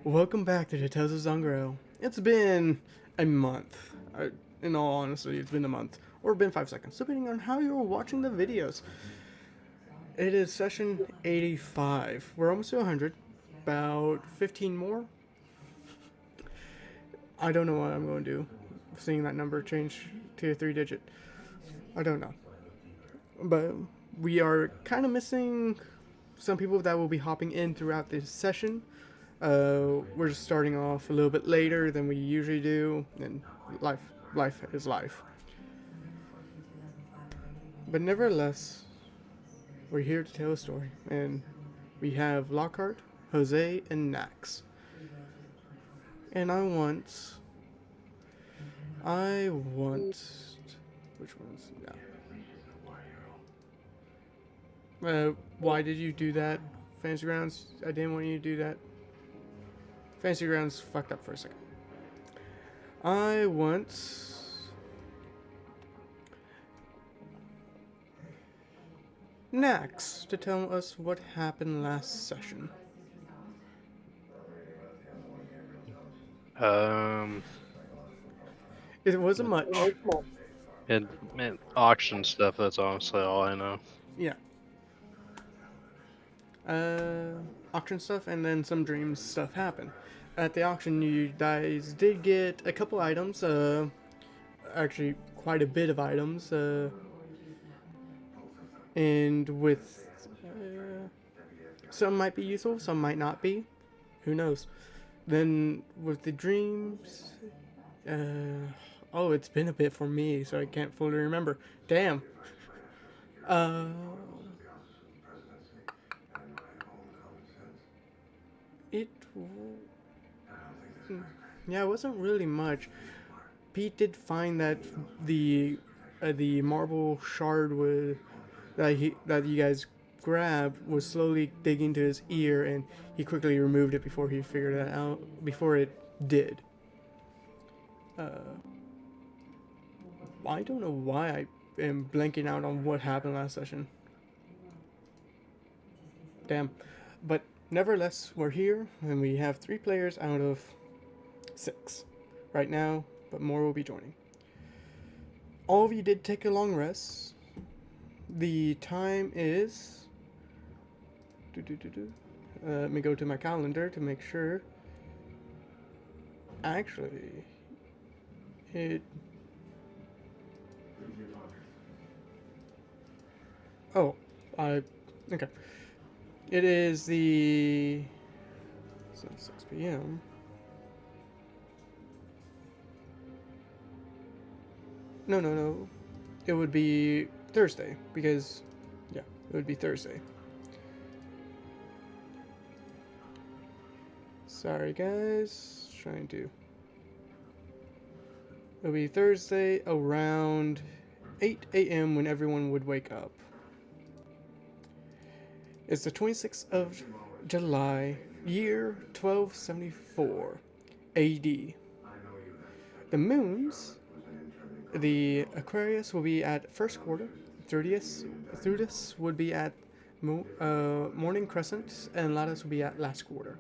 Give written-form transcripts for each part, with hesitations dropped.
Welcome back to the Tales of Zoggirial. It's been a month. In all honesty, it's been a month. Or been 5 seconds, depending on how you're watching the videos. It is session 85. We're almost to 100. About 15 more. I don't know what I'm going to do. Seeing that number change to a 3-digit. I don't know. But we are kind of missing some people that will be hopping in throughout this session. We're just starting off a little bit later than we usually do, and life is life. But nevertheless, we're here to tell a story, and we have Lockhart, Jose, and Nax. And I want, which ones? Yeah. Why did you do that, Fancy Grounds? I didn't want you to do that. Fancy Grounds fucked up for a second. I want Nax to tell us what happened last session. Um, It wasn't much. and auction stuff. That's honestly all I know. Yeah. Auction stuff and then some dreams stuff happened. At the auction, you guys did get a couple items. Actually, quite a bit of items. And with some might be useful, some might not be. Who knows? Then with the dreams, oh, it's been a bit for me, so I can't fully remember. Damn. Uh, it. Yeah, it wasn't really much. Pete did find that the marble shard that you guys grabbed was slowly digging into his ear, and he quickly removed it before he figured that out. Before it did. I don't know why I am blanking out on what happened last session. Damn. But nevertheless, we're here, and we have 3 players out of 6 right now, but more will be joining. All of you did take a long rest. The time is. Let me go to my calendar to make sure. Actually, it. Oh, I. Okay. It is the. So 6 p.m. No. It would be Thursday because, yeah, it would be Thursday. Sorry, guys. Trying to. It'll be Thursday around 8 a.m. when everyone would wake up. It's the 26th of July, year 1274 AD. The moons, the Aquarius will be at first quarter, Thutis would be at morning crescent, and Latus will be at last quarter.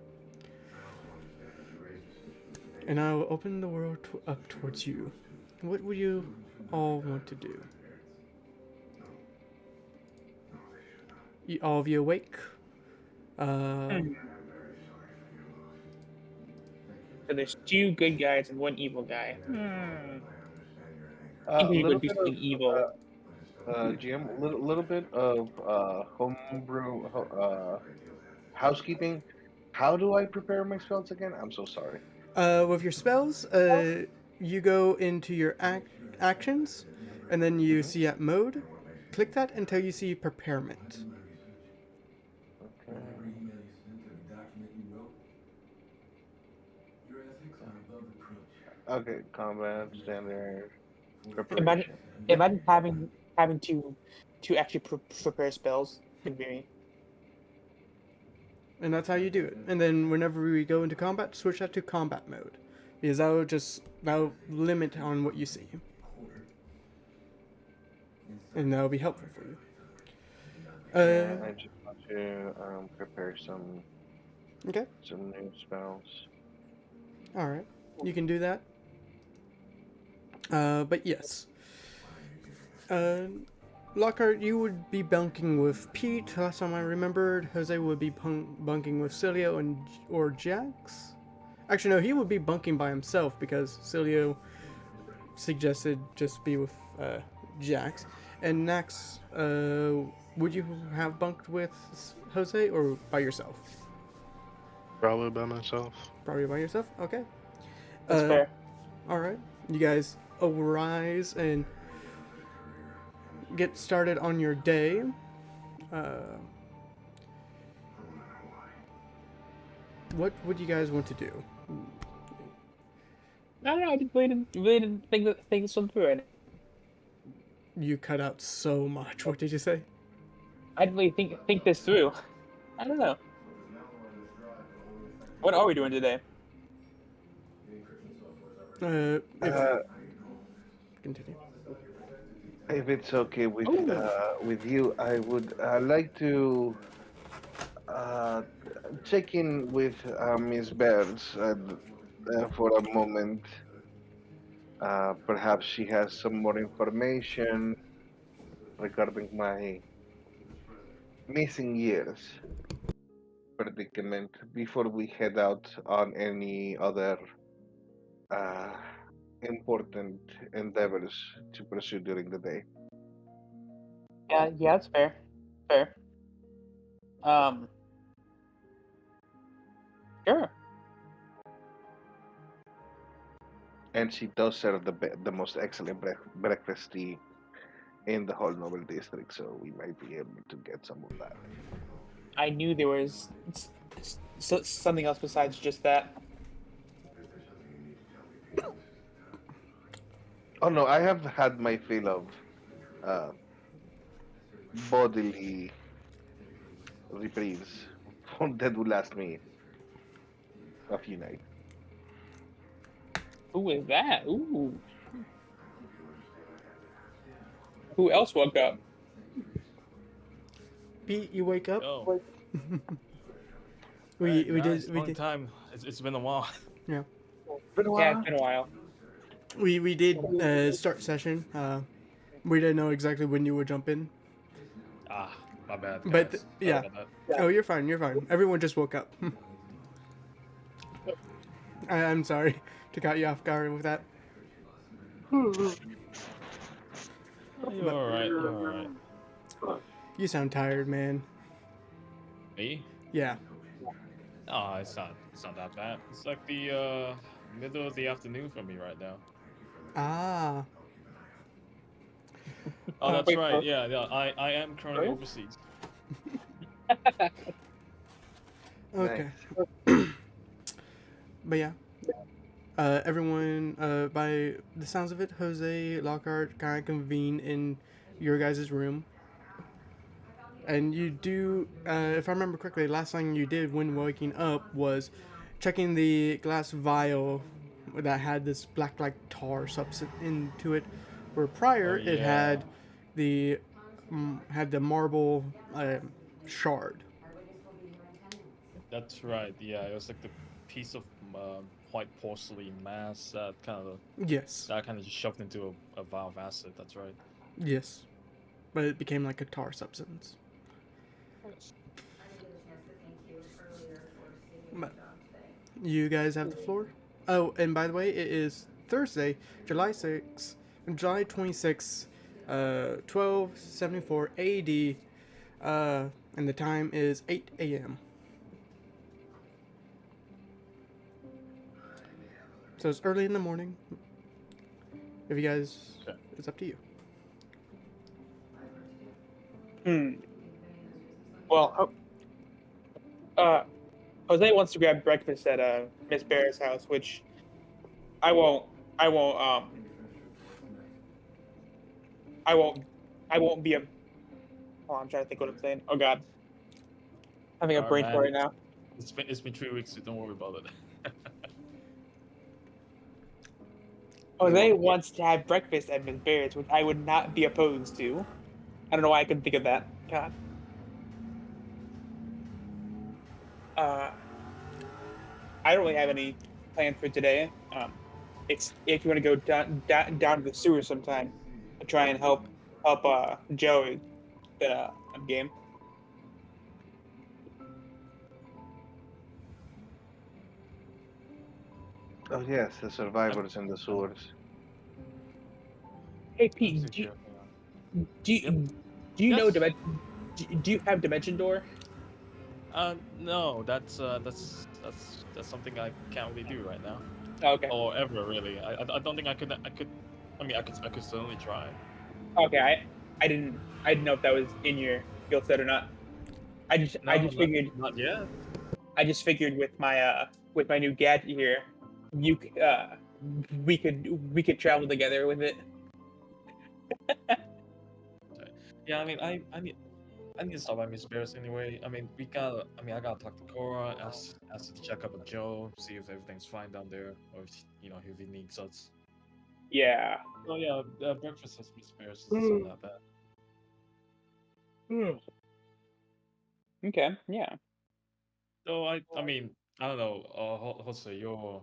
And I will open the world up towards you. What would you all want to do? All of you awake? So there's 2 good guys and 1 evil guy. A People little would be bit something evil. GM, little bit of homebrew housekeeping. How do I prepare my spells again? I'm so sorry. With your spells, you go into your actions, and then you Mhm. see at mode. Click that until you see preparement. Okay. Okay, combat, standard, Imagine, preparation. Yep. imagine having to actually prepare spells. Could be. And that's how you do it. And then whenever we go into combat, switch that to combat mode, because that'll limit on what you see, and that'll be helpful for you. And I just want to prepare Okay. some new spells. All right, you can do that. But yes, uh, Lockhart, you would be bunking with Pete. Last time I remembered, Jose would be bunking with Cilio and or Jax. Actually, no, he would be bunking by himself because Cilio suggested just be with Jax. And Nax, would you have bunked with Jose or by yourself? Probably by myself. Probably by yourself. Okay. That's fair. All right. You guys arise and get started on your day. What would you guys want to do? I don't know. I just really didn't think this one through. And You cut out so much. What did you say? I didn't really think this through. I don't know. What are we doing today? Uh, Continue. if it's okay with Ooh. you, I would like to uh, check in with Miss Burns for a moment. Perhaps she has some more information regarding my missing years predicament before we head out on any other uh, important endeavors to pursue during the day. Yeah, that's fair. Fair. Um, sure. And she does serve the most excellent breakfast tea in the whole Noble District, so we might be able to get some of that. I knew there was something else besides just that. Oh no, I have had my fill of uh, bodily reprieves that would last me a few nights. Who is that? Ooh. Who else woke up? Pete, you wake up. Oh, We alright, we guys, did we long did time. It's been a while. yeah Been a Yeah, while. it's been a while. we did start session. We didn't know exactly when you would jump in, Ah, my bad, guys. but Sorry yeah. about that. Oh, you're fine. You're fine. Everyone just woke up. I'm sorry to cut you off guard with that. You're alright. You're alright. You sound tired, man. Me? Yeah. Oh, it's not. It's not that bad. It's like the middle of the afternoon for me right now. Ah. Oh, that's Wait, right. Yeah, yeah. I am currently Really? overseas. Okay. Nice. But yeah. Everyone, by the sounds of it, Jose, Lockhart kind of convene in your guys' room. And you do, if I remember correctly, last thing you did when waking up was checking the glass vial that had this black like tar substance into it, where prior Oh, it yeah. had the marble shard. That's right. Yeah, it was like the piece of white porcelain mass Yes, that kind of just shoved into a vial of acid. That's right. yes, but it became like a tar substance. But you guys have the floor. Oh, and by the way, it is Thursday, July 6th, July 26th, 1274 AD, and the time is 8 a.m. So it's early in the morning. If you guys, Okay. it's up to you. Well, Jose wants to grab breakfast at Miss Bear's house, which I won't. I won't. I won't. I won't be a. Oh, I'm trying to think what I'm saying. Oh God, having a Alright, brain man. fart right now. It's been 3 weeks. So don't worry about it. Jose wants to have breakfast at Miss Bear's, which I would not be opposed to. I don't know why I couldn't think of that. God. I don't really have any plans for today. It's if you want to go down to the sewer sometime, to try and help Joey. Then I'm game. Oh yes, the survivors in the sewers. Hey Let me Pete, see here. do Yep. you, do you know Yes. do you have Dimension Door? No, that's something I can't really do right now, Oh, okay, or ever really. I don't think I could. I could. I mean, I could certainly try. okay. I didn't know if that was in your skill set or not. I No, just figured not yet. with my new gadget here, you we could travel together with it. Yeah, I mean, I need to stop by Miss Bears anyway. I mean, I mean, I gotta talk to Cora, ask to check up on Joe, see if everything's fine down there, or if, if he needs us. Yeah. Oh yeah, breakfast at Miss Bears isn't that bad. Okay. Yeah. So I mean, I don't know. Jose, you're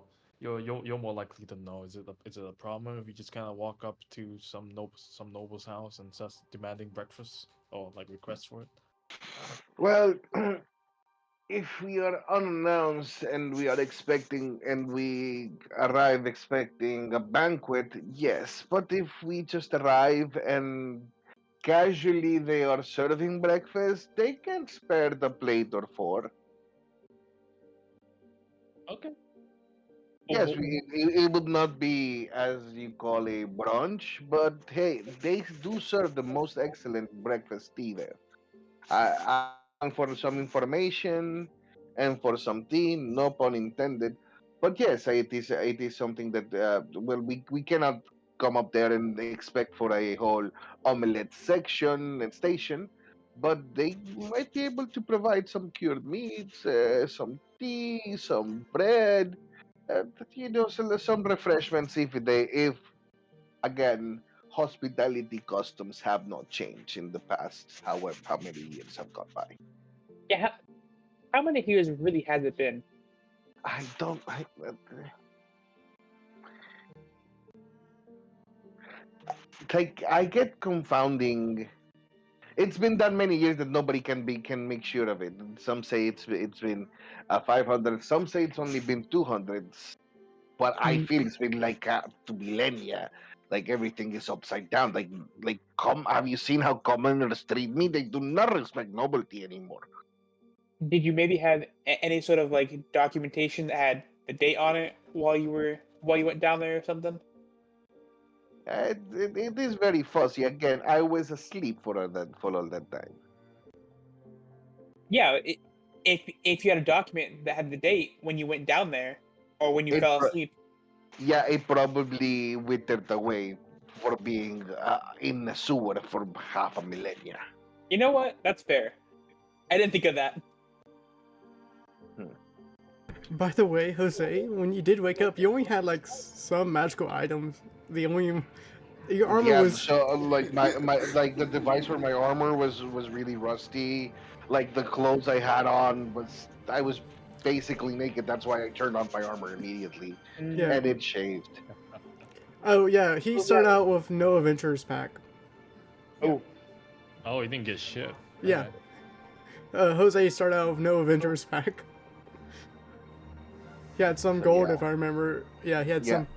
more likely to know. Is it a problem if you just kind of walk up to some noble's house and just demanding breakfast or like request for it? Well, if we are unannounced and we are expecting and we arrive expecting a banquet, yes. But if we just arrive and casually they are serving breakfast, they can spare the plate or four. Okay. Yes, it would not be as you call a brunch, but hey, they do serve the most excellent breakfast tea there. I'm down for some information and for some tea, no pun intended. But yes, it is something that well we cannot come up there and expect for a whole omelette section and station, but they might be able to provide some cured meats, some tea, some bread, some refreshments if again hospitality customs have not changed in the past however how many years have gone by. Yeah. How many years really has it been? I don't like I get confounding. It's been that many years that nobody can make sure of it. Some say it's been 500, some say it's only been 200, but I Mm, feel it's been like to millennia. Like everything is upside down. Like come, have you seen how commoners treat me? They do not respect nobility anymore. Did you maybe have any sort of like documentation that had the date on it while you went down there or something? It is very fuzzy. Again, I was asleep for all that time. Yeah. If you had a document that had the date when you went down there or when you It fell pro- asleep, yeah, it probably withered away for being in the sewer for half a millennia. you know what? That's fair. I didn't think of that. Hmm. By the way, Jose, when you did wake up, you only had like some magical items. The only your armor Yeah, was so like my like the device for my armor was really rusty. Like the clothes I had on was I was basically naked. That's why I turned on my armor immediately, yeah. and it shaved. Oh yeah, he Was started that? out with no adventurers pack. Oh, Oh, he didn't get shit. Yeah, Alright. Jose started out with no adventurers pack. He had some So gold, yeah, if I remember. Yeah, he had yeah, some.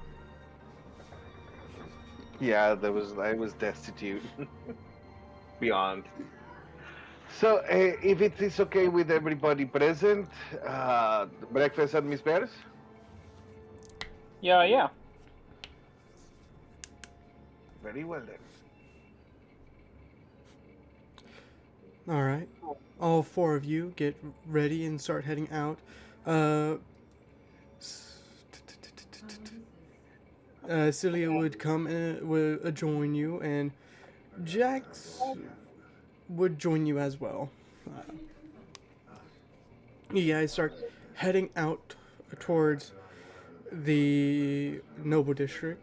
yeah. There was I was destitute beyond. So, if it is okay with everybody present, breakfast at Miss Bears? yeah, yeah. Very well then. All right, all four of you get ready and start heading out. Uh, Celia would come and would join you, and Jax would join you as well. You guys start heading out towards the noble district.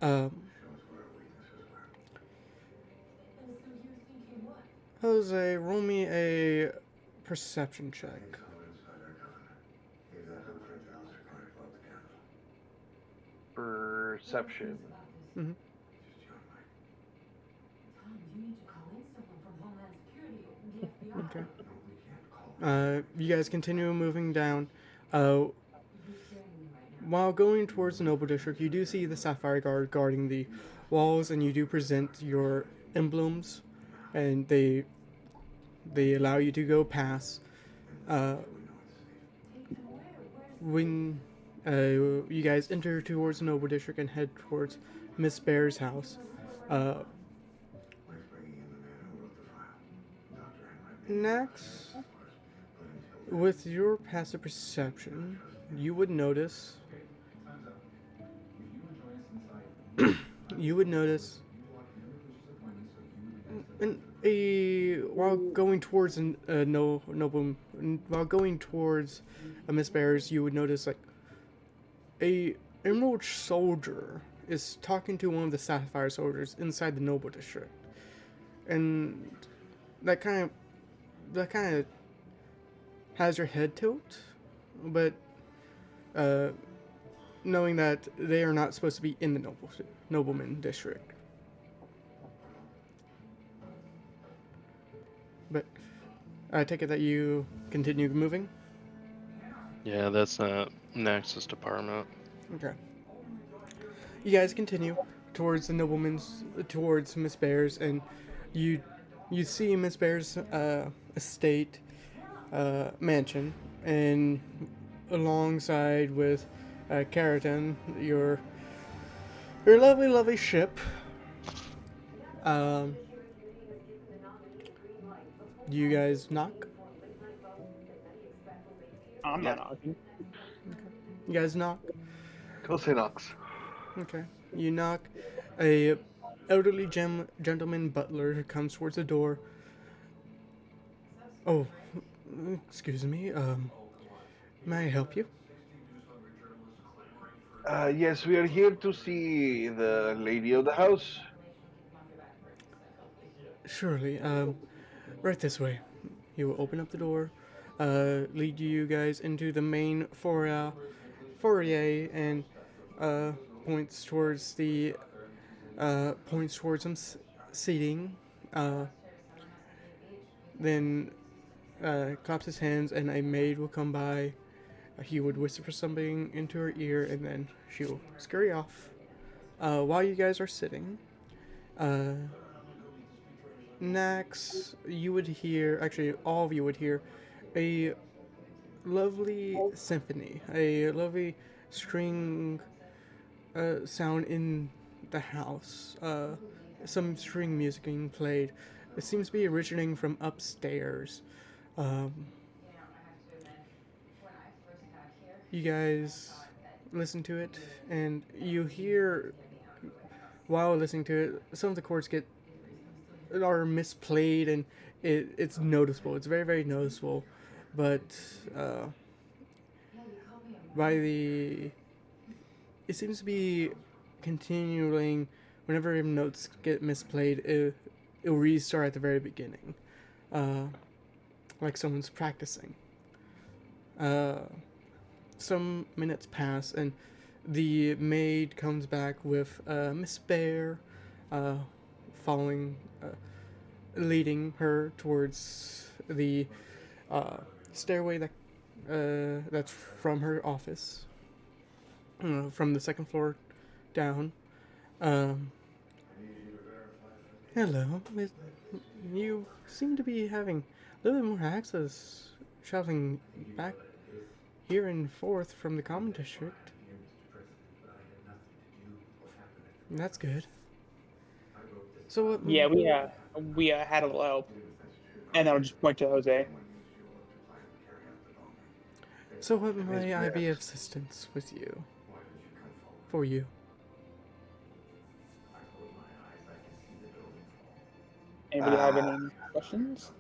Um, Jose, roll me a perception check. perception. Hmm. Okay. You guys continue moving down. Uh, while going towards the Noble District, you do see the Sapphire Guard guarding the walls, and you do present your emblems, and they allow you to go past. Uh, when you guys enter towards the Noble District and head towards Miss Bear's house, uh, next, with your passive perception, you would notice you would notice while going towards no noble while going towards a Miss Bears, you would notice like a emerald soldier is talking to one of the sapphire soldiers inside the noble district, and that kind of that kind of has your head tilt, but uh, knowing that they are not supposed to be in the nobleman district. But I take it that you continue moving. Yeah, that's not Nexus department. Okay. You guys continue towards the nobleman's, towards Miss Bear's, and you you see Miss Bear's estate mansion, and alongside with Keratin, your lovely lovely ship. Um, you guys knock. I'm Yeah, not knocking. You guys knock. Cosinox. Okay. You knock. A elderly gentleman butler comes towards the door. Oh, excuse me. May I help you? Yes, we are here to see the lady of the house. Surely. Right this way. He will open up the door, lead you guys into the main foyer, and uh, points towards the points towards some seating. Uh, then claps his hands, and a maid will come by. He would whisper something into her ear, and then she will scurry off. While you guys are sitting, uh, next you would hear, actually, all of you would hear a lovely symphony, a lovely string sound in the house. Some string music being played. It seems to be originating from upstairs. Um, you guys listen to it, and you hear while listening to it, some of the chords are misplayed, and it's noticeable. It's very very noticeable, but uh, by the it seems to be continuing whenever notes get misplayed. It'll restart at the very beginning, uh, like someone's practicing. Uh, some minutes pass, and the maid comes back with Miss Bear, uh, following, leading her towards the uh, stairway that's from her office, from the second floor down. Um, hello, you seem to be having a little bit more access traveling back here and forth from the common district. That's good. So what? Yeah, we had a little help, and I'll just point to Jose. So what Miss may I be of Bears. assistance with you? For you. Anybody have Uh, any questions?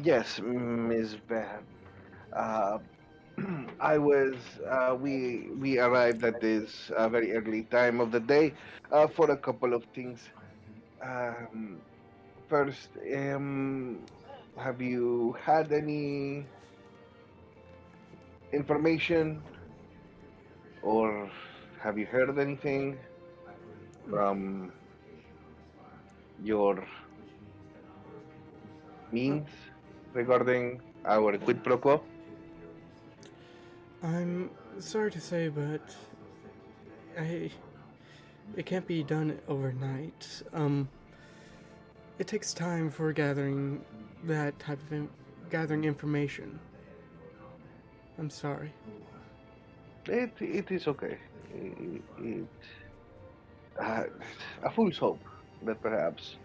yes, Miss Bear. Uh, I was. We arrived at this very early time of the day for a couple of things. Um, First, have you had any information or have you heard anything from your means regarding our quid pro quo? I'm sorry to say, but I it can't be done overnight. It takes time for gathering that type of gathering information. I'm sorry. It is okay. It uh, a fool's hope that perhaps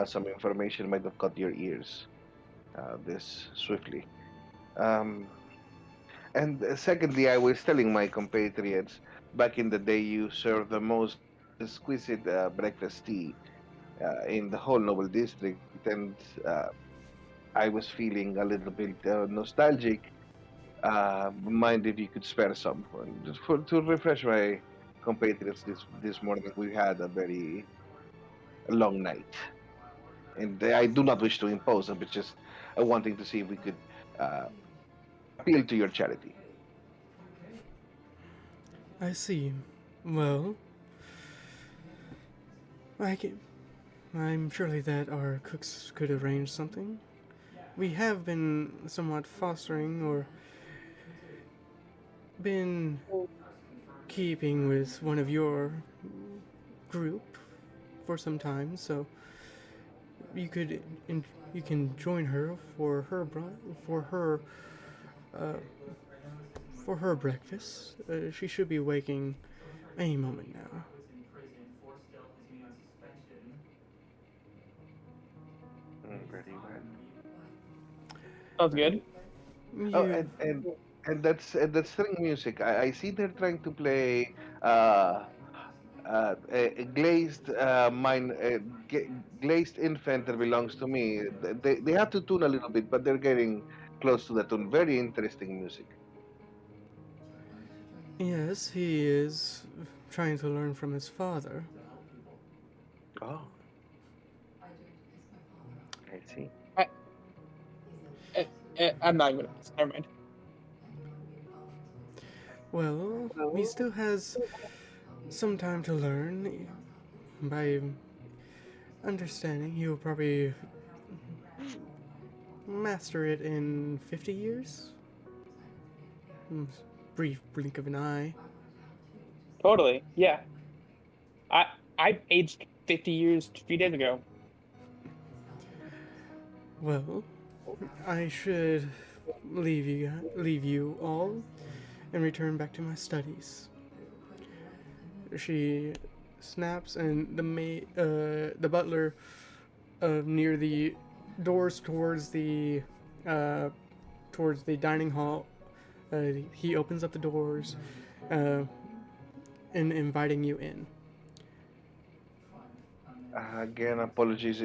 some information might have caught your ears this swiftly. Um, and secondly, I was telling my compatriots back in the day, you serve the most exquisite breakfast tea in the whole Noble District, and I was feeling a little bit nostalgic. Mind if you could spare some just for to refresh my compatriots this morning. We had a very long night, and I do not wish to impose, but just wanting to see if we could uh, appeal to your charity. I see. Well, I can, I'm surely that our cooks could arrange something. We have been somewhat fostering or been keeping with one of your group for some time, so you could you can join her for her uh, for her breakfast. She should be waking any moment now. Very well. Sounds Right. good. Oh, You and that's string music. I see they're trying to play uh, a glazed glazed infant that belongs to me. They have to tune a little bit, but they're getting close to the tune. Very interesting music. yes, he is trying to learn from his father. Oh, I see. I, I'm not even. Never mind. Well, he still has some time to learn. By understanding, he will probably master it in 50 years. Hmm, brief blink of an eye. Totally. Yeah. I I aged 50 years a few days ago. Well, I should leave you all and return back to my studies. She snaps, and the butler, near the doors uh, towards the dining hall, he opens up the doors, uh, and inviting you in. Again, apologies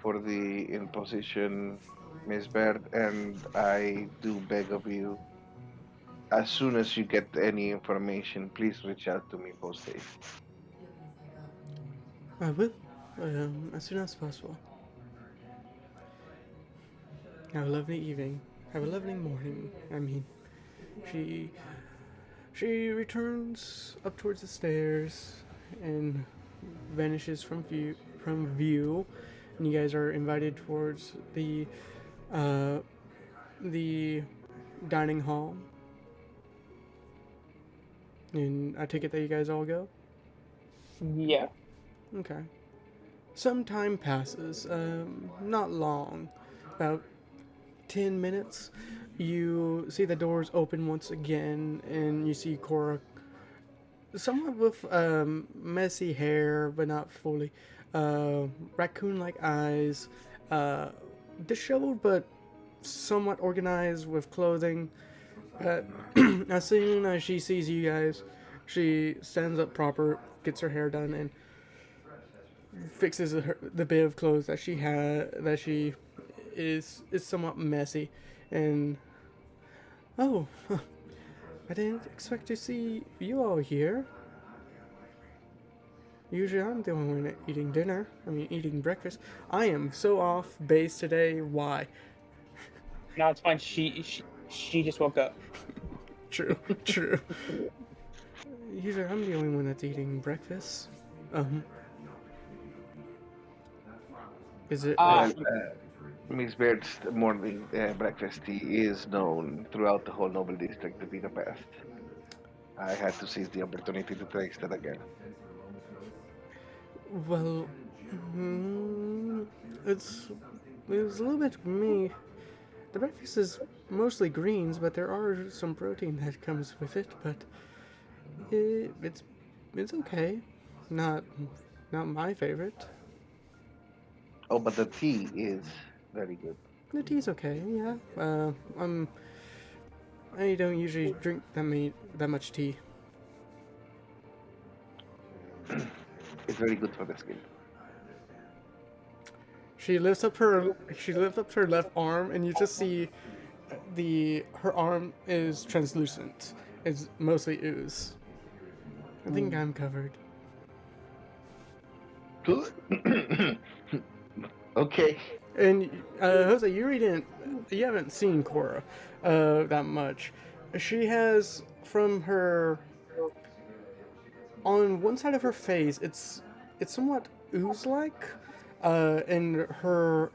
for the imposition, Miss Baird, and I do beg of you, as soon as you get any information, please reach out to me post haste. I will, as soon as possible. Have a lovely evening. Have a lovely morning. I mean, she she returns up towards the stairs and vanishes from view, and you guys are invited towards uh, the dining hall. And I take it that you guys all go. Yeah. Okay. Some time passes. Not long. About 10 minutes. You see the doors open once again, and you see Cora, somewhat with messy hair, but not fully. Uh, Raccoon-like eyes, uh, disheveled but somewhat organized with clothing. But as soon as she sees you guys, she stands up proper, gets her hair done, and fixes the bit of clothes that she had that she is somewhat messy. And oh, I didn't expect to see you all here. Usually I'm the only one eating dinner. I mean, eating breakfast. I am so off base today. Why? No, it's fine. She just woke up. True, true. Usually I'm the only one that's eating breakfast. Um, is it? Uh, Well, Miss Baird's morning breakfast tea is known throughout the whole Noble District to be the best. I had to seize the opportunity to taste it again. Well, mm, it's it's a little bit me. The breakfast is mostly greens, but there are some protein that comes with it. But it's it's okay. Not not my favorite. Oh, but the tea is very good. The tea's okay. Yeah. I don't usually drink that much tea. It's very good for the skin. She lifts up her left arm, and you just see the her arm is translucent. It's mostly ooze. I think I'm covered. Okay. And Jose, you haven't seen Cora that much. She has from her on one side of her face, it's somewhat ooze-like, and her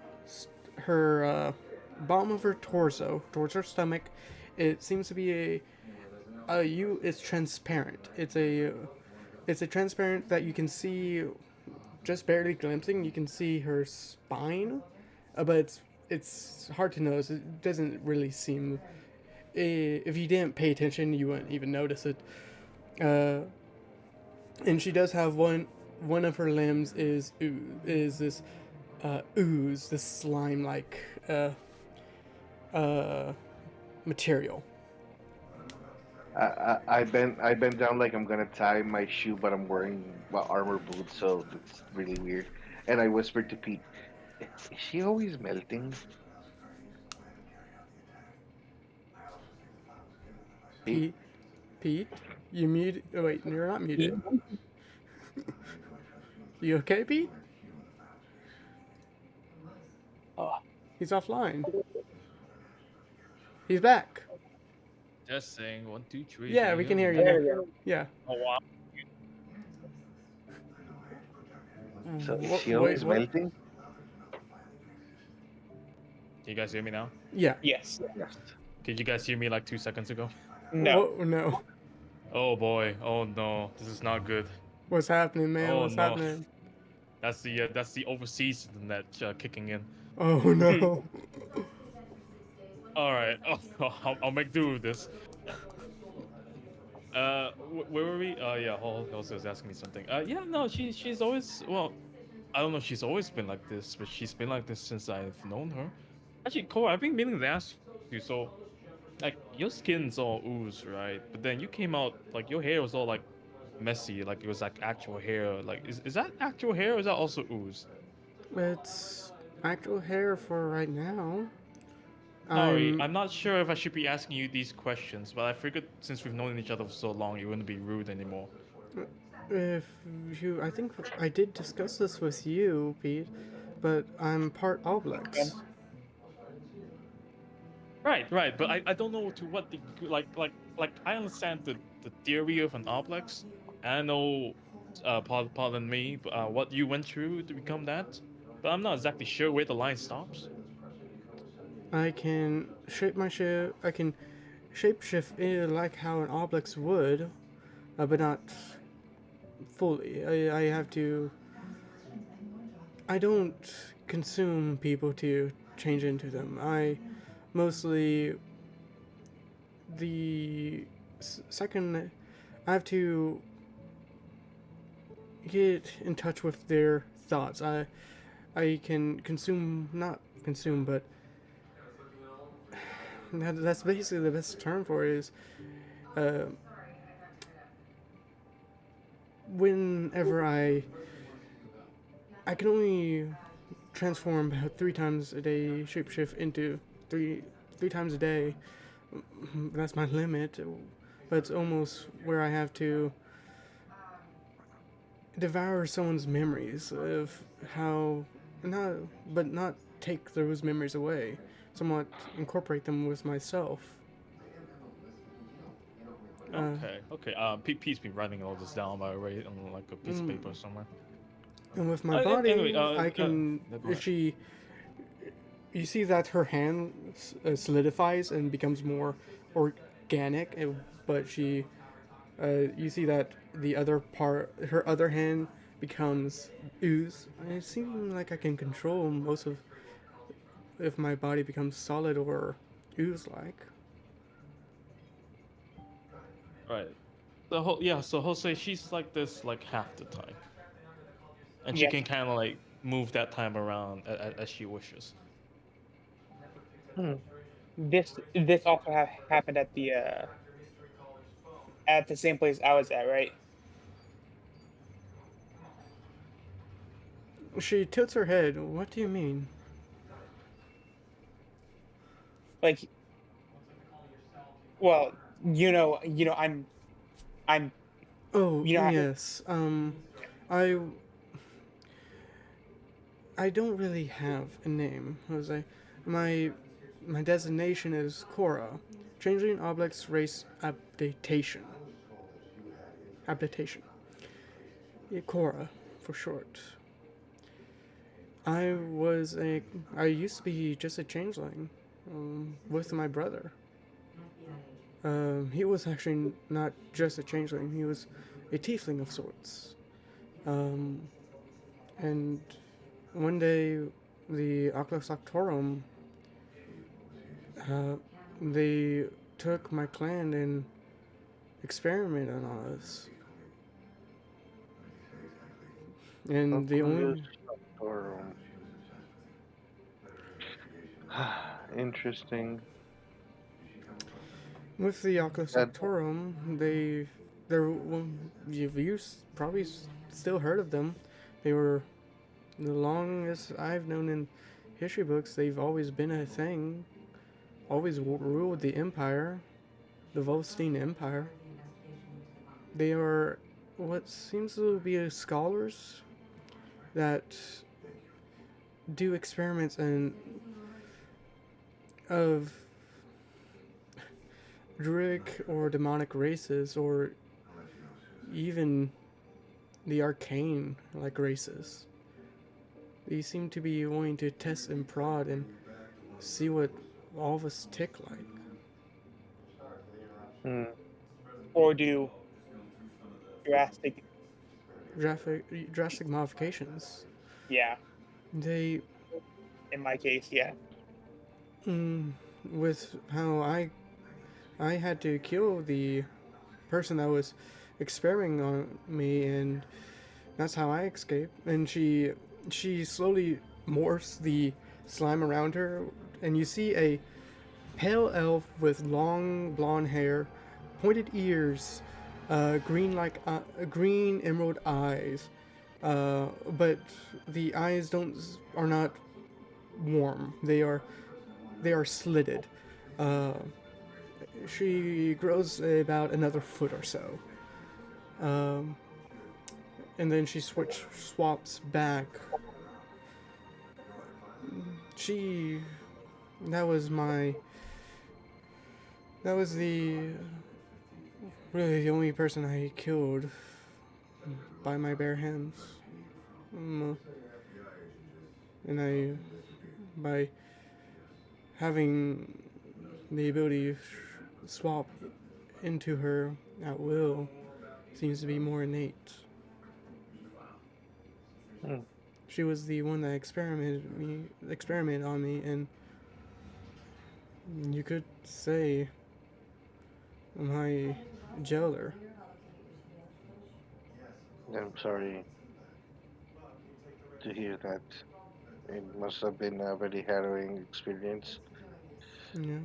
bottom of her torso, towards her stomach, it seems to be it's transparent. It's a transparent that you can see just barely glimpsing. You can see her spine, but it's hard to notice. It doesn't really seem. If you didn't pay attention, you wouldn't even notice it. Uh, and she does have one of her limbs is this ooze, this slime like uh, material. I bent down like I'm gonna tie my shoe, but I'm wearing armor boots, so it's really weird. And I whispered to Pete, "Is she always melting?" Pete, Pete, Pete, you mute. Oh, wait, you're not muted. You okay, Pete? oh, He's offline. He's back. Just saying, 1, 2, 3. Yeah, we can hear you there now. we go. Yeah. Oh wow. so is What? she Wait, always what? melting? Can you guys hear me now? Yeah. Yes. Yes. Did you guys hear me like 2 seconds ago? No. Whoa, no. Oh boy. Oh no. This is not good. What's happening, man? Oh What's no. happening? That's the overseas internet kicking in. Oh no. All right. Oh, I'll make do with this. Where were we? Yeah, Jose was asking me something. Yeah, no, she's always well. I don't know. If she's always been like this, but she's been like this since I've known her. Actually, Cole, I've been meaning to ask you. So, like, your skin's all ooze, right? But then you came out like your hair was all like messy, like it was like actual hair. Like, is that actual hair or is that also ooze? It's actual hair for right now. Sorry, I'm I'm not sure if I should be asking you these questions, but I figured since we've known each other for so long, you wouldn't be rude anymore. if I think I did discuss this with you, Pete, but I'm part Oblex. Right, right, but I don't know to what degree, like I understand the theory of an oblex. And I know, pardon me, but, what you went through to become that, but I'm not exactly sure where the line stops. I can shape my ship. I can shapeshift like how an Oblex would, but not fully. I have to. I don't consume people to change into them. I mostly the second I have to get in touch with their thoughts. I can consume not consume, but that's basically the best term for it is uh, whenever I can only transform about 3 times a day, shapeshift into three times a day. That's my limit, but it's almost where I have to devour someone's memories of how not but not take those memories away, somewhat incorporate them with myself. Okay, okay. Pete's been writing all this down by the way on like a piece of Mm, paper somewhere. and with my Anyway, body, I can. no, go ahead. She. You see that her hand solidifies and becomes more organic, but she. You see that the other part, her other hand, becomes ooze. And it seems like I can control most of if my body becomes solid or ooze-like. Right. So yeah, so Jose, she's like this like half the time, and she Yeah. can kind of like move that time around as she wishes. Hmm. This also happened at the same place I was at, right? She tilts her head. What do you mean? Like, well, I'm, Oh, you know, yes. I I don't really have a name, Jose. My my designation is Cora, Changeling Oblic's Race Adaptation. Adaptation. Yeah, Cora, for short. I was a. I used to be just a changeling, with my brother. He was actually not just a changeling. He was a tiefling of sorts. Um, and one day, the Oculus Octorum, uh, they took my clan and experimented on us. And the Oculus only or interesting. with the Oculus That Octorum, they're well, probably still heard of them. They were the longest I've known in history books. They've always been a thing. Always ruled the empire, the Volstein Empire. They are what seems to be scholars that do experiments and of druidic or demonic races, or even the arcane like races. They seem to be wanting to test and prod and see what all of us tick like. hmm, or do drastic, Drastic modifications. yeah. They, In my case, yeah. mm, with how I had to kill the person that was experimenting on me, and that's how I escaped. And she slowly morphs the slime around her, and you see a pale elf with long blonde hair, pointed ears, green emerald eyes, but the eyes don't are not warm. They are slitted. Uh, she grows about another foot or so, um, and then she swaps back. She that was my that was the really the only person I killed by my bare hands. Mm, and I by having the ability to swap into her at will seems to be more innate. hmm. She was the one that experimented on me, and you could say my jailer. I'm sorry to hear that. It must have been a very harrowing experience. Yeah,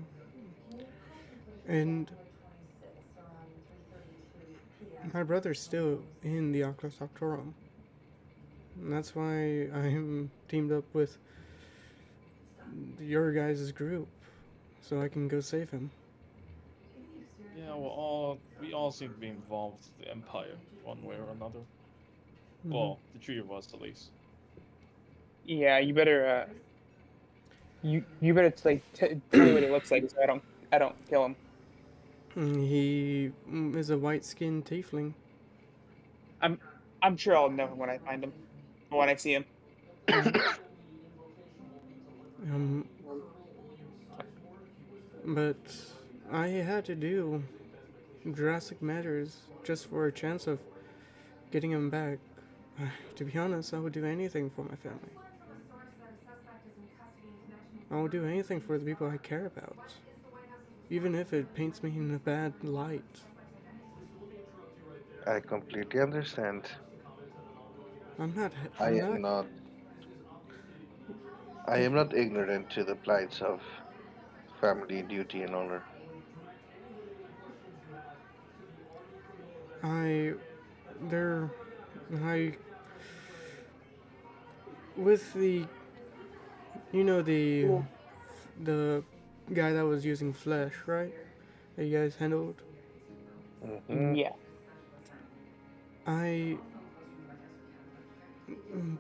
and my brother's still in the Oculus Octorum. And that's why I'm teamed up with your guys' group, so I can go save him. Yeah, we all seem to be involved with the Empire one way or another. Hmm. Well, the three of us at least. Yeah, you better like tell me what he looks like so I don't kill him. He is a white-skinned tiefling. I'm I'm sure I'll know him when I find him, or when I see him. Um, but I had to do drastic measures just for a chance of getting him back. To be honest, I would do anything for my family. I will do anything for the people I care about, even if it paints me in a bad light. I completely understand. I'm not. I I'm am not. not. I am not ignorant to the plights of family, duty, and honor. I. There. I. With the. You know the guy that was using flesh, right? That you guys handled. Hmm. Yeah. I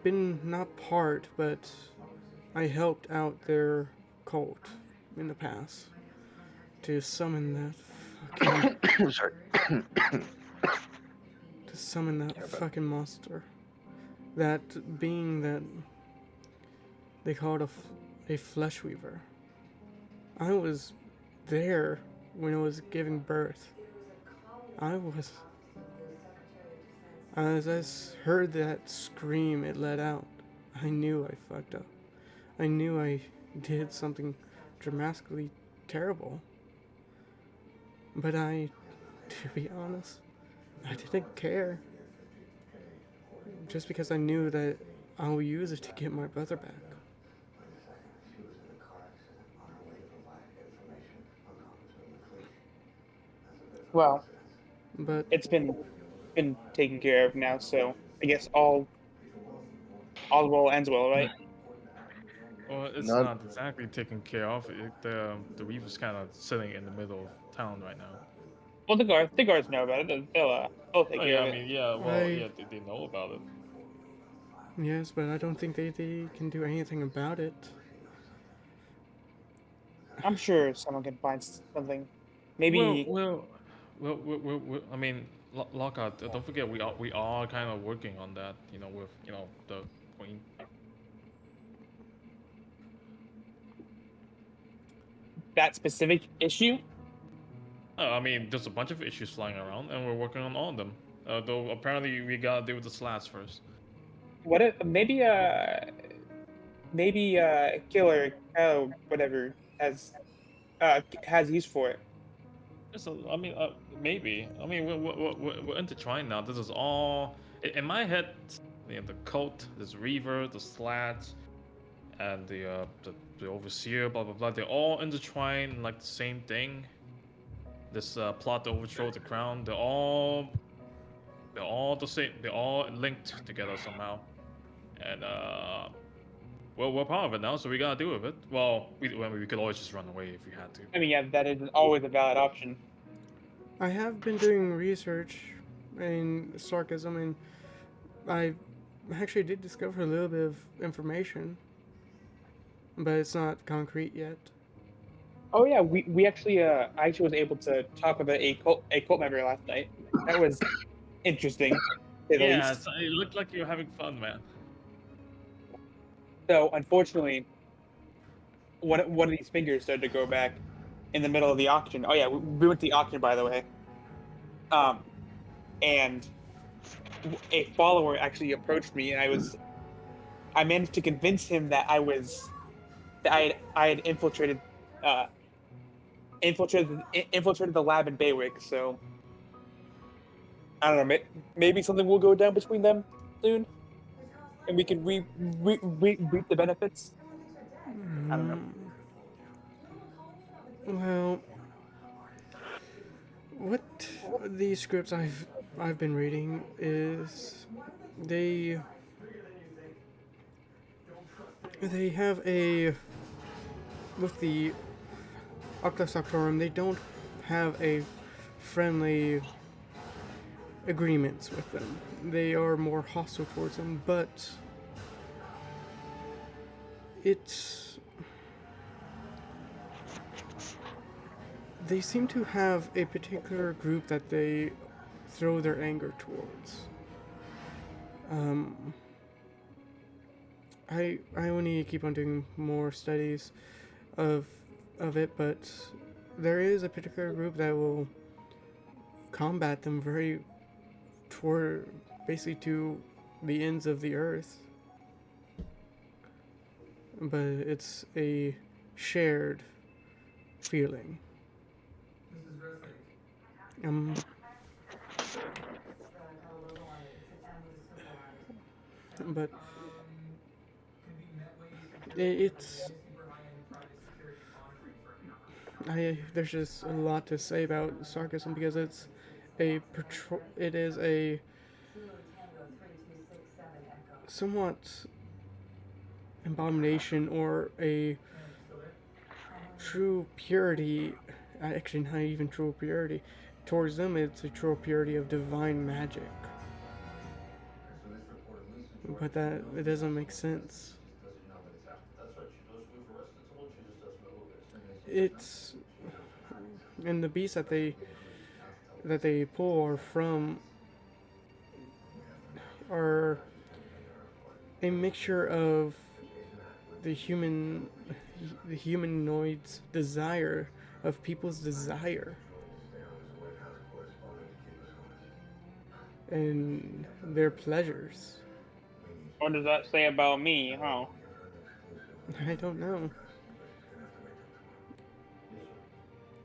been not part, but I helped out their cult in the past to summon that fucking Sorry. to summon that Yeah, but fucking monster. That being that they called a flesh weaver. I was there when it was giving birth. I was as heard that scream it let out. I knew I fucked up. I knew I did something dramatically terrible. But to be honest, I didn't care. Just because I knew that I'll use it to get my brother back. Well, But it's been taken care of now, so I guess all well ends well, right? Well, it's not. not exactly taken care of. The reef is kind of sitting in the middle of town right now. Well, the guards know about it. They'll take Oh care yeah, of I it. mean, yeah, well, I yeah, they know about it. yes, but I don't think they can do anything about it. I'm sure someone can find something. Well, Maybe well, I mean, Lockout. Don't forget, we are kind of working on that. With the queen. that specific issue. I mean, there's a bunch of issues flying around, and we're working on all of them. Though apparently we gotta deal with the slats first. What if maybe killer whatever has use for it. So I mean, maybe. I mean, we're intertwined now. This is all in my head. The cult, this Reaver, the slats, and the overseer, blah blah blah. They're all intertwined in like the same thing. This plot to overthrow the crown. They're all the same. They're all linked together somehow. And well, we're part of it now, so we gotta deal with it. Well, we could always just run away if we had to. I mean, yeah, that is always a valid option. I have been doing research in sarcasm, and I actually did discover a little bit of information, but it's not concrete yet. Oh yeah, we actually I actually was able to talk with a cult member last night. That was interesting, to say the Yeah, least. so it looked like you're having fun, man. So unfortunately, one of these fingers started to grow back in the middle of the auction. Oh yeah, we went to the auction, by the way. Um, and a follower actually approached me, and I managed to convince him that I had uh infiltrated the lab in Baywick. So I don't know, maybe something will go down between them soon, and we can reap the benefits. I don't know. Well, what these scripts I've been reading is they they have a with the Octus Octorum, they don't have a friendly agreements with them. They are more hostile towards them, but it's they seem to have a particular group that they throw their anger towards. Um, I will need to keep on doing more studies of of it, but there is a particular group that will combat them very toward basically to the ends of the earth. But it's a shared feeling. Um, but it's there's just a lot to say about sarcasm because it's a patrol. It is a somewhat abomination or a true purity. Actually, not even true purity. Towards them, it's a true purity of divine magic. But that it doesn't make sense. It's and the beasts that they pull are from are a mixture of the the humanoid's desire of people's desire and their pleasures. What does that say about me, huh? I don't know.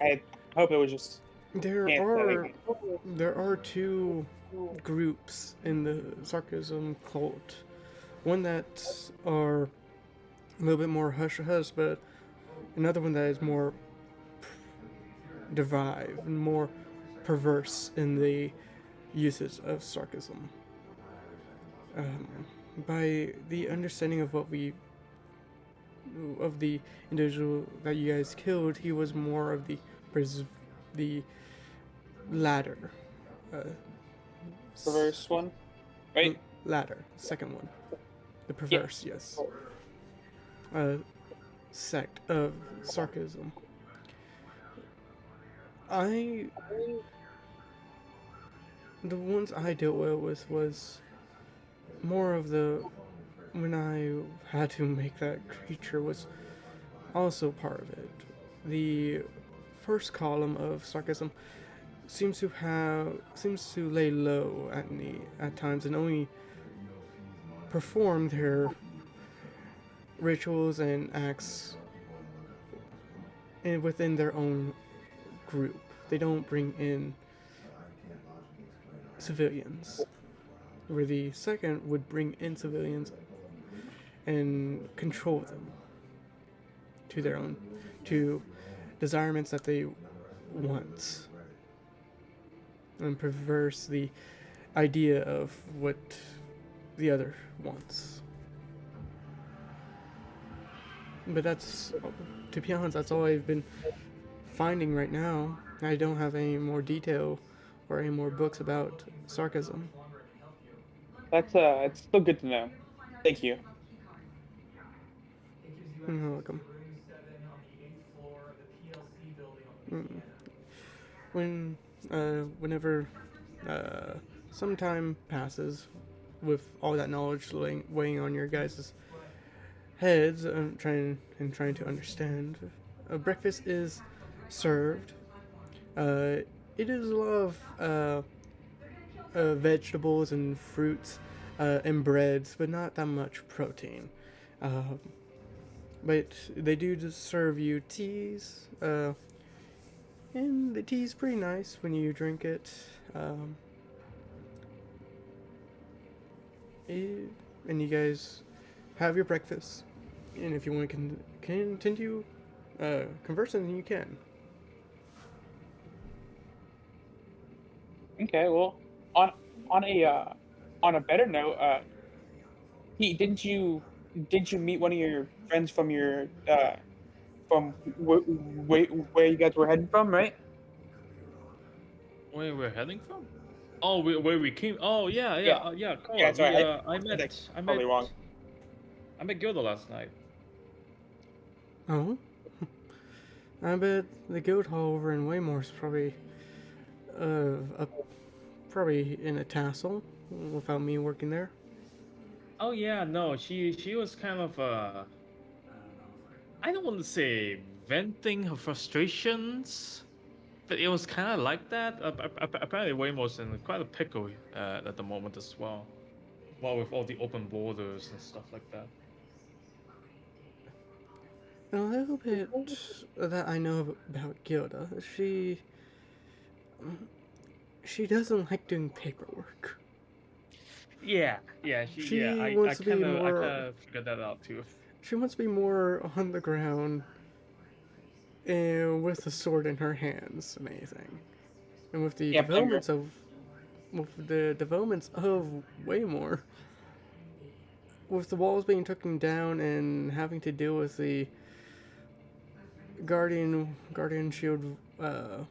I hope it was just There are parenthetic. there are two groups in the sarcasm cult. One that are a little bit more hush hush, but another one that is more devive and more perverse in the uses of sarcasm. Um, by the understanding of what we of the individual that you guys killed, he was more of the latter, uh, Reverse one, right? latter, second one, the Yeah. perverse, yes, sect of sarcasm. I the ones I dealt with was more of the when I had to make that creature was also part of it. The first column of sarcasm seems to lay low at me at times and only perform their rituals and acts within their own group. They don't bring in civilians. Where the second would bring in civilians and control them to their own, to desirements that they want, and perverse the idea of what the other wants. But that's, to be honest, that's all I've been finding right now. I don't have any more detail or any more books about sarcasm. That's it's still good to know. Thank you. You're welcome. Mm. Whenever some time passes with all that knowledge weighing on your guys' heads, trying to understand, breakfast is served. It is a lot of vegetables and fruits and breads, but not that much protein. Um, but they do just serve you teas, and the tea's pretty nice when you drink it. Um, eh, and you guys have your breakfast, and if you want to continue conversing, then you can. Okay, well, on on a uh, on a better note, Pete, didn't you meet one of your friends from your from where you guys were heading from, right? Where we're heading from? Oh, where we came? Oh yeah, yeah, Yeah, yeah. yeah. Koa, Sorry, we I said that probably wrong. I met Gilda last night. Oh, I bet the guild hall over in Waymore's probably up, probably in a tassel without me working there. Oh yeah, no, she was kind of I don't want to say venting her frustrations, but it was kind of like that. Apparently, Waymo's in quite a pickle at the moment as well. Well, with all the open borders and stuff like that. A little bit that I know about Gilda. She doesn't like doing paperwork. Yeah. She I wants to be kind of more. figured that out too. She wants to be more on the ground and with a sword in her hands and anything. And with the Yeah, Planger. developments of Waymore, with the walls being taken down and having to deal with guardian shield, the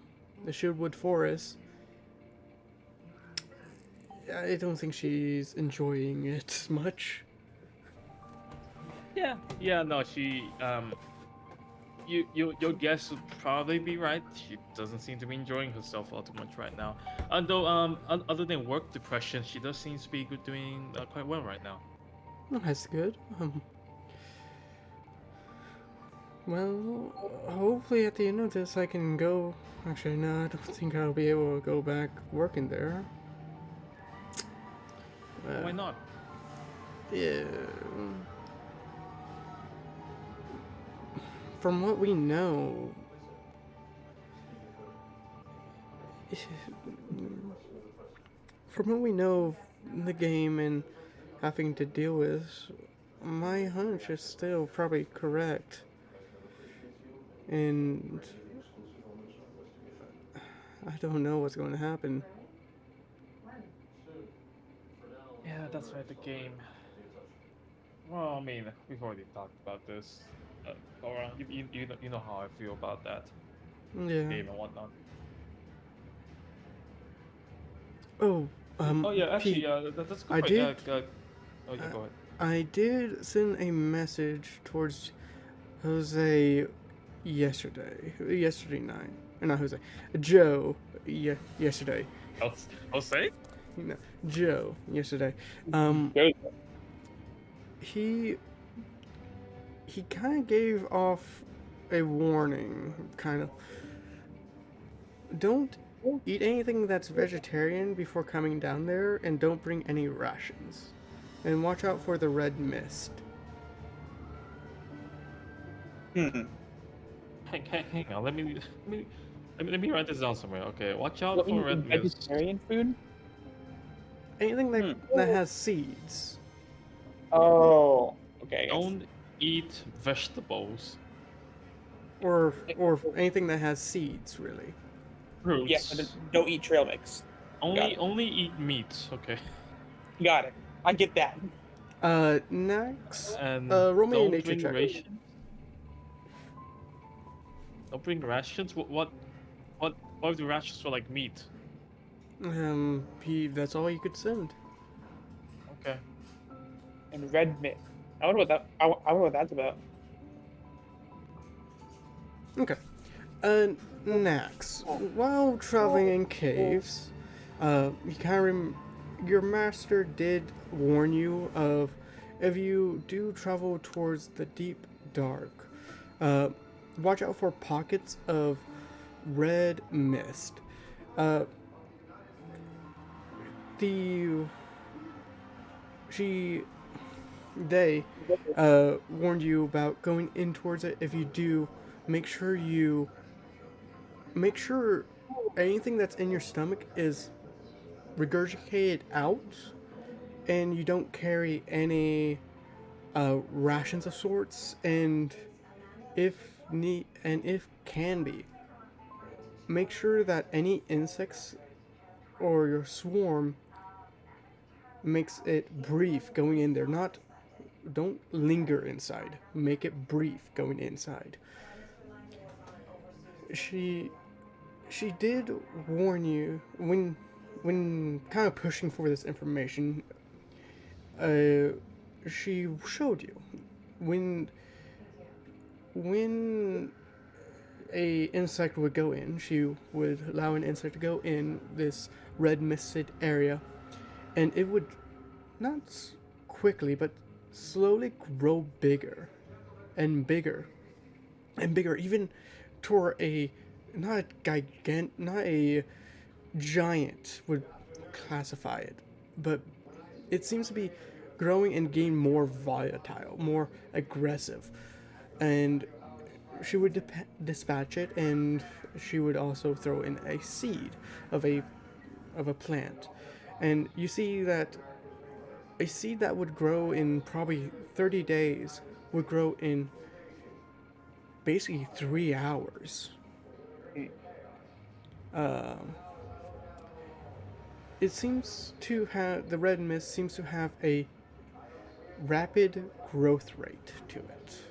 Shieldwood Forest, I don't think she's enjoying it much. Yeah, no, she your guess would probably be right. She doesn't seem to be enjoying herself all too much right now. Although other than work depression, she does seem to be doing quite well right now. Oh, that's good. Well, hopefully at the end of this I can go. Actually, no, I don't think I'll be able to go back working there. Why Uh, not? yeah. From what we know, from what we know of the game and having to deal with, my hunch is still probably correct. And I don't know what's going to happen. Yeah, that's right. The game. Well, I mean, we've already talked about this. Cora, you know how I feel about that Yeah. game and whatnot. Oh, Oh yeah, Pete, actually, that's a good I point. did. Oh yeah, go ahead. I did send a message towards Jose yesterday night. Not Jose, Joe. Yeah, yesterday. I'll say. No, Joe yesterday. Um, Good. he he kind of gave off a warning, kind of. Don't eat anything that's vegetarian before coming down there, and don't bring any rations. And watch out for the red mist. Hmm. Hang on. Let me write this down somewhere. Okay, watch out What, for red mist. vegetarian food? Anything Hmm. that has seeds. Oh, okay. I guess. Don't eat vegetables, Or anything that has seeds, really. Yeah, fruits. but then don't eat trail mix. Got it. Only eat meat. Okay, Got it. I get that. Next, and roll me a don't nature bring check. rations. Don't bring rations. What if the rations were like meat? That's all you could send. Okay. And red mitt. I wonder what that. I wonder what that's about. Okay. Next, while traveling in caves, you your master did warn you of if you do travel towards the deep dark, uh, watch out for pockets of red mist. Uh, the she they warned you about going in towards it. If you do, make sure you make sure anything that's in your stomach is regurgitated out, and you don't carry any rations of sorts. And if candy, make sure that any insects or your swarm makes it brief going in there. Not don't linger inside. Make it brief going inside. She she did warn you when kind of pushing for this information. Uh, she showed you when when a insect would go in. She would allow an insect to go in this red misted area, and it would not quickly but slowly grow bigger and bigger and bigger, even toward a not a not a giant would classify it, but it seems to be growing and getting more volatile, more aggressive, and she would dispatch it, and she would also throw in a seed of a plant, and you see that a seed that would grow in probably 30 days would grow in basically 3 hours. Hmm. It seems to have the red mist seems to have a rapid growth rate to it.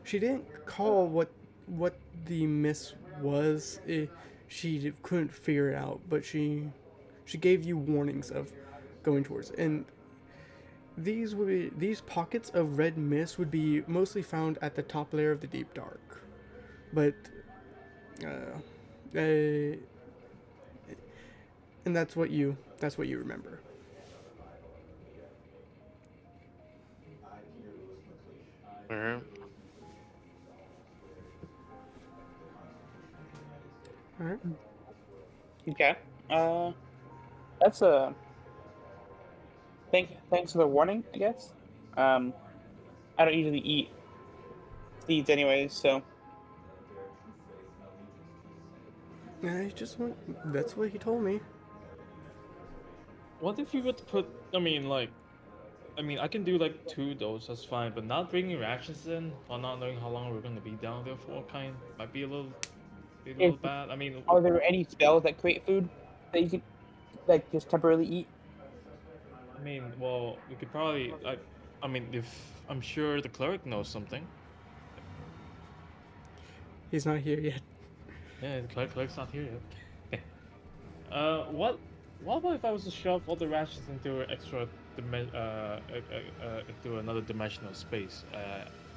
She didn't call what the mist was. She couldn't figure it out, but she gave you warnings of going towards it. And these pockets of red mist would be mostly found at the top layer of the deep dark, but uh, uh, and that's what you remember. Alright. All right. Okay. Uh, that's a thanks for the warning, I guess. Um, I don't usually eat seeds anyways, so I just want. That's what he told me. What if we were to put? I mean, like, I mean, I can do like two doses, that's fine. But not bringing rations in, or not knowing how long we're gonna be down there for, kind might be a if little bad. I mean, are there any spells that create food that you could like just temporarily eat? well, we could probably. I mean, if I'm sure the cleric knows something. He's not here yet. Yeah, the cleric's not here yet. What? What about if I was to shove all the rations into an extra into another dimensional space,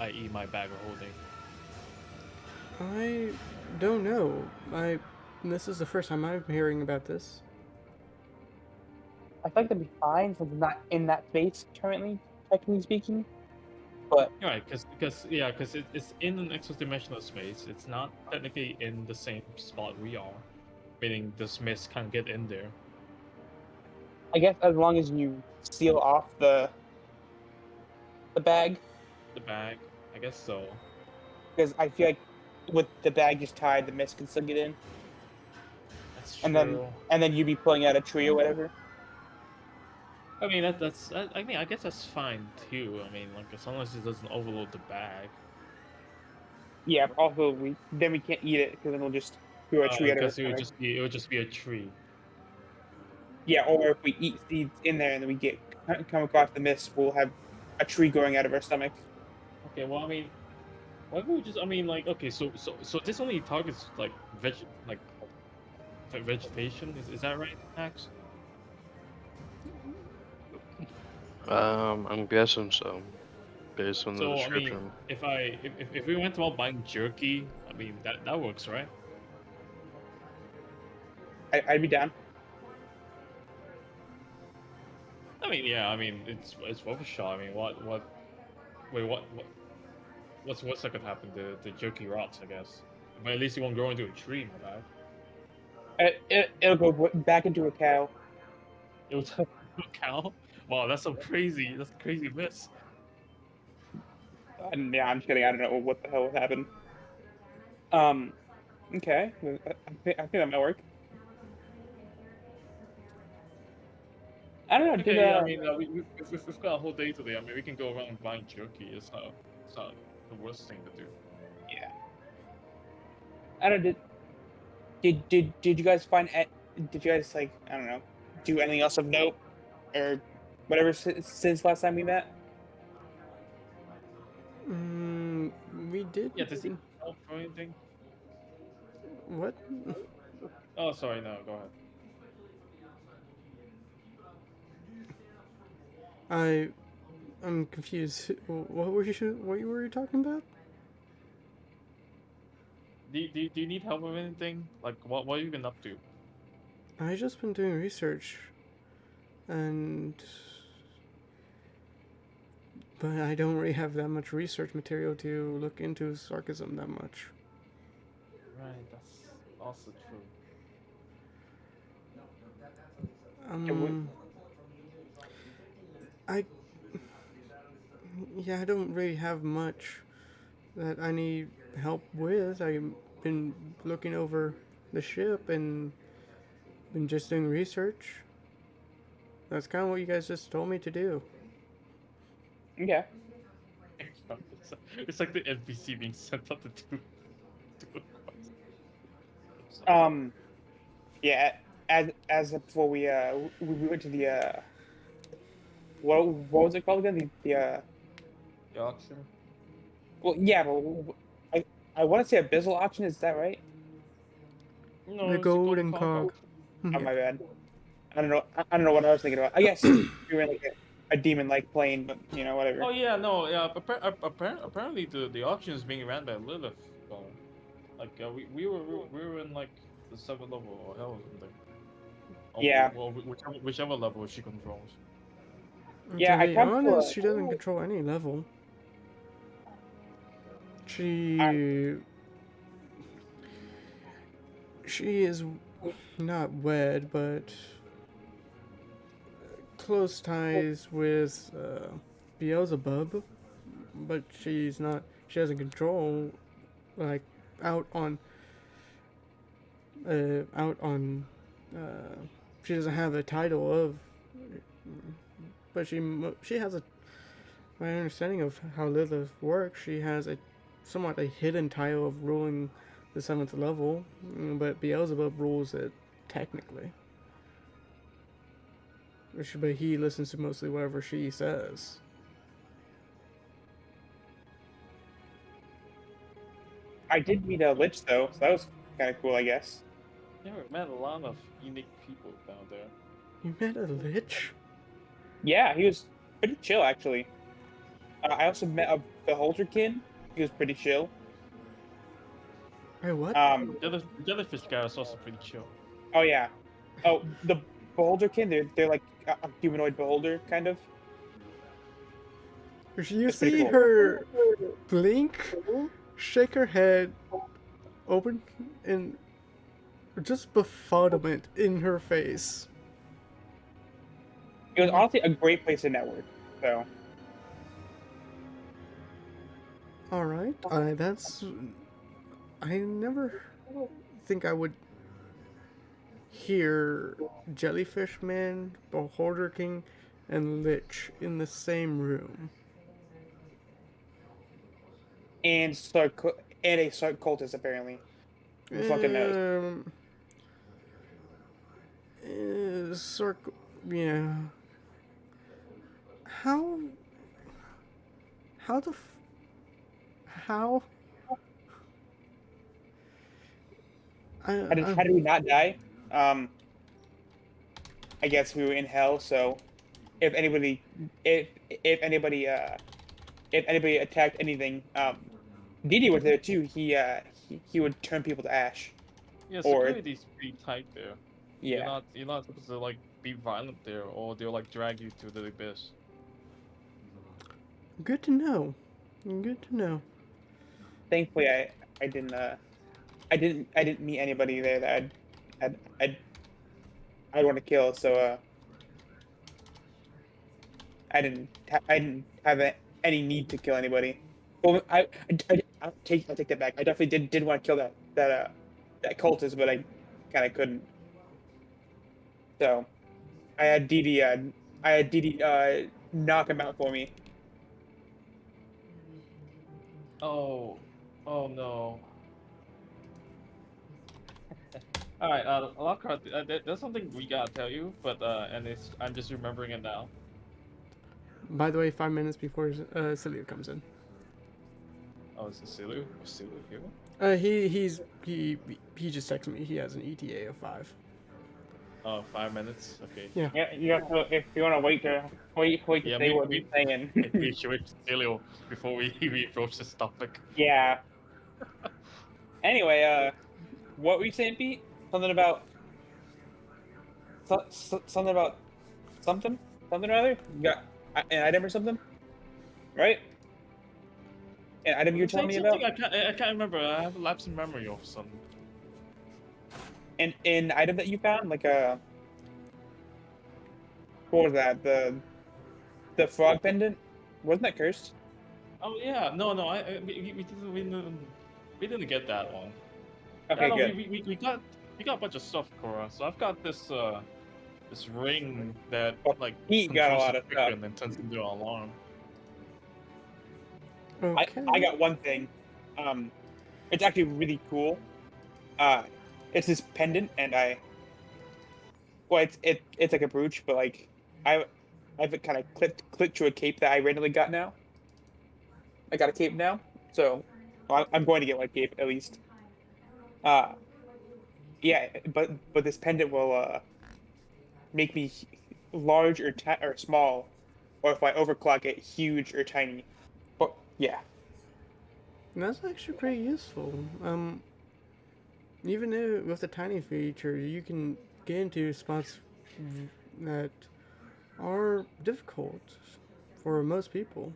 i.e., my bag of holding? I don't know. I. This is the first time I'm hearing about this. I feel like that'd be fine since it's not in that space currently, technically speaking. But You're right, because it's in an extra dimensional space. It's not technically in the same spot we are, meaning the Smiths can't get in there. I guess as long as you seal off the bag, The bag, I guess so. because I feel like with the bag just tied, the mist can still get in, That's and then true. and then you'd be pulling out a tree or whatever. I mean I mean I guess that's fine too. I mean like as long as it doesn't overload the bag. Yeah. But also, we can't eat it because then we'll just throw a tree out of our Because stomach. it would just be a tree. Yeah. Or if we eat seeds in there and then we get come across the mist, we'll have a tree growing out of our stomach. Okay, well I mean why would we just I mean like okay so this only targets like vegetation is that right, Max? I'm guessing so, based on the So I mean description. if we went about buying jerky, I mean that works, right? I'd be down. I mean yeah, I mean it's worth a shot. I mean wait what's that could happen? The jerky rots, I guess. But at least it won't grow into a tree, my bad. It'll go back into a cow. It was a cow. Wow, that's a crazy miss. And yeah, I'm just kidding. I don't know what the hell would happen. Um. Okay. I think that might work. I don't know. Did Okay, yeah, I mean, we've got a whole day today. I mean, we can go around buying jerky. It's not the worst thing to do. yeah. I don't know. Did you guys find did you guys like I don't know do anything else of note or whatever since last time we met? Mm, we did. Yeah, does he help or anything? What? Oh, sorry, no, go ahead. I I'm confused. What were you talking about? do you need help with anything? Like, what have you been up to? I just been doing research, and but I don't really have that much research material to look into sarcasm that much. Right, that's also true. Um, I yeah, I don't really have much that I need help with. I've been looking over the ship and been just doing research. That's kind of what you guys just told me to do. Yeah. It's like the NPC being sent out to do a quest. I'm sorry. Yeah. As before we went to the what was it called again? The The auction? well, yeah, but I want to say abyssal auction. Is that right? No, The it's the golden golden conch cock. auction. Oh, Yeah. my bad. I don't know. I don't know what I was thinking about. I guess we were in like a demon-like plane, but whatever. Oh yeah, no, yeah. Apparently the auction is being ran by Lilith. Like we were in like the 7th level or hell or something. Or, Yeah. well, whichever level she controls. Yeah, To I be come to honest, she doesn't control any level. She she is not wed, but close ties with Beelzebub. But she's not. She doesn't control like out on out on. Uh, she doesn't have a title of, but she has a. My understanding of how Lilith works, she has a somewhat a hidden title of ruling the 7th level, but Beelzebub rules it technically. But he listens to mostly whatever she says. I did meet a lich though, so that was kind of cool, I guess. Yeah, we met a lot of unique people down there. You met a lich? Yeah, he was pretty chill actually. I also met a beholderkin. He was pretty chill. Wait, what? The jellyfish guy was also pretty chill. Oh yeah. Oh, the beholderkin. They're like a humanoid beholder kind of. You It's pretty see cool. her blink, shake her head, open, and just befuddlement in her face. It was honestly a great place to network. So Alright, that's. I never think I would hear Jellyfish Man, Beholder King, and Lich in the same room. and and a Sark cultist apparently. Who fucking knows? Circle. Yeah. How. How the. How? How did we not die? I guess we were in hell. So if anybody, if anybody, if anybody attacked anything, Didi was there too. He would turn people to ash. Yeah, Or security's pretty tight there. yeah. You're not supposed to like be violent there, or they'll like drag you to the abyss. Good to know. Good to know. Thankfully, I didn't meet anybody there that I'd want to kill. So I didn't have any need to kill anybody. Well, I take that back. I definitely did want to kill that cultist, but I kind of couldn't. So I had Didi knock him out for me. Oh, oh no. All right, Lockhart, there's something we gotta tell you, but and I'm just remembering it now. By the way, 5 minutes before Celia comes in. Oh, is it Silu? Was Silu here? He just texted me. He has an ETA of 5. Oh, 5 minutes. Okay. Yeah. Yeah, you have to if you want to wait to Yeah, say what he's saying. we should wait for Silu before we approach this topic. Yeah. Anyway, what were you saying, Pete? Something about something about something or other. You got an item or something, right? An item you were telling Saying me something about. I can't remember. I have a lapse in memory of some. An item that you found, like what was that? The frog pendant. Wasn't that cursed? Oh yeah, no, we didn't get that one. No, Okay, no, good. we got a bunch of stuff, Cora. So I've got this ring that Well, like Pete got a controls the lot of stuff. chicken and turns into an alarm. I Okay. got one thing. It's actually really cool. Uh, it's this pendant, and well, it's like a brooch, but like I I've kind of clipped to a cape that I randomly got now. I got a cape now, so well, I'm going to get my cape at least. Uh, yeah, but this pendant will make me large or small, or if I overclock it, huge or tiny. But yeah, That's actually pretty useful. Even though with the tiny feature, you can get into spots that are difficult for most people.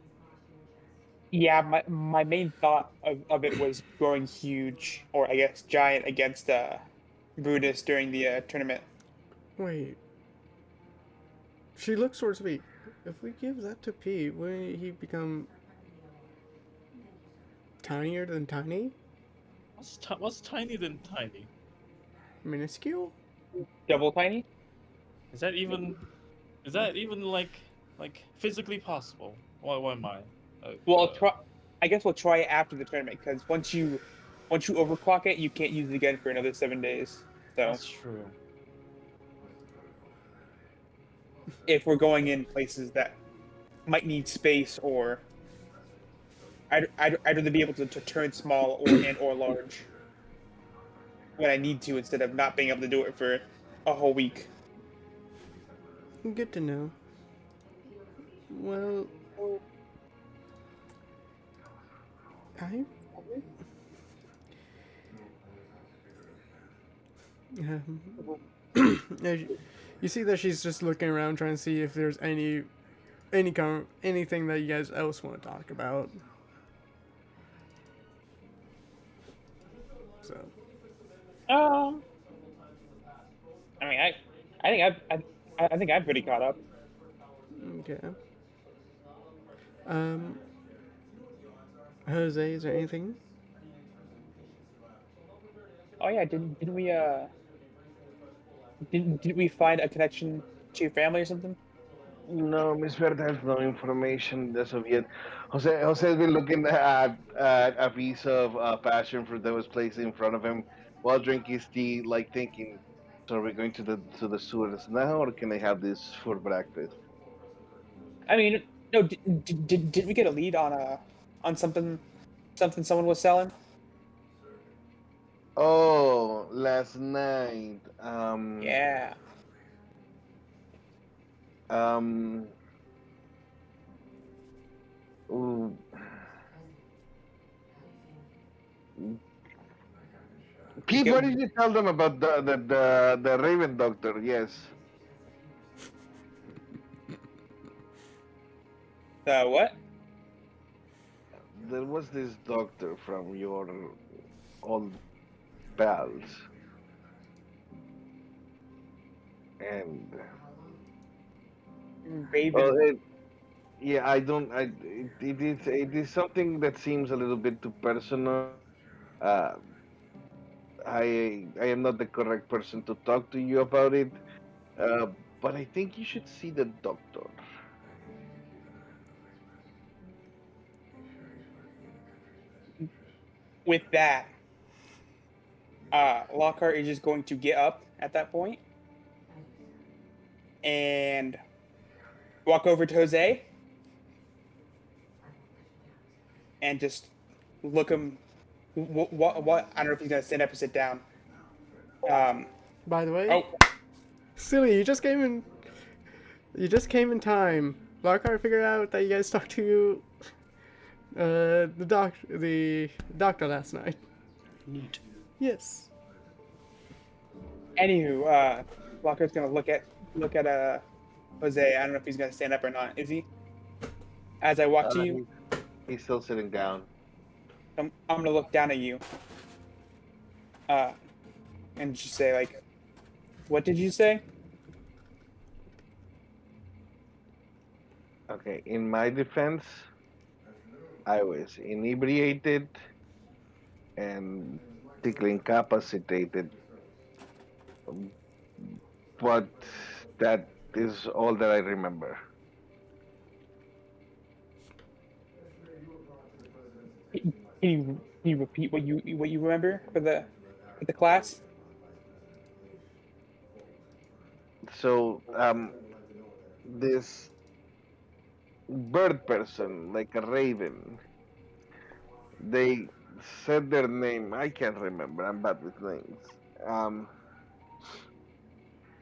yeah. My main thought of it was growing huge, or I guess giant against Brutus during the tournament. Wait, she looks sort of sweet. If we give that to Pete, wouldn't he become tinier than tiny? What's tiny than tiny? Minuscule? Double tiny. Is that even is that even like physically possible? What am I? Well, I'll try. I guess we'll try it after the tournament because once you overclock it, you can't use it again for another 7 days. So That's true. if we're going in places that might need space, or I'd rather be able to turn small or large when I need to instead of not being able to do it for a whole week. Good to know. Well, I. Um, you see that she's just looking around trying to see if there's anything that you guys else want to talk about. So, Um, I mean, I think I think I'm pretty caught up. okay. Um, Jose, is there anything? Oh yeah, didn't we didn't we find a connection to your family or something? No, Miss Verde has no information as of yet. Jose's been looking at a piece of passion fruit that was placed in front of him while drinking his tea, like thinking, "So are we going to the sewers now, or can I have this for breakfast?" I mean, no, did we get a lead on something someone was selling? Oh, last night. Yeah. Um. Ooh, Pete, Okay, what did you tell them about the Raven Doctor? Yes, what? there was this doctor from your old pals, and Raven. well, yeah, I don't. It is something that seems a little bit too personal. Uh, I am not the correct person to talk to you about it. Uh, but I think you should see the doctor. With that, Lockhart is just going to get up at that point and walk over to Jose and just look him. What? I don't know if he's gonna stand up or sit down. Um. By the way, Oh, silly, You just came in time. Lockhart figured out that you guys talked to the doctor last night. Neat. Yes. Anywho, Locker's gonna look at Jose. I don't know if he's gonna stand up or not. Is he? As I walk to you, He's still sitting down. I'm gonna look down at you. Uh, and just say like, "What did you say?" Okay, in my defense, I was inebriated and incapacitated, but that is all that I remember. Can you repeat what you remember for the class? So, this bird person, like a raven, they said their name. I can't remember. I'm bad with names. Um,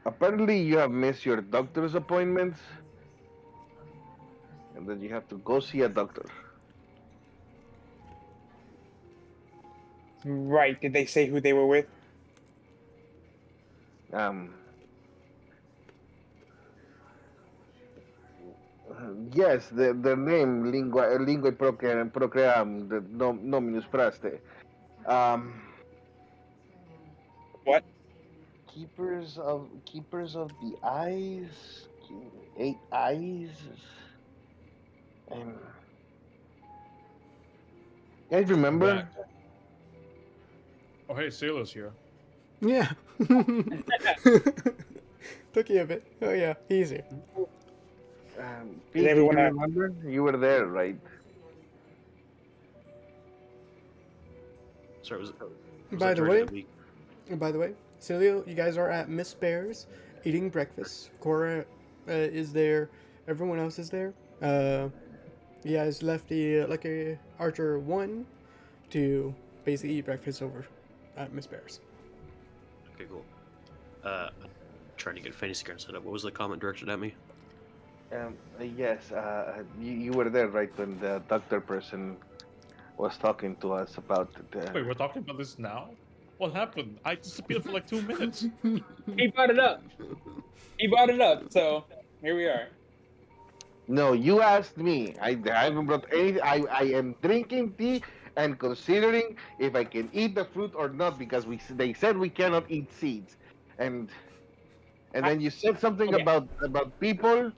Apparently, you have missed your doctor's appointments, and then you have to go see a doctor. Right. Did they say who they were with? Um, yes, the name lingua procream the nominus praste. Um, What? keepers of the eyes, 8 eyes. And guys, I'm remember? back. Oh, hey, Sailor's here. Yeah. Took you a bit. Oh yeah, easy. Is Pete, do everyone you remember? You were there, right? Sorry, was By that the directed way, at me? Celio, you guys are at Miss Bear's eating breakfast. Cora is there. Everyone else is there. You guys left the Lucky Archer 1 to basically eat breakfast over at Miss Bear's. Okay, cool. Trying to get fantasy card set up. What was the comment directed at me? Yes, you were there, right, when the doctor person was talking to us about the. Wait, we're talking about this now? What happened? I disappeared for like 2 minutes. he brought it up? He brought it up. So here we are. No, you asked me. I haven't brought anything. I am drinking tea and considering if I can eat the fruit or not because they said we cannot eat seeds, and and I, then you said something okay. about people,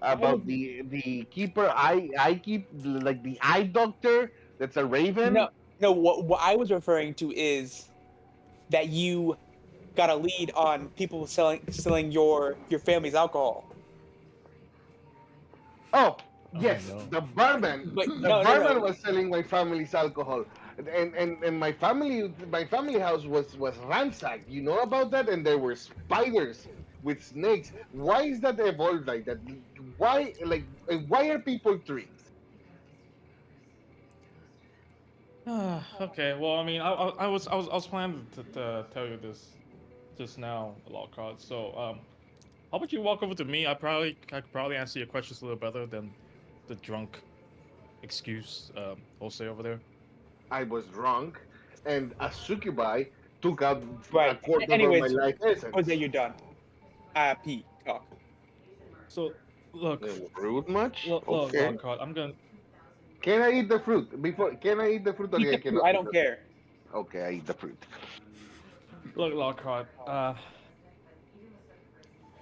I was about the keeper. I keep like the eye doctor. That's a no raven. no. What I was referring to is that you got a lead on people selling your family's alcohol. Oh, Oh yes, no. the barman. But The no, no, barman no. was selling my family's alcohol, and my family house was ransacked. You know about that? And there were spiders with snakes. Why is that evolved like that? Why are people trees? Okay, well, I mean, I was planning to tell you this just now, Lockhart. So, how about you walk over to me? I could probably answer your questions a little better than the drunk excuse Jose over there. I was drunk, and a succubi took out a Right. quarter of my Anyways, life Jose, essence. you're done. Pete, talk. So, look, Rude much? look, Okay. Lockhart, I'm gonna Can I eat the fruit before? Can I eat the fruit or Eat I the fruit. cannot I eat don't the care. fruit? Okay, I eat the fruit. look, Lockhart.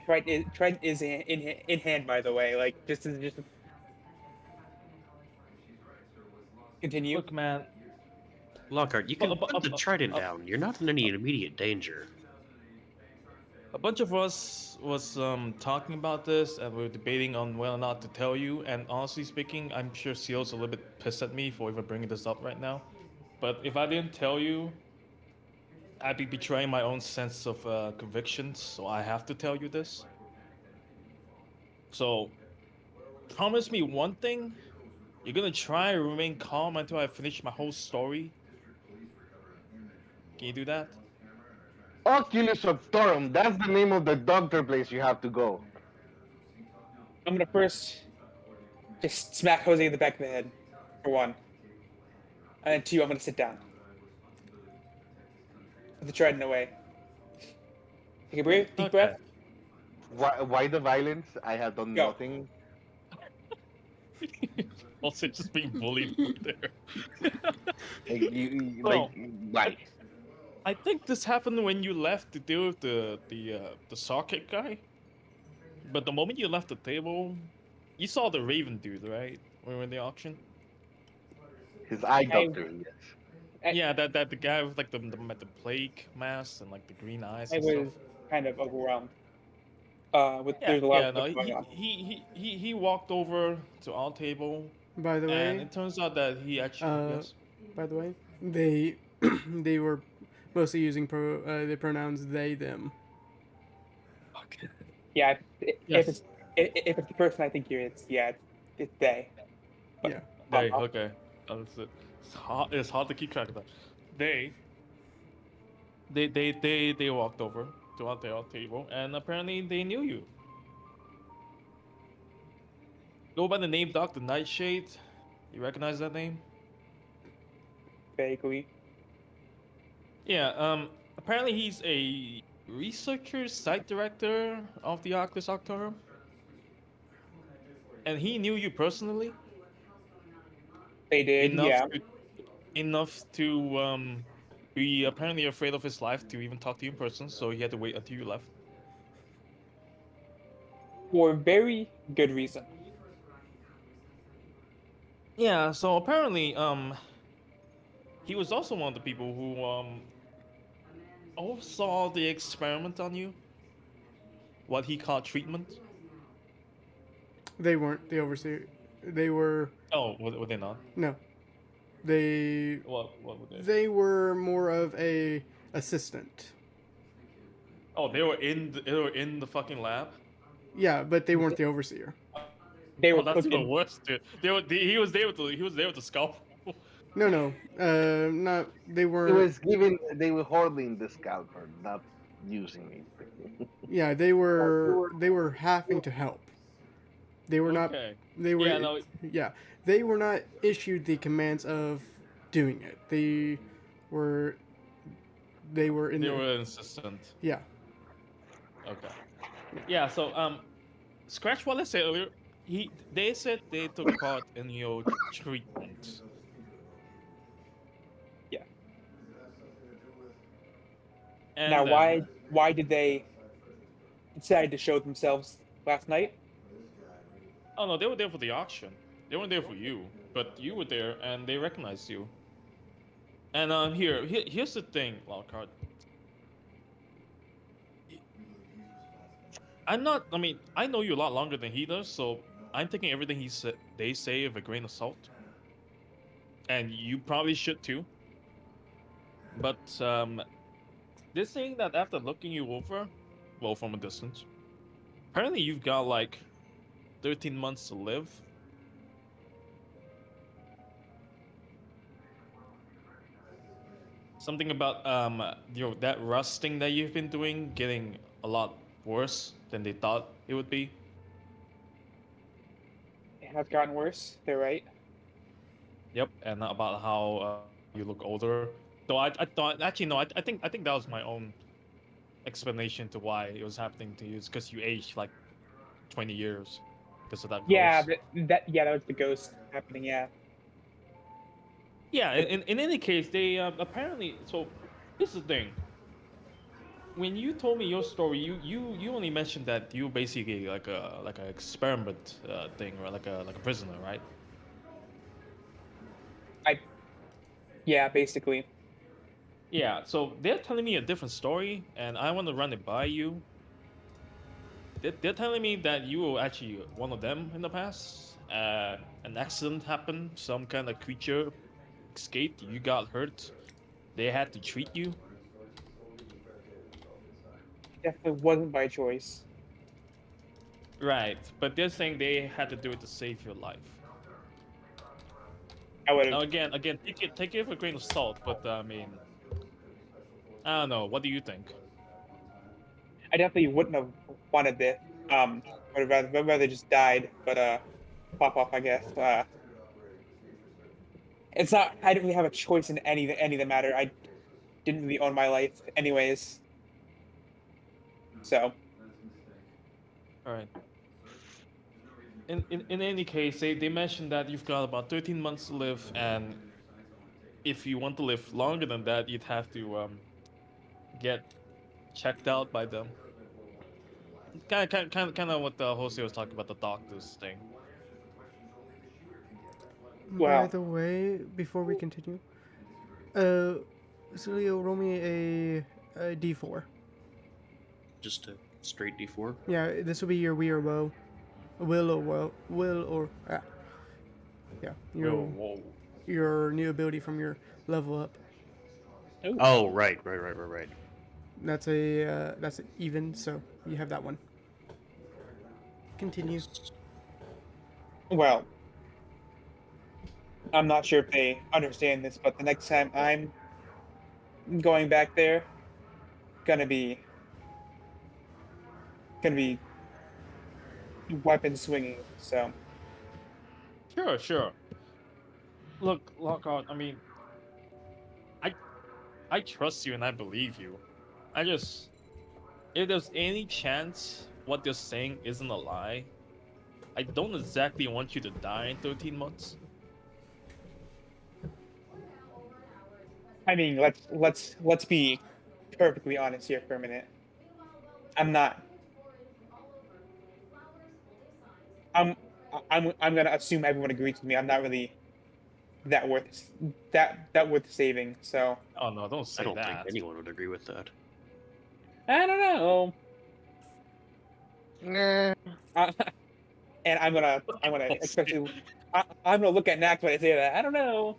Trent is in hand, by the way. Like just continue. Look, man. Lockhart, you A, can put the trident down. You're not in any immediate danger. a bunch of us was talking about this, and we were debating on whether or not to tell you. And honestly speaking, I'm sure Seal's a little bit pissed at me for even bringing this up right now. But if I didn't tell you, I'd be betraying my own sense of conviction. So I have to tell you this. So promise me one thing: you're gonna try and remain calm until I finish my whole story. Can you do that? Oculus Obtorum. That's the name of the doctor place you have to go. I'm gonna first just smack Jose in the back of the head, for one, and then two, I'm gonna sit down. with the trident away. Take a breath, deep Okay. breath. Why the violence? I have done Go. nothing. Also, just being bullied over there. Like So, I, why? I think this happened when you left to deal with the socket guy. But the moment you left the table, you saw the Raven dude, right? When we were in the auction. His eye I, doctor. Yes. I, Yeah, that the guy with like the plague mask and like the green eyes I and stuff. was kind of overwhelmed. With Yeah, there's a lot of yeah, no, stuff going on. he walked over to our table, By the and way, it turns out that he actually uh, yes. by the way, they they were mostly using the pronouns they them. Yeah, if Yes, if it's the person I think you're, it's they. But Yeah. they okay. That's it. It's hard to keep track of that. They they walked over to our table, and apparently they knew you. Go by the name Doctor Nightshade. You recognize that name? vaguely. Yeah. Apparently he's a researcher, site director of the Oculus Octorum, and he knew you personally They did, enough yeah. to be apparently afraid of his life to even talk to you in person. So he had to wait until you left. For very good reason. Yeah. So apparently, he was also one of the people who oversaw the experiment on you. What he called treatment. They weren't the overseer. They were Oh, were they not? no. They What were they? they were more of a assistant. Oh, they were in the fucking lab. Yeah, but they weren't the overseer. They Oh, were that's even cooking. worse, dude. He was there with the scalpel. No, no, not they It weren't. was given. They were holding the scalper, not using it. Yeah, they were having to help. They were not. Okay. They Yeah, were. no, Yeah, they were not issued the commands of doing it. Were. They were in they the. were an assistant. Yeah. Okay. Yeah, so scratch what I said earlier. They said they took part in your treatment. Yeah. Now, And why did they decide to show themselves last night? oh no, they were there for the auction. They weren't there for you, but you were there and they recognized you. And here's the thing, Lockhart. I'm not. I mean, I know you a lot longer than he does, so I'm taking everything they say with a grain of salt, and you probably should too. But they're saying that after looking you over, well, from a distance, apparently you've got like 13 months to live. Something about that rusting that you've been doing getting a lot worse than they thought it would be. It has gotten worse. They're right. Yep, and about how you look older. Though I thought actually no, I think that was my own explanation to why it was happening to you. It's because you aged like 20 years because of that Yeah, ghost. that was the ghost happening. Yeah. Yeah, in any case, they apparently. So here's the thing. When you told me your story, you only mentioned that you basically like a experiment thing, or like a prisoner, right? I yeah, basically. Yeah. So they're telling me a different story, and I want to run it by you. They're telling me that you were actually one of them in the past. An accident happened, some kind of creature escaped, you got hurt, they had to treat you. Definitely wasn't by choice. Right, but they're saying they had to do it to save your life. I would Now have. again, take it with a grain of salt, but I mean, I don't know. What do you think? I definitely wouldn't have wanted this. Would have rather just died. But pop off, I guess. It's not. I didn't really have a choice in any of the matter. didn't really own my life, anyways. So All right. In any case, they mentioned that you've got about 13 months to live, and if you want to live longer than that, you'd have to get checked out by them. Kind of what the Jose was talking about, the doctors thing. By well, the way, before we continue, uh, Celio, roll me a d4. Just a straight D4. Yeah, this will be your we or woe. Will or yeah, Whoa, whoa. your new ability from your level up. Oh, right. That's an even, so you have that one. Continue. well, I'm not sure if they understand this, but the next time I'm going back there, gonna be gonna be weapon swinging. So Sure. Look, Lockhart. I mean, I I trust you and I believe you. I just, if there's any chance what they're saying isn't a lie, I don't exactly want you to die in 13 months. I mean, let's be perfectly honest here for a minute. I'm not. I'm I'm gonna assume everyone agrees with me. I'm not really that worth that worth saving. So Oh no, don't I say don't think that. anyone would agree with that. I don't know. Nah, Uh, and I'm gonna especially I'm gonna look at Nax when I say that. I don't know.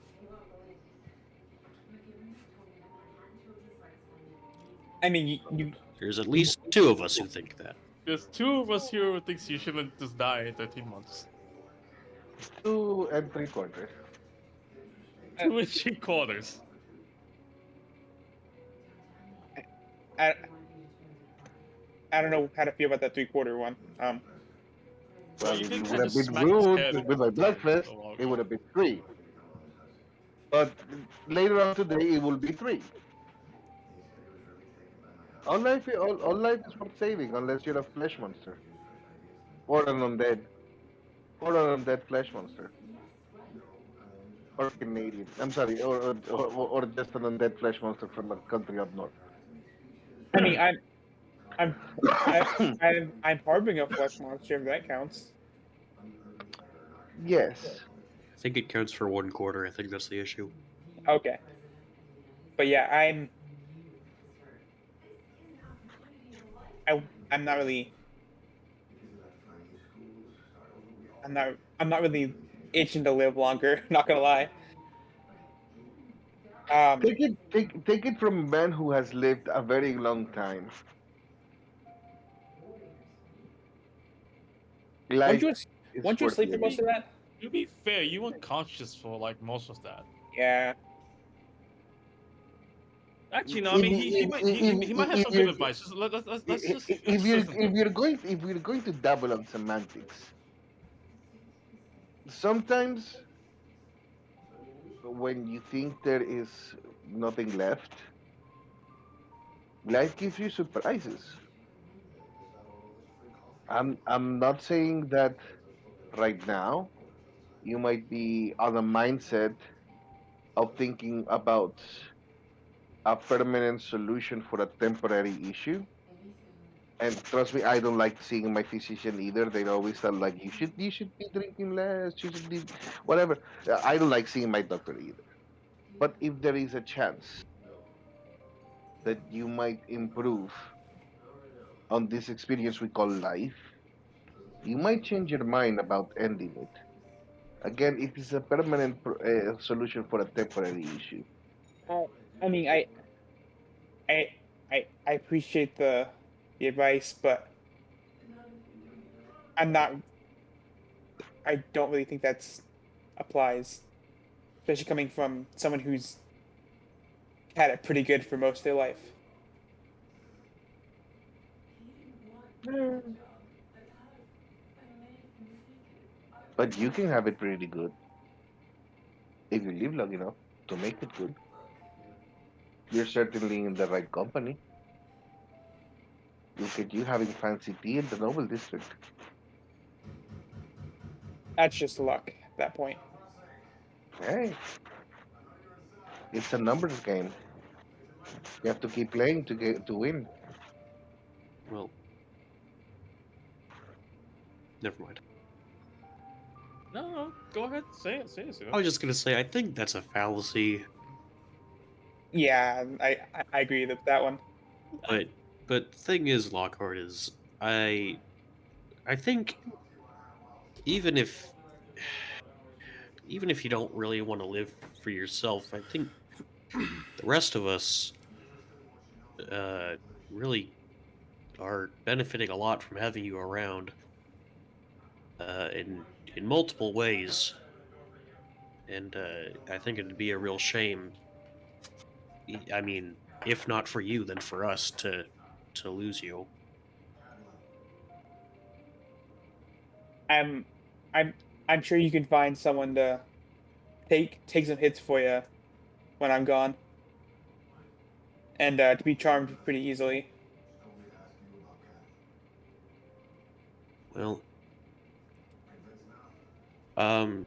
I mean, you There's at least two of us who think that. There's two of us here who thinks you shouldn't just die in 13 months. 2 3/4. 2 3/4. I I don't know how to feel about that 3/4 one. Well, Well, you if can you kind would of have just been smack his rude head with my times breakfast, a while it would ago. have been 3. But later on today, it will be 3. All life is worth saving unless you're a flesh monster or an undead flesh monster or Canadian. I'm sorry, or just an undead flesh monster from a country up north. I mean, I'm I I'm harboring a flesh monster if that counts. Yes. I think it counts for 1/4. I think that's the issue. Okay, but yeah, I'm not really I'm not really itching to live longer. Not gonna lie. Um, Take it from a man who has lived a very long time. weren't Life you is weren't you worth asleep for most living. of that? To be fair, you were conscious for like most of that. Yeah. Actually, no. I If, mean, he might have if some good you're advice. Just, let's if just listen to him. you're going if we're going to dabble on semantics, sometimes when you think there is nothing left, life gives you surprises. I'm not saying that right now you might be on a mindset of thinking about a permanent solution for a temporary issue. And trust me, I don't like seeing my physician either. They always tell like you should be drinking less, you should be whatever. I don't like seeing my doctor either. But if there is a chance that you might improve on this experience we call life, you might change your mind about ending it. Again, it is a permanent solution for a temporary issue. Uh, I mean, I I appreciate the advice, but I'm not. I don't really think that's applies, especially coming from someone who's had it pretty good for most of their life. Mm. But you can have it pretty good if you live long enough to make it good. You're certainly in the right company. Look at you having fancy tea in the Noble District. That's just luck at that point. Hey, it's a numbers game. You have to keep playing to win. Well, never mind. No, go ahead. Say it, I was just gonna say, I think that's a fallacy, Yeah, I agree with that one. but the thing is, Lockhart is I think even if even if you don't really want to live for yourself, I think the rest of us uh really are benefiting a lot from having you around in multiple ways, and I think it'd be a real shame. I mean, if not for you, then for us to lose you. I'm I'm I'm sure you can find someone to take some hits for you when I'm gone, and to be charmed pretty easily. Well, um,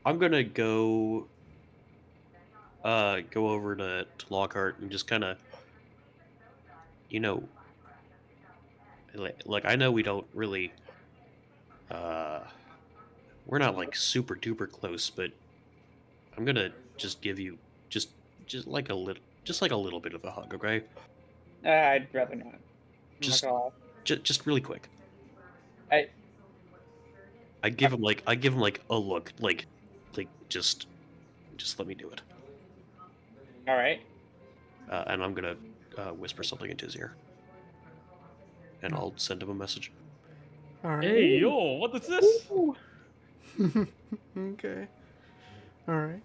I'm gonna go over to Lockhart and just kind of, you know, like I know we don't really uh we're not like super duper close, but I'm gonna just give you just just like a little bit of a hug, okay? I'd rather not. I'm not Just gonna lie. just really quick. I, I give him like a look, like just let me do it. all right. And I'm gonna whisper something into his ear, and I'll send him a message. All right. Hey, yo, what is this? Ooh. Okay. All right.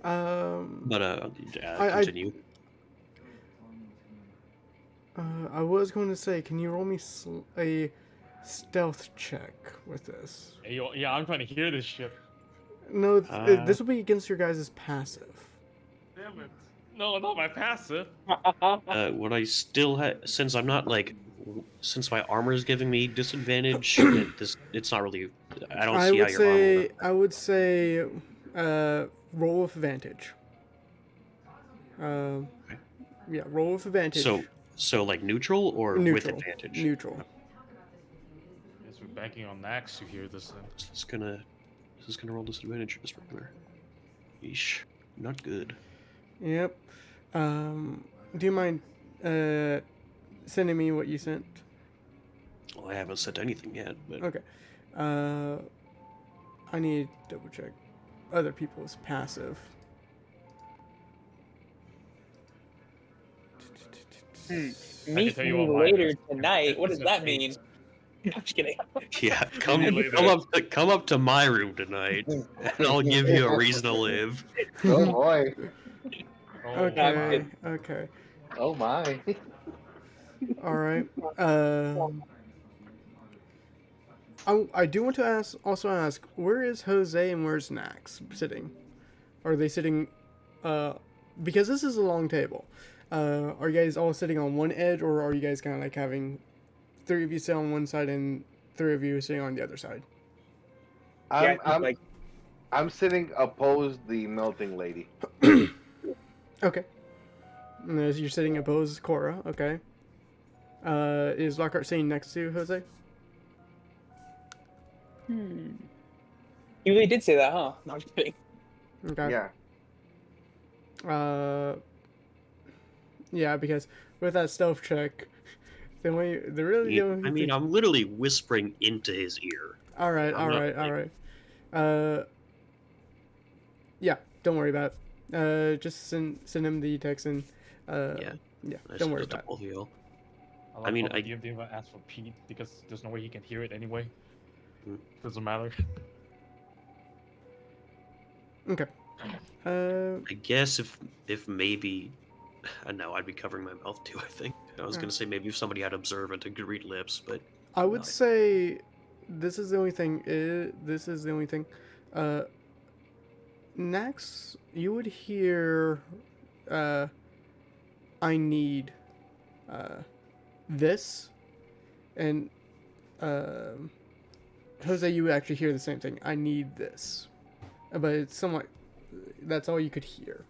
But I continue. I was going to say, can you roll me a stealth check with this? Hey, yo, yeah, I'm trying to hear this shit. No, Uh, this will be against your guys' passive. Damn it. No, not my passive. What I still have, since I'm not like, since my armor is giving me disadvantage, it's not really. I don't see how your armor would. I would say, roll with advantage. Um, Okay. yeah, roll with advantage. So like neutral or with Neutral. advantage. Neutral. Guess we're banking on Nax to hear this then. Is this gonna roll disadvantage or just regular? Yeesh, not good. Yep. Do you mind sending me what you sent? Well, I haven't said anything yet, but Okay. I need to double check other people's passive. Meet tell you me what mine later is. tonight. What It's does a that mean? I'm just kidding. yeah, Later. come up to my room tonight, and I'll give you a reason to live. Oh boy. Oh, Okay. my. Okay. Oh my. All right. I do want to also ask, where is Jose and where's Nax sitting? Are they sitting? Because this is a long table. Are you guys all sitting on one edge, or are you guys kind of like having three of you sit on one side and three of you sitting on the other side? Yeah, I'm I'm sitting opposed the melting lady. Okay. And as you're sitting opposed Cora, okay. Is Lockhart sitting next to Jose? You really did say that, huh? No, I'm just kidding. Okay. Yeah. Yeah, because with that stealth check, the really the only I mean, thing- I'm literally whispering into his ear. all right, I'm all not, right, all like- right. Yeah, don't worry about it. Just send him the text and Yeah. yeah, I don't worry said to about it. both of y'all. I mean, how the I- DMD even asked for Pete because there's no way he can hear it anyway. Hmm. Doesn't matter. Okay. I guess if maybe, no, I'd be covering my mouth too. I think I was gonna say maybe if somebody had observant and could read lips, but I would no. say this is the only thing. This is the only thing. Uh, next, you would hear, uh, I need, uh, this, and, um Jose, you would actually hear the same thing. I need this. But it's somewhat, that's all you could hear.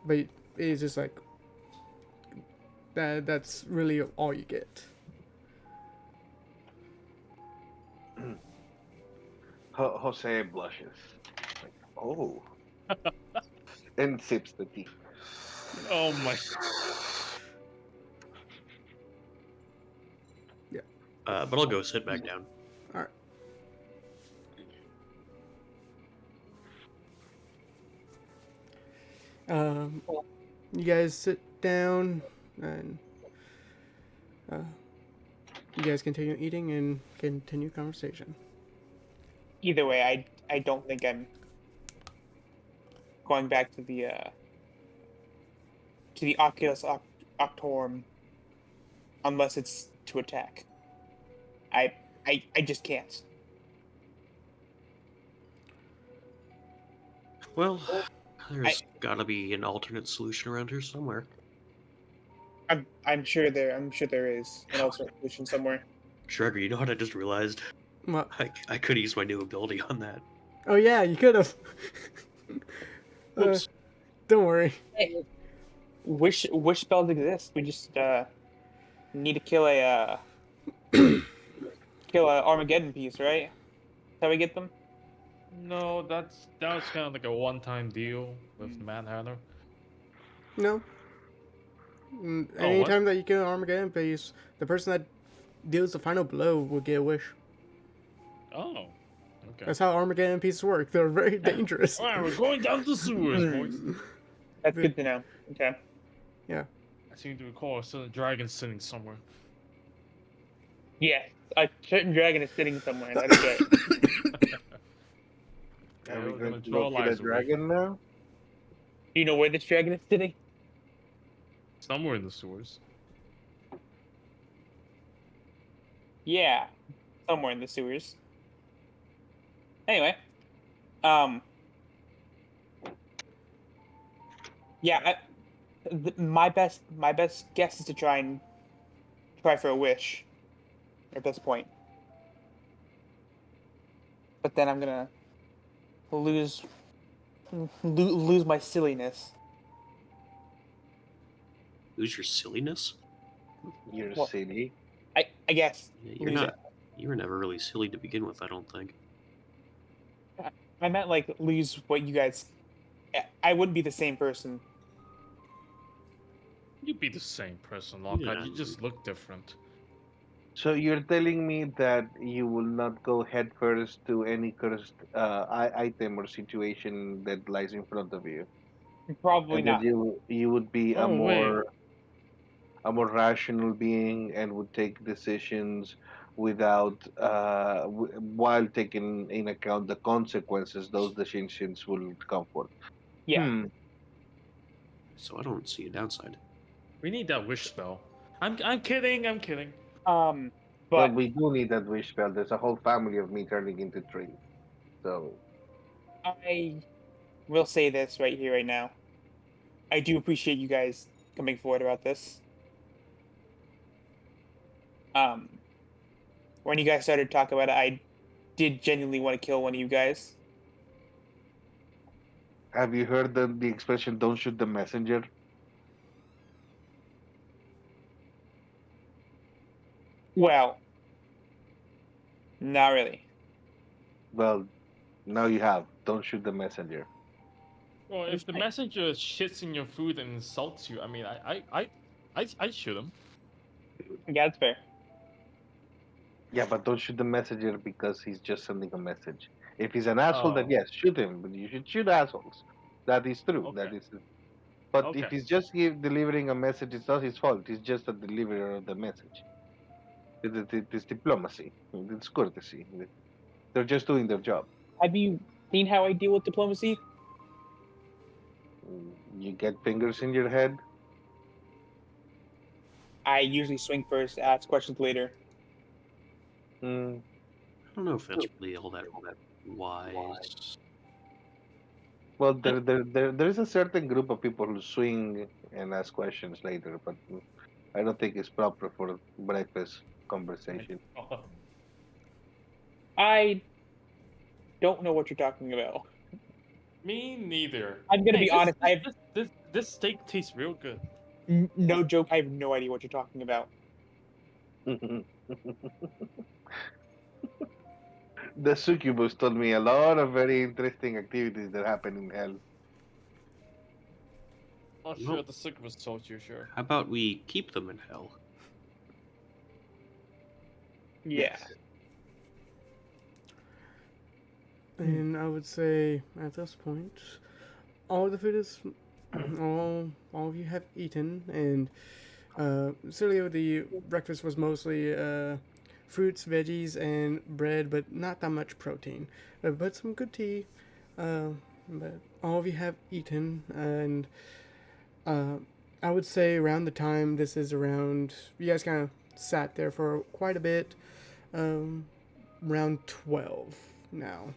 But it's just like, that's really all you get. Jose blushes. Like, oh, and sips the tea. Oh my. Yeah. But I'll go sit back down. All right. Um, you guys sit down and uh, you guys continue eating and continue conversation. Either way, I don't think I'm going back to the Oculus Octorum unless it's to attack. I I just can't. Well, I there's gotta be an alternate solution around here somewhere. I'm sure there is an alternate solution somewhere. Trevor, you know what I just realized? Well, I could use my new ability on that. oh yeah, you could have. Whoops. Don't worry. Hey, wish spells exist. We just need to kill a Armageddon piece, right? That's how we get them. No, that was kind of like a one-time deal with the Manhunter. No. Oh, what? Anytime that you kill an Armageddon base, the person that deals the final blow will get a wish. Oh, okay. That's how Armageddon pieces work. They're very dangerous. All right, we're going down the sewers, boys. That's good to know. Okay. Yeah. I seem to recall a certain dragon sitting somewhere. Yeah, a certain dragon is sitting somewhere. That is right. Are Yeah, we we're going gonna to draw locate a lives away. dragon now? Do you know where this dragon is sitting? Somewhere in the sewers. Yeah, somewhere in the sewers. Anyway, um, yeah, my best guess is to try for a wish at this point. But then I'm gonna lose lose my silliness. Lose your silliness? You're Well, silly. I guess Yeah, you're lose not. You were never really silly to begin with, I don't think. it. I meant like lose what you guys. I wouldn't be the same person. You'd be the same person, Lockhart. Yeah. You just look different. So you're telling me that you will not go headfirst to any cursed item or situation that lies in front of you, Probably and that not. you would be Oh wait. a more rational being and would take decisions without while taking in account the consequences those decisions will come forth. Yeah. Hmm. So I don't see a downside. We need that wish spell. I'm kidding. I'm kidding. Um, Well, but we do need that wish spell. There's a whole family of me turning into trees. So I will say this right here, right now. I do appreciate you guys coming forward about this. Um, when you guys started talking about it, I did genuinely want to kill one of you guys. have you heard the expression "Don't shoot the messenger"? Well, not really. Well, now you have. Don't shoot the messenger. Well, if the I- messenger shits in your food and insults you, I mean, I shoot him. Yeah, that's fair. Yeah, but don't shoot the messenger because he's just sending a message. If he's an asshole, then Oh, yes, shoot him. But you should shoot assholes. That is true. That okay, is. But if okay. he's just delivering a message, it's not his fault. He's just a deliverer of the message. It's diplomacy. It's courtesy. They're just doing their job. Have you seen how I deal with diplomacy? You get fingers in your head. I usually swing first, ask questions later. Mm, I don't know if that's really all that Wise. Well, there's a certain group of people who swing and ask questions later, but I don't think it's proper for breakfast My conversation. God. I don't know what you're talking about. Me neither. I'm gonna Hey, be honest. I have this steak tastes real good. no joke. I have no idea what you're talking about. The succubus told me a lot of very interesting activities that happen in hell. Not sure Well, the succubus told you, sure. how about we keep them in hell? Yeah. Yes. And I would say at this point, all the food is all of you have eaten, and Cilio, the breakfast was mostly fruits, veggies, and bread, but not that much protein. But some good tea. Uh, but all of you have eaten, and uh, I would say around the time this is around, you guys kind of sat there for quite a bit. Um, around 12 now.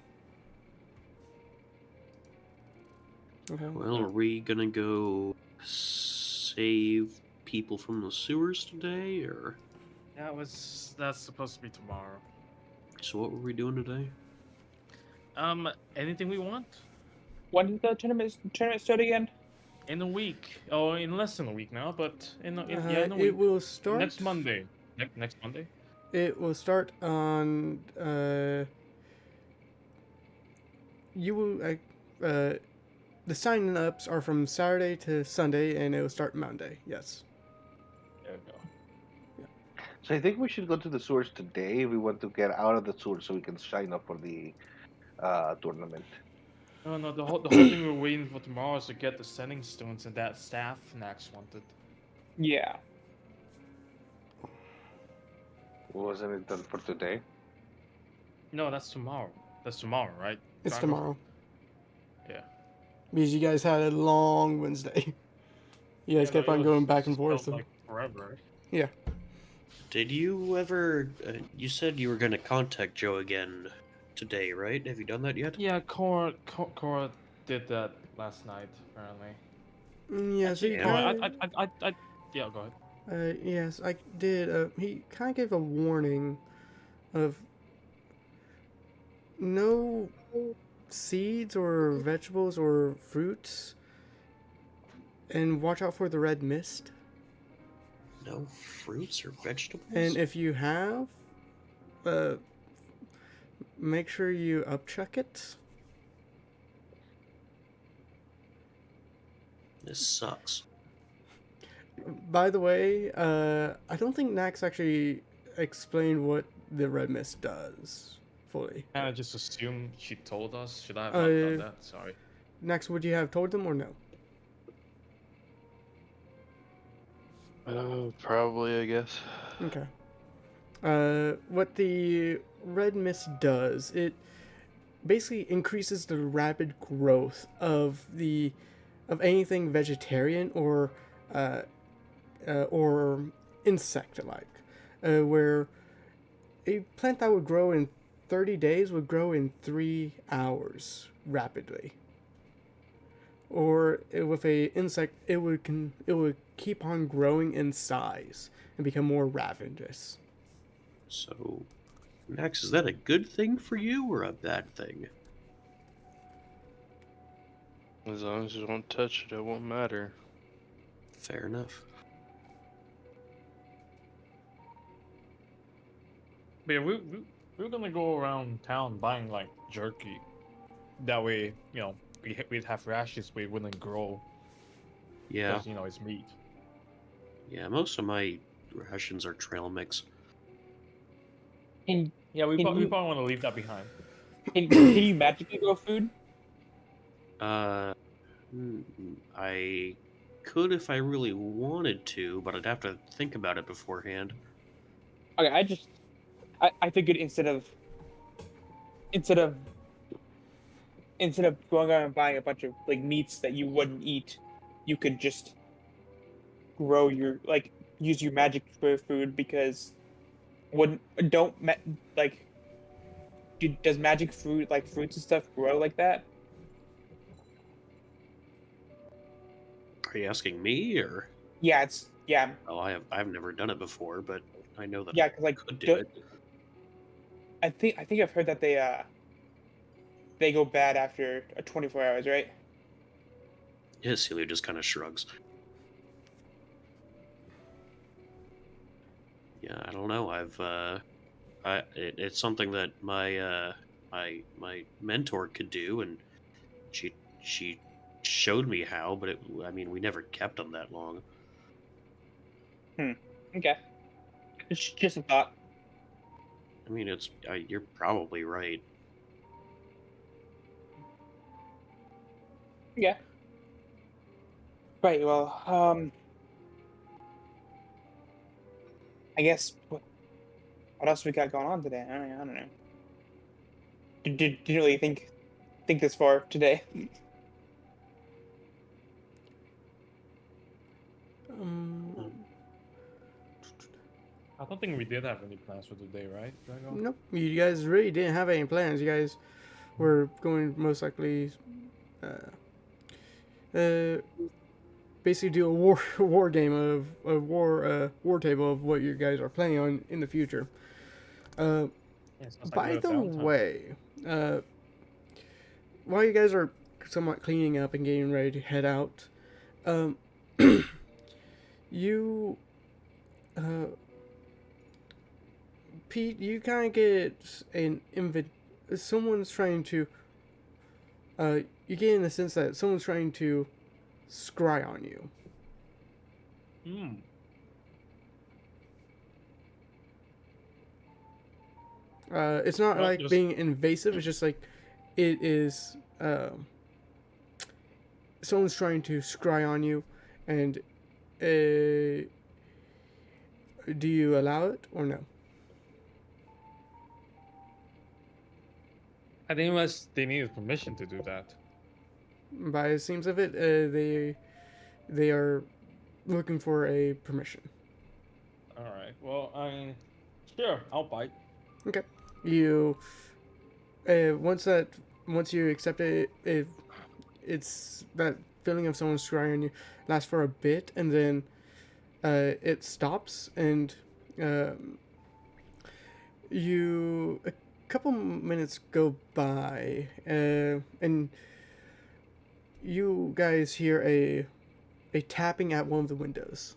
Okay. Well, are we gonna go save people from the sewers today, or That's supposed to be tomorrow. so? What were we doing today? Anything we want? When did the tournament start again? In a week. Oh, in less than a week now, but in a It week. will start. Next Monday. Next Monday? It will start on. You will. The sign ups are from Saturday to Sunday, and it will start Monday. Yes. There we go. So I think we should go to the sewers today if we want to get out of the sewers so we can sign up for the tournament. No, the whole thing we're waiting for tomorrow is to get the sending stones and that staff Nax wanted. Yeah. Wasn't it done for today? No, that's tomorrow. That's tomorrow, right? It's Drago? tomorrow Yeah. because you guys had a long Wednesday. You guys Yeah, no, kept on going back and forth. felt like forever. Yeah. Did you ever? You said you were gonna contact Joe again today, right? Have you done that yet? Yeah, Cora did that last night, apparently. Yeah. So Actually, you no, kind yeah, go ahead. Yes, I did. He kind of gave a warning of no seeds or vegetables or fruits, and watch out for the red mist. No fruits or vegetables. And if you have, uh, make sure you upchuck it. This sucks. By the way, I don't think Nax actually explained what the red mist does fully. Kind of just assumed she told us. Should I have Uh, not done that? Sorry. Nax, would you have told them or no? Probably, I guess. Okay. What the red mist does, it basically increases the rapid growth of anything vegetarian or insect-like, where a plant that would grow in 30 days would grow in 3 hours rapidly. Or with a insect, it would keep on growing in size and become more ravenous. So, Max, is that a good thing for you or a bad thing? As long as you don't touch it, it won't matter. Fair enough. But yeah, we're gonna go around town buying like jerky. That way, we'd have rashes, but it wouldn't grow Yeah, because it's meat. yeah. Most of my rations are trail mix. Can, Yeah, we can probably you want to leave that behind. can you magically grow food? Uh, I could if I really wanted to, but I'd have to think about it beforehand. Okay, I figured instead of going out and buying a bunch of like meats that you wouldn't eat, you could just grow use your magic to grow food because wouldn't don't ma- like does magic fruit, like fruits and stuff, grow like that? Are you asking me or? Yeah, it's yeah, Oh, I've never done it before, but I know that yeah. I Because like, could do it. I think I've heard that they go bad after 24 hours, right? Yeah, Celia just kind of shrugs. Yeah, I don't know. It's something that my mentor could do, and she showed me how, but I mean, we never kept them that long. Hmm. Okay. It's just a thought. I mean, you're probably right. Yeah. Right. Well, I guess what else we got going on today? I don't know. Didn't really think this far today. Um, Hmm. I don't think we did have any plans for today, right, Drago? nope. You guys really didn't have any plans. You guys were going most likely, uh, basically do a war war game of a war table of what you guys are planning on in the future. Uh, Yeah, sounds like a by bit of the downtime. way, while you guys are somewhat cleaning up and getting ready to head out, um, you, uh, Pete, you kind of get an invite. Someone's trying to. You get in the sense that someone's trying to scry on you. Hmm. It's not Well, like just being invasive. It's just like it is. Someone's trying to scry on you, and do you allow it or no? I think unless they needed permission to do that. By the seems of it, they are looking for a permission. All right. Well, sure, I'll bite. Okay, you once that once you accept it, it's that feeling of someone scrying on you lasts for a bit, and then it stops, and um, you a couple minutes go by, and you guys hear a tapping at one of the windows.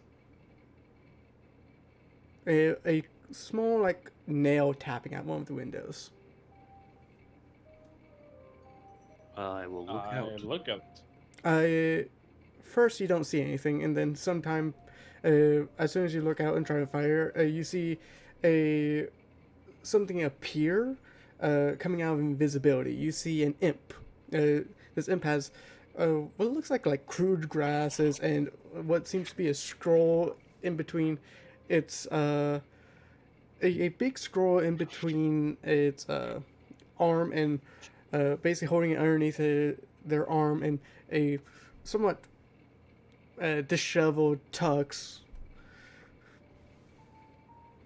A small like nail tapping at one of the windows. I will look I out. look at. First you don't see anything, and then sometime, as soon as you look out and try to fire, you see a something appear, coming out of invisibility. You see an imp. This imp has what looks like crude grasses and what seems to be a scroll in between its a big scroll in between its arm and basically holding it underneath their arm, and a somewhat disheveled tux.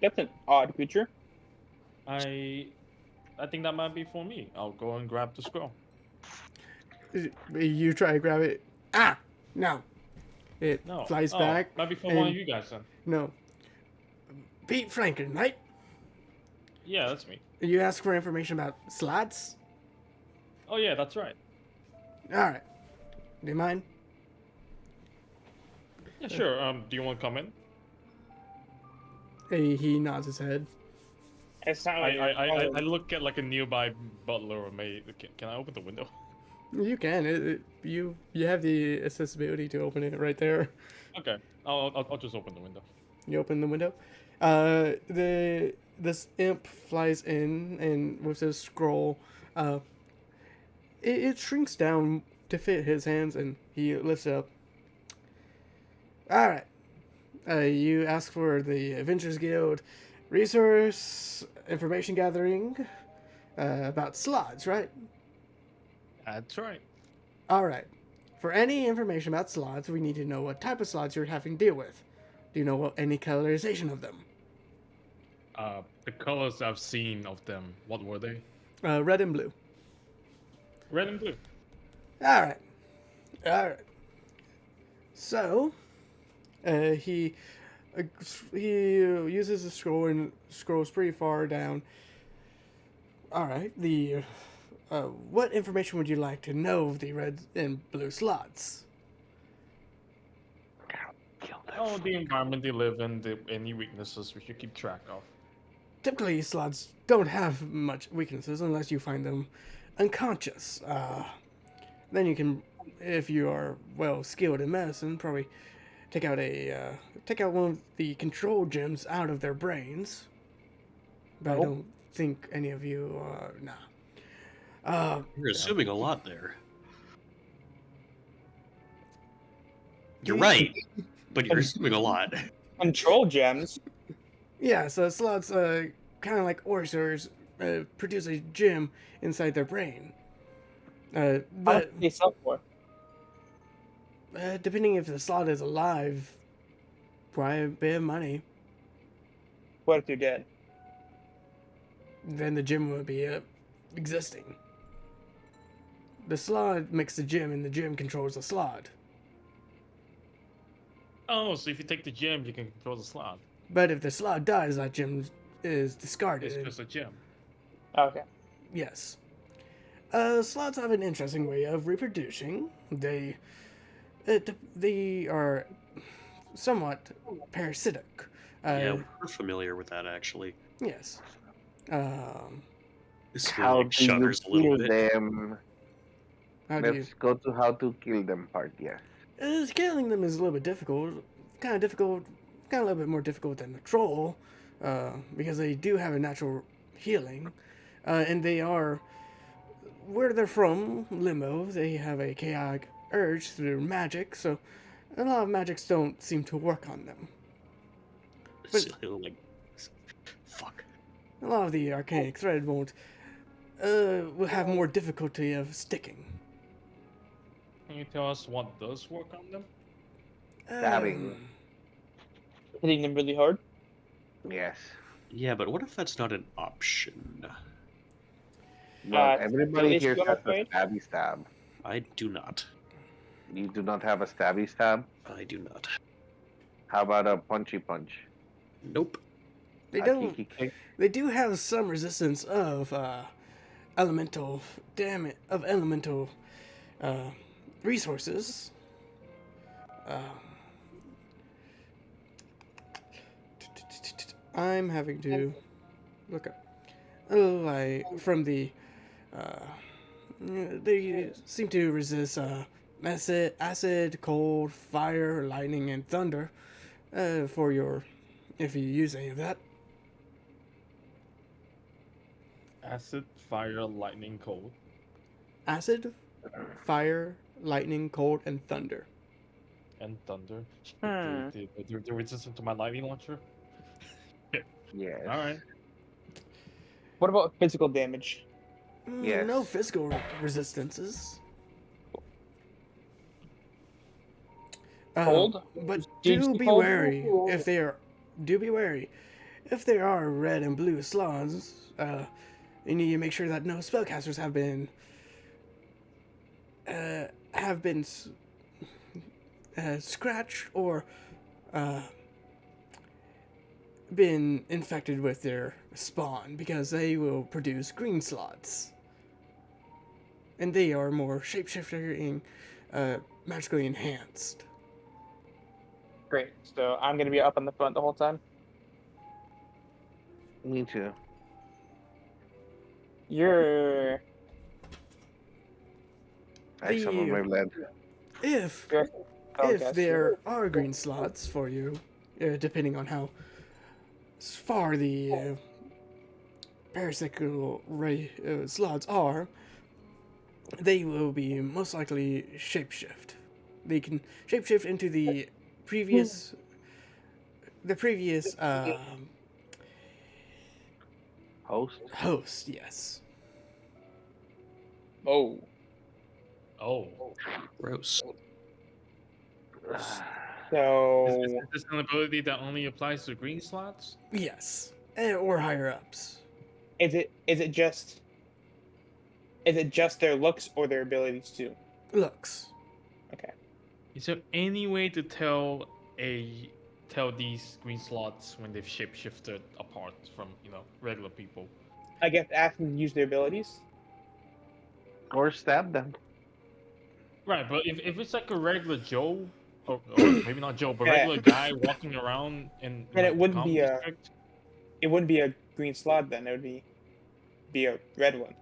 That's an odd creature. I I think that might be for me. I'll go and grab the scroll. You try to grab it. Ah, no. It No. flies Oh, back, maybe for one and of you guys then. no. Pete Franken, right? Yeah, that's me. You ask for information about slots? Oh yeah, that's right. Alright. Do you mind? Yeah, sure. Do you want to come in? He nods his head. It's not I like I look at like a nearby butler or maid. Can I open the window? You can. You have the accessibility to open it right there. Okay, I'll just open the window. You open the window. This imp flies in, and with this scroll, it shrinks down to fit his hands, and he lifts it up. All right. You ask for the Adventures Guild resource information gathering about slots, right? That's right. All right. For any information about slots, we need to know what type of slots you're having to deal with. Do you know any colorization of them? The colors I've seen of them. What were they? Red and blue. Red and blue. All right. All right. So, he uh, he uses the scroll and scrolls pretty far down. All right. The what information would you like to know of the red and blue slots? Oh, the environment they live in, any weaknesses we should keep track of. Typically, slots don't have much weaknesses unless you find them unconscious. Then you can, if you are well skilled in medicine, probably take out one of the control gems out of their brains. But I Nope. don't think any of you are. Nah. You're assuming a lot there. You're Hmm. right, but you're assuming a lot. Control gems. Yeah. So slots, kind of like oysters, produce a gem inside their brain. How much But do they sell for? depending if the slot is alive, probably a bit of money. What if you're dead? Then the gem will be existing. The slot makes the gem, and the gem controls the slot. Oh, so if you take the gem, you can control the slot. But if the slot dies, that gem is It's discarded. just a gem. Okay. Yes. Slots have an interesting way of reproducing. They are somewhat parasitic. Yeah, we're familiar with that actually. Yes. Um, This How like do you shudders a little kill bit. them? how do you? Let's go to how to kill them part. Yes. Killing them is a little bit difficult. Kind of difficult. Kind of a little bit more difficult than the troll, because they do have a natural healing, and they are where they're from, Limbo. They have a chaotic urge through magic, so a lot of magics don't seem to work on them. It's like, fuck. A lot of the arcanic thread will have more difficulty of sticking. Can you tell us what does work on them? Stabbing. Hitting them really hard. Yes. Yeah, but what if that's not an option? Well, Uh, everybody Phyllis, here you has afraid? a stabby stab. I do not. You do not have a stabby stab. I do not. How about a punchy punch? Nope. They A don't. kiki kick? They do have some resistance of elemental elemental resources. I'm having to look up. Like from the, they seem to resist acid, cold, fire, lightning, and thunder. For your, if you use any of that. Acid, fire, lightning, cold. Acid, fire, lightning, cold, and thunder. And thunder. Hmm. They're resistant to my lightning launcher? Yes. Alright. What about physical damage? Yes. No physical resistances. Cold? But Do you do see be cold? wary if they are. Do be wary if there are red and blue slots. You need to make sure that no spellcasters have been scratched or been infected with their spawn, because they will produce green slots, and they are more shapeshifting, magically enhanced. Great. So I'm gonna be up on the front the whole time. Me too. You're. I summon my lead. If You're if there are green slots for you, depending on how far the parasitical slots are, they will be most likely shapeshift. They can shapeshift into the previous Host. Yes. Oh. Oh. Gross. So. Is this an ability that only applies to green slots? Yes. Or higher ups. Is it just Is it just their looks or their abilities too? Looks. Okay. Is there any way to tell these green slots when they've shapeshifted apart from regular people? I guess ask them to use their abilities. Or stab them. Right, but if it's like a regular Joe, or maybe not Joe, but Yeah. regular guy walking around in Then it like the wouldn't common be a district, green slot. Then it would be a red one,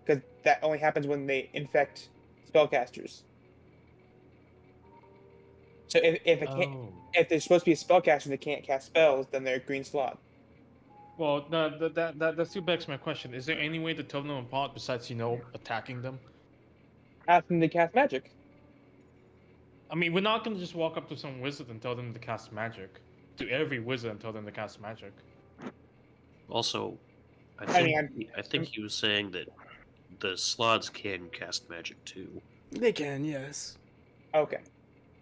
because that only happens when they infect spellcasters. So if it can't, oh, if they're supposed to be a spellcaster and they can't cast spells, then they're a green slot. well, that still begs my question: is there any way to tell them apart besides attacking them? Ask them to cast magic. I mean, we're not gonna just walk up to some wizard and tell them to cast magic. To every wizard and tell them to cast magic. Also, I I mean, think I think he was saying that the slots can cast magic too. They can, yes. okay.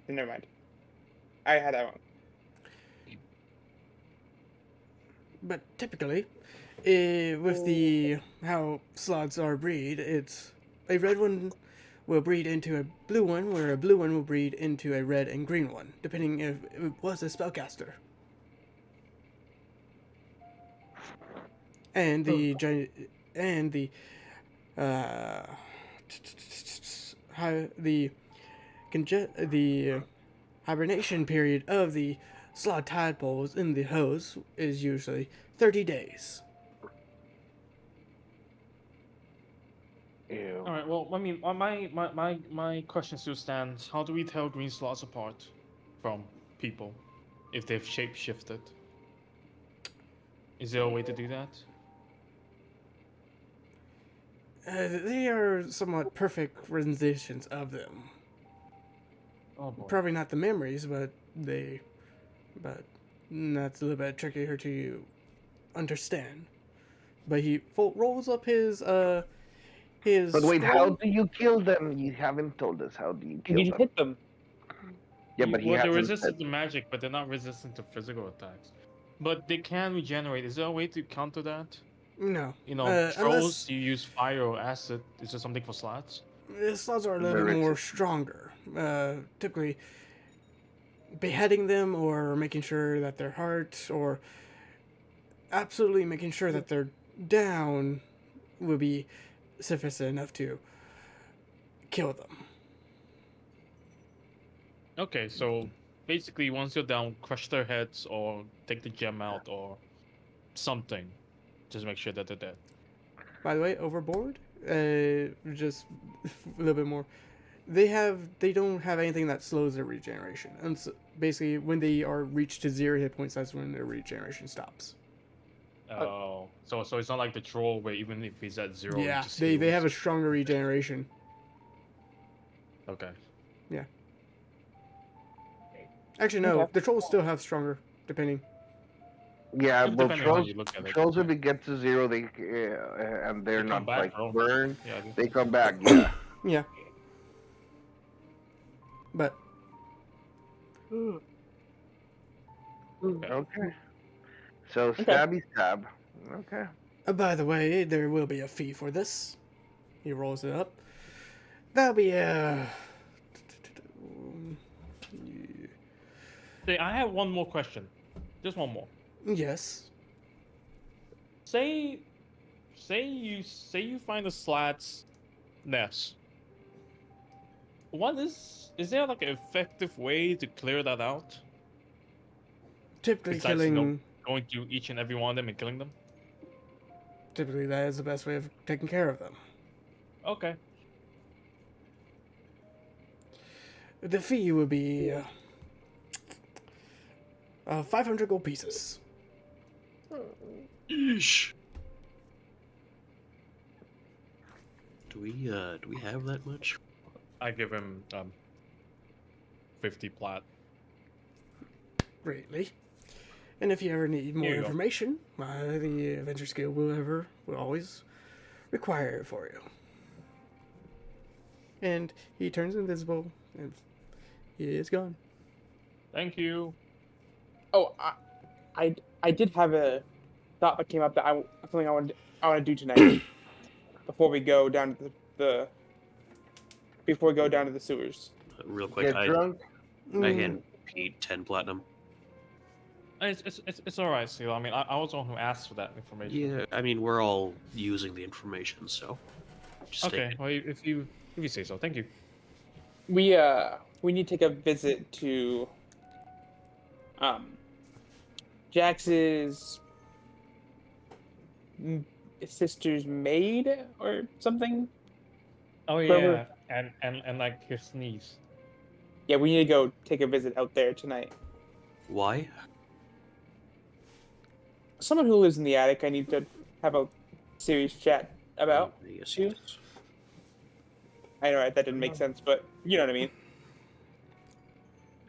Then never mind. I had that one. But typically, with the how slots are breed, it's a red one will breed into a blue one, where a blue one will breed into a red and green one, depending if it was a spellcaster. And uh, the hibernation period of the slot tadpoles in the hose is usually 30 days. Ew. All right. Well, I mean, my question still stands. How do we tell green slots apart from people if they've shapeshifted? Is there a way to do that? They are somewhat perfect renditions of them. Oh boy. Probably not the memories, but that's a little bit trickier to understand. But he rolls up his. But wait, how scroll. do you kill them? You haven't told us. How do you kill You just them? hit them. Yeah, but he Well, they're hasn't said. resistant to magic, but they're not resistant to physical attacks. But they can regenerate. Is there a way to counter that? No. Trolls, Unless you use fire or acid. Is there something for slots? the slots are a little The bit more resist- stronger. Typically, beheading them or making sure that they're hurt or absolutely making sure that they're down will be sufficient enough to kill them. Okay, so basically, once you're down, crush their heads or take the gem out or something. Just make sure that they're dead. By the way, overboard, just a little bit more. They don't have anything that slows their regeneration, and so basically when they are reached to 0 hit points, that's when their regeneration stops. Oh, so it's not like the troll where even if he's at 0, he Yeah, just they have a heals. stronger regeneration. Okay. Actually, no, Okay. the trolls still have stronger, depending. Yeah, It's well, depending on how you look at it. trolls if it gets to 0, they and they're They come not back, like bro. burned. Yeah. They come back. Yeah. Yeah, but Okay. So Okay. stabby stab. Okay. by the way, there will be a fee for this. He rolls it up. That'll be Hey, I have one more question. Just one more. yes. Say you find a slat's nest. Is there like an effective way to clear that out? Typically, Besides, killing. going to each and every one of them and killing them? Typically, that is the best way of taking care of them. Okay. The fee would be 500 gold pieces. Yeesh. Do we have that much? I give him 50 plat. Greatly. And if you ever need more Here you go. information, the Adventure Skill will always require it for you. And he turns invisible, and he is gone. Thank you. Oh, I did have a thought that came up that something I want to do tonight. before we go down to the before we go down to the sewers. Real quick, Get drunk. I Mm, hand Pete 10 platinum. It's all right, Seal. I mean, I was the one who asked for that information. Yeah, I mean, we're all using the information, so just take Okay. it. Well, if you say so, thank you. We need to take a visit to um Jax's m- sister's maid or something. Oh Whoever- yeah, and like his niece. Yeah, we need to go take a visit out there tonight. Why? Someone who lives in the attic. I need to have a serious chat about. Yes, too. yes. I know, right? That didn't make sense, but you know what I mean.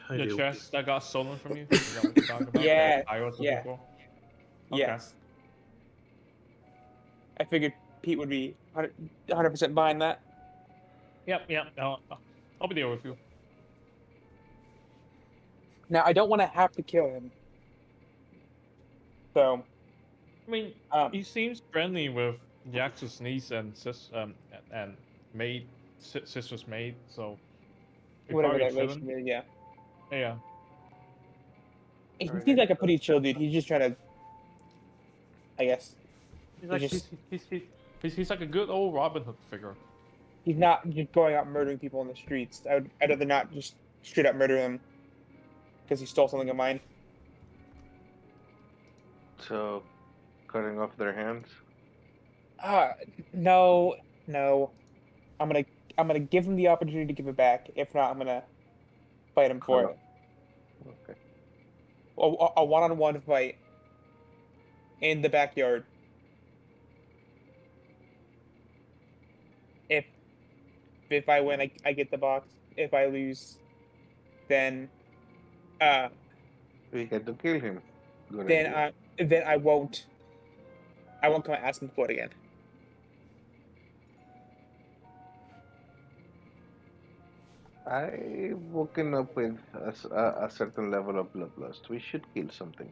I The do. chest that got stolen from you. Is that what you're talking about? Yeah, That I was looking yeah. for. Okay. Yes. I figured Pete would be 100% buying that. Yep. I'll be there with you. Now, I don't want to have to kill him. So, I mean, um, he seems friendly with Jax's niece and and maid, sister's maid. So we whatever probably that relation shouldn't. is, yeah. Yeah. He Alright, seems like a pretty chill dude. He's just trying to, I guess, He's like just- he's like a good old Robin Hood figure. he's not just going out murdering people in the streets. I'd rather not just straight up murder him because he stole something of mine. So, cutting off their hands. No. I'm gonna give him the opportunity to give it back. If not, I'm gonna fight him for it. Okay. A one-on-one fight in the backyard. If I win, I get the box. If I lose, then We get to kill him. Good then idea. then I won't come asking for it again. I've woken up with a certain level of bloodlust. We should kill something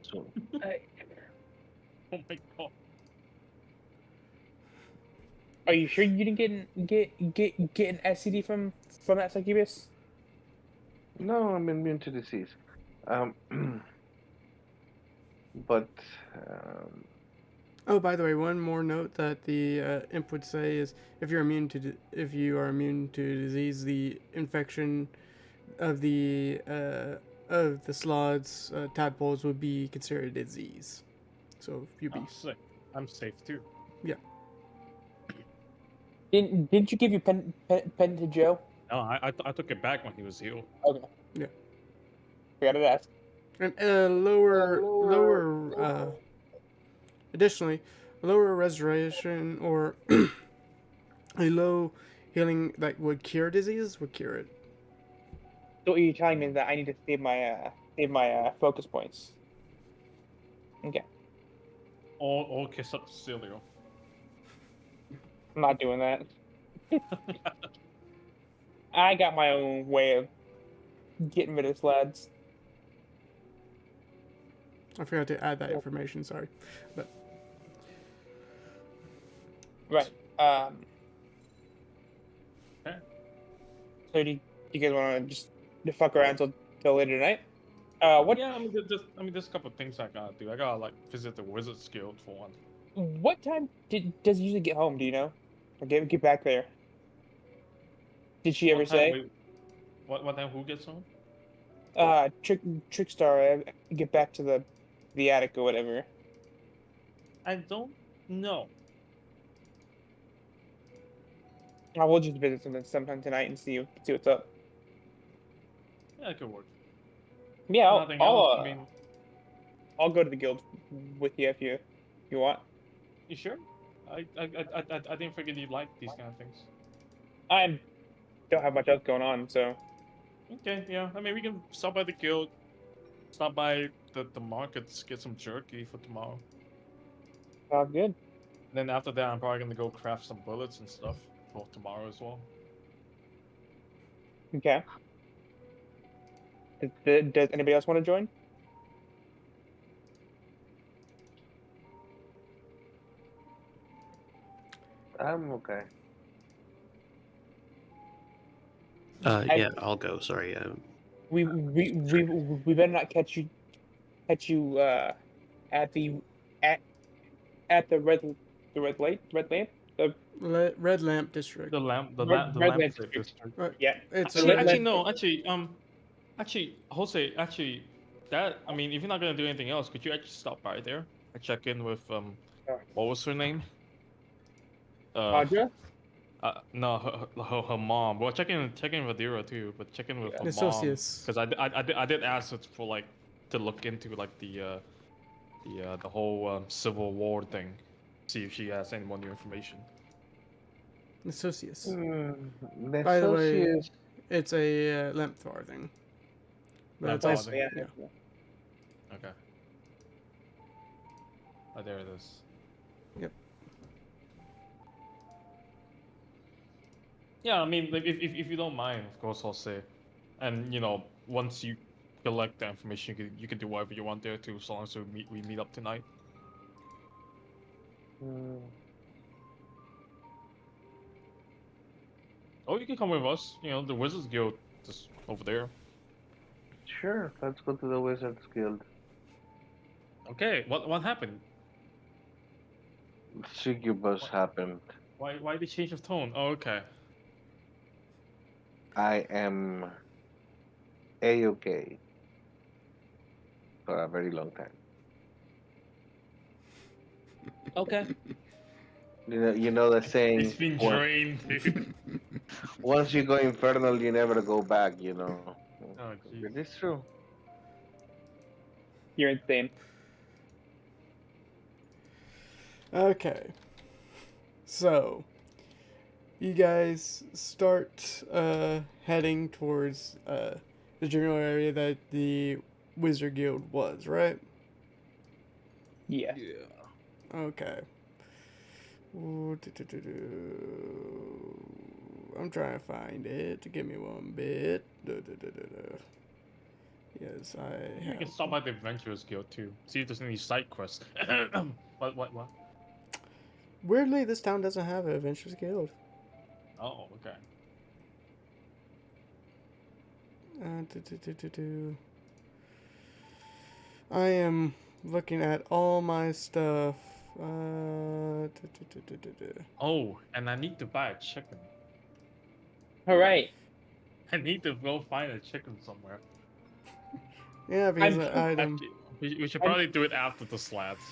soon. Oh my god. Are you sure you didn't get an STD from that succubus? No, I'm immune to disease. Um, but Oh, by the way, one more note that the imp would say is if you're immune to if you are immune to disease, the infection of the sloths tadpoles would be considered a disease. So you'd be I'm sick. I'm safe too. Didn't you give your pen to Joe? No, I took it back when he was healed. Okay. Yeah. Forgot to ask. and additionally, lower restoration or a low healing that would cure disease would cure it. So what you're telling me is that I need to save my focus points. Okay, Or kiss up Celio. I'm not doing that. I got my own way of getting rid of lads. I forgot to add that information. Sorry, but Right. Okay. So do you guys want to just fuck around till later tonight? What Yeah, there's a couple of things I gotta do. I gotta like visit the Wizards Guild for one. what time does he usually get home? Do you know? Or get back there? Did she ever What time say? what time who gets home? Trickstar, get back to the attic or whatever. I don't know. I will just visit sometime tonight and see what's up. Yeah, it could work. Yeah, Nothing else. I mean, I'll go to the guild with you if you want. you sure? I didn't forget you like these kind of things. I don't have much else going on, so Okay, yeah. I mean, we can stop by the guild, stop by the markets, get some jerky for tomorrow. sounds good. Then after that, I'm probably gonna go craft some bullets and stuff for tomorrow as well. Okay. Does anybody else want to join? I'm okay. Yeah, I'll go. Sorry. We better not catch you at the at at the red lamp the Red Lamp District. The red lamp lamp district. district. Right. Yeah, It's the Actually, red a actually lamp. no. Actually, Jose. Actually, that I mean, if you're not gonna do anything else, could you actually stop by there and check in with what was her name? Uh, Audra. no, her mom. Well, check in with Adira too, but check in with her mom Associates. because I did ask her for like to look into like the whole Civil War thing, see if she has any more new information. Associates. The By the way, associates. it's a lamp Thar thing. But Lamp it's Lamp, also Thar yeah. yeah. Okay. Oh, there it is. Yep. Yeah, I mean, like, if you don't mind, of course, I'll say. And, once you collect the information, you can do whatever you want there too, so long as we meet up tonight. Mm, Or you can come with us, the Wizards Guild just over there. sure, let's go to the Wizards Guild. Okay, what happened? Succubus Why, happened. why the change of tone? Oh, okay. I am A-okay for a very long time. Okay. You know the He's saying, been drained, dude. once you go infernal, you never go back, Oh, jeez. It is true. You're insane. Okay. So you guys start heading towards the general area that the Wizard Guild was, right? Yeah. Okay. I'm trying to find it. Give me one bit. Yes, I You can have. stop by the Adventurers Guild too. See if there's any side quests. What? Weirdly, this town doesn't have an Adventures Guild. Oh, okay. I am looking at all my stuff. Oh, and I need to buy a chicken. All right. I need to go find a chicken somewhere. Yeah, because I'm the sure. item. Actually, we should I'm probably do it after the slats.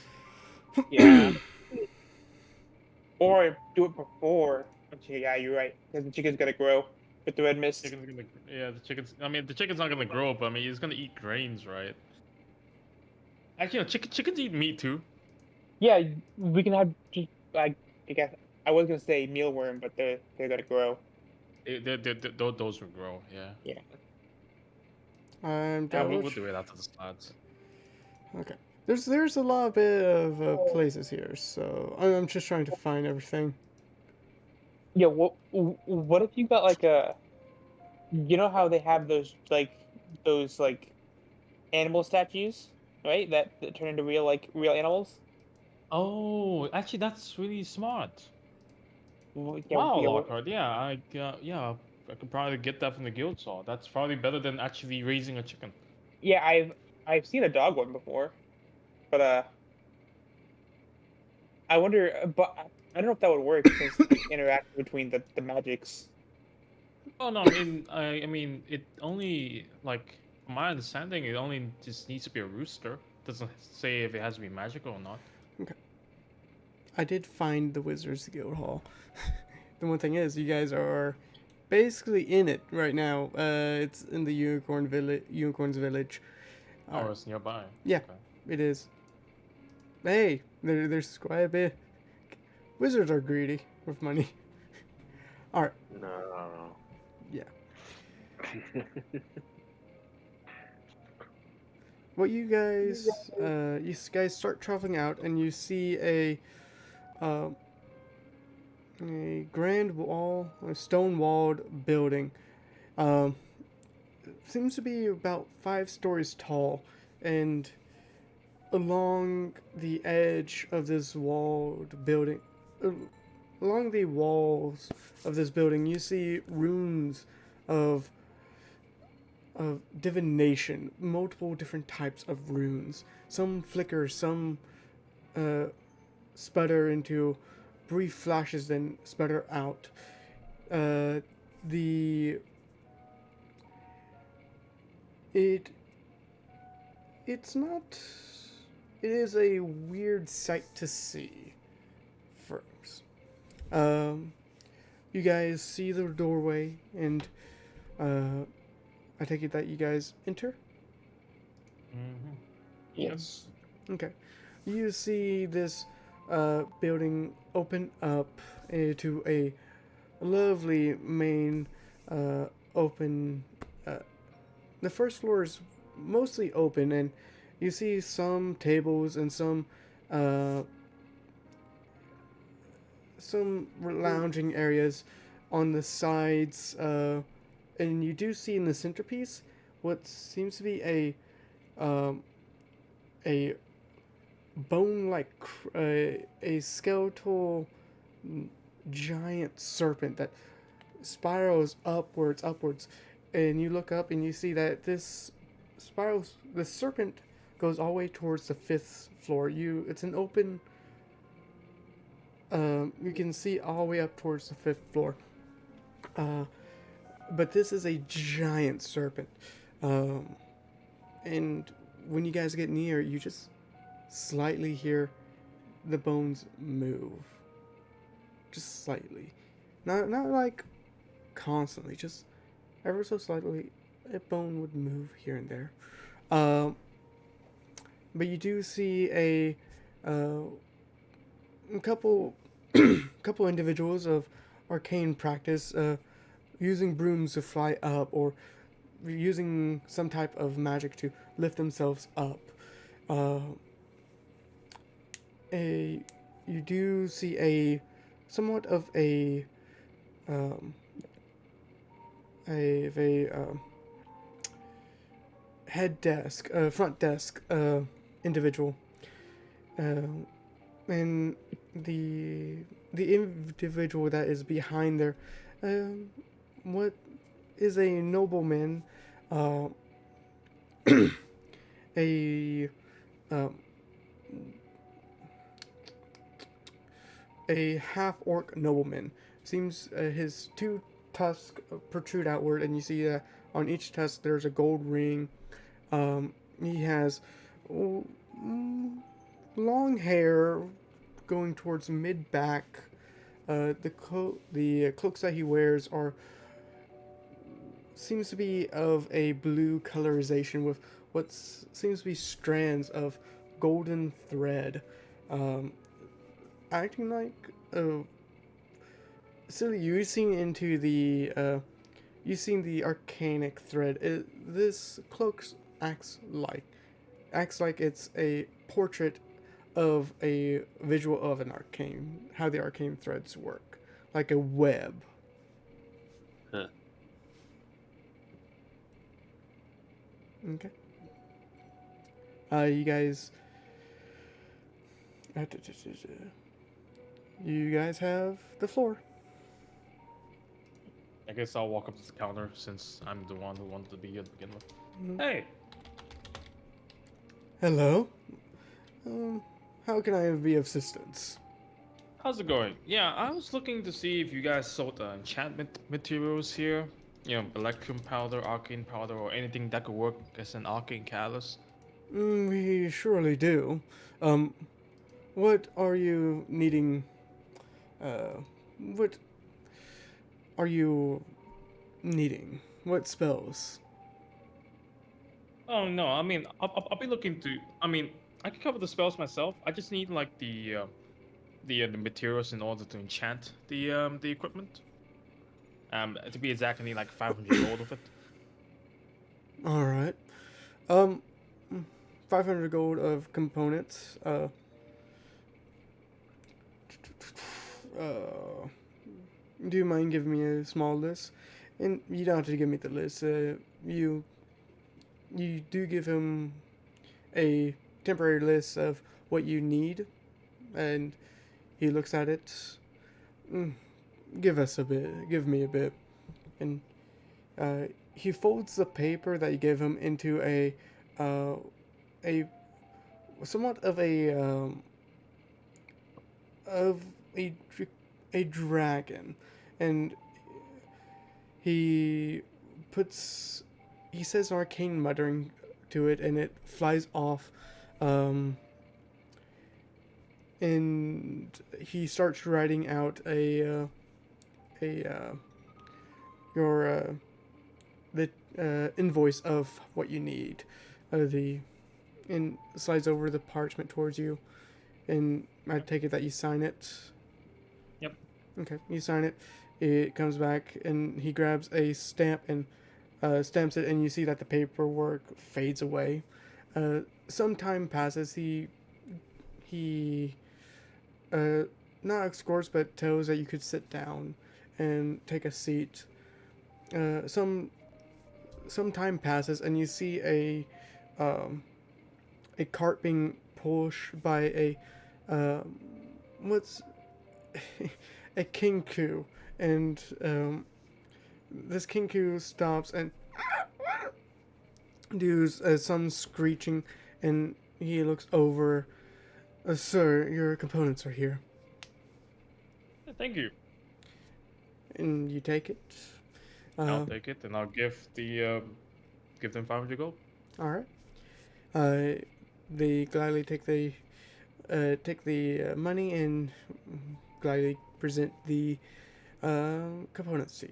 Yeah. Or do it before. Actually, yeah, you're right. Because the chicken's gonna grow with the red mist. Chicken's gonna, yeah, the chicken's. I mean, the chicken's not gonna grow, but I mean, it's gonna eat grains, right? Actually, no, chickens eat meat too. Yeah, we can have just like I guess I was gonna say mealworm, but they're gonna grow. Those will grow. Yeah. Yeah. I'm Yeah, we'll Doge. do it after the slats. Okay. There's a lot bit of places here, so I'm just trying to find everything. Yeah. What if you got like a you know how they have those animal statues, right? That turn into real animals. Oh, actually, that's really smart. Yeah, Wow, yeah, Lockhart. Yeah, I could probably get that from the guild saw. That's probably better than actually raising a chicken. yeah. I've seen a dog one before, but I wonder, but I don't know if that would work since the interaction between the magics. Oh no, I mean, it only like from my understanding, it only just needs to be a rooster. Doesn't say if it has to be magical or not. Okay. I did find the Wizards Guild Hall. The one thing is, you guys are basically in it right now. It's in the Unicorn's Village. Oh, it's nearby. Yeah. Okay. It is. Hey, there's quite a bit. Wizards are greedy with money. All right. No. Yeah. What you guys start traveling out, and you see a grand wall, a stone-walled building. Um, Seems to be about 5 stories tall, and along the edge of this walled building, along the walls of this building, you see runes of divination, multiple different types of runes. Some flicker, some uh, sputter into brief flashes, then sputter out. Uh, the it it's not. It is a weird sight to see. First, you guys see the doorway, and I take it that you guys enter. Mm-hmm. Yes. Okay. You see this building open up to a lovely main open. Uh, the first floor is mostly open, and you see some tables and uh, some lounging areas on the sides, and you do see in the centerpiece what seems to be um, a bone-like, a skeletal giant serpent that spirals upwards, and you look up and you see that the serpent goes all the way towards the fifth floor. It's an open. You can see all the way up towards the fifth floor. Uh, but this is a giant serpent, um, and when you guys get near, you just slightly hear the bones move, just slightly, not like constantly, just ever so slightly. A bone would move here and there. Um, but you do see uh, couple couple individuals of arcane practice using brooms to fly up, or using some type of magic to lift themselves up. Uh, a You do see a somewhat of um, a head desk, front desk individual, uh, and the individual that is behind there, um, what is a nobleman, uh, a um, a half orc nobleman. Seems his two tusks protrude outward, and you see on each tusk there's a gold ring. He has long hair going towards mid back. The cloaks that he wears are seems to be of a blue colorization with what seems to be strands of golden thread, um, acting like silly. You've seen the arcanic thread. This cloak acts like acts like it's a portrait of a visual of an arcane, how the arcane threads work, like a web. Huh. Okay. You guys. You guys have the floor. I guess I'll walk up to the counter since I'm the one who wanted to be here to begin with. Mhm. Hey, Hello. Um, how can I be of assistance? how's it going? Yeah, I was looking to see if you guys sold enchantment materials here. You know, electrum powder, arcane powder, or anything that could work as an arcane catalyst. We surely do. Um, what are you needing? What are you needing? What spells? Oh no, I mean, I'll be looking to. I mean, I can cover the spells myself. I just need like the materials in order to enchant the equipment. To be exact, I need like 500 gold of it. All right. Um, 500 gold of components. Uh, do you mind giving me a small list? And you don't have to give me the list. You you do give him a temporary list of what you need, and he looks at it. Give us a bit. Give me a bit. And he folds the paper that you give him into uh, a somewhat of a a dragon, and he puts he says an arcane muttering to it, and it flies off. Um, and he starts writing out a your the invoice of what you need. The and slides over the parchment towards you, and I take it that you sign it. Yep. Okay, you sign it. It comes back, and he grabs a stamp and stamps it, and you see that the paperwork fades away. Some time passes. He not escorts, but tells that you could sit down and take a seat. Uh, some some time passes, and you see a cart being pushed by a what's a kinku, and this kinku stops and does some screeching, and he looks over. Sir, your components are here, Thank you. and you take it. I'll take it and I'll give them 500 gold. All right. They gladly take the money and gladly present the components to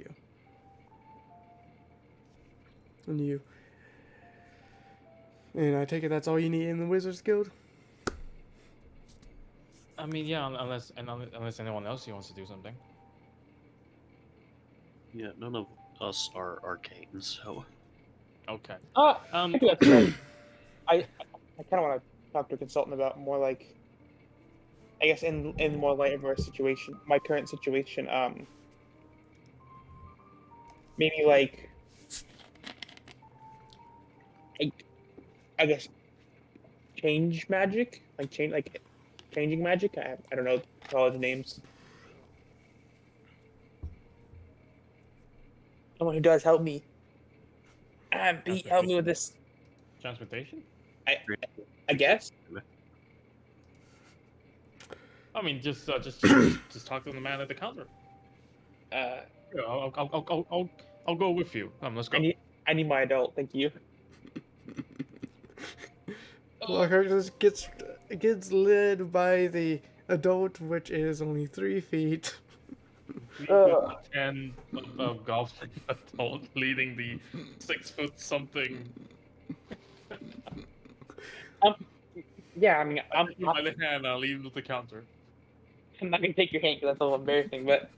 you. And I take it that's all you need in the Wizards Guild. I mean, yeah, unless anyone else here wants to do something. Yeah, none of us are arcane, so Okay. I Um. think that's right. I kind of want to talk to a consultant about more like, I guess in more light of our situation, my current situation. Maybe like, I, I guess change magic, like changing magic. I don't know all the names. Someone who does help me. Pete, help me with this. Transmutation. I guess. I mean, just talk to the man at the counter. Uh, Yeah, I'll go with you. Let's go. I need my adult. Thank you. Lockhart just gets led by the adult, which is only 3 feet. 10 of golf adult leading the 6 foot something. Yeah, I mean, I'm My hand. I'll leave him at the counter. not gonna take your hand because that's a little embarrassing. But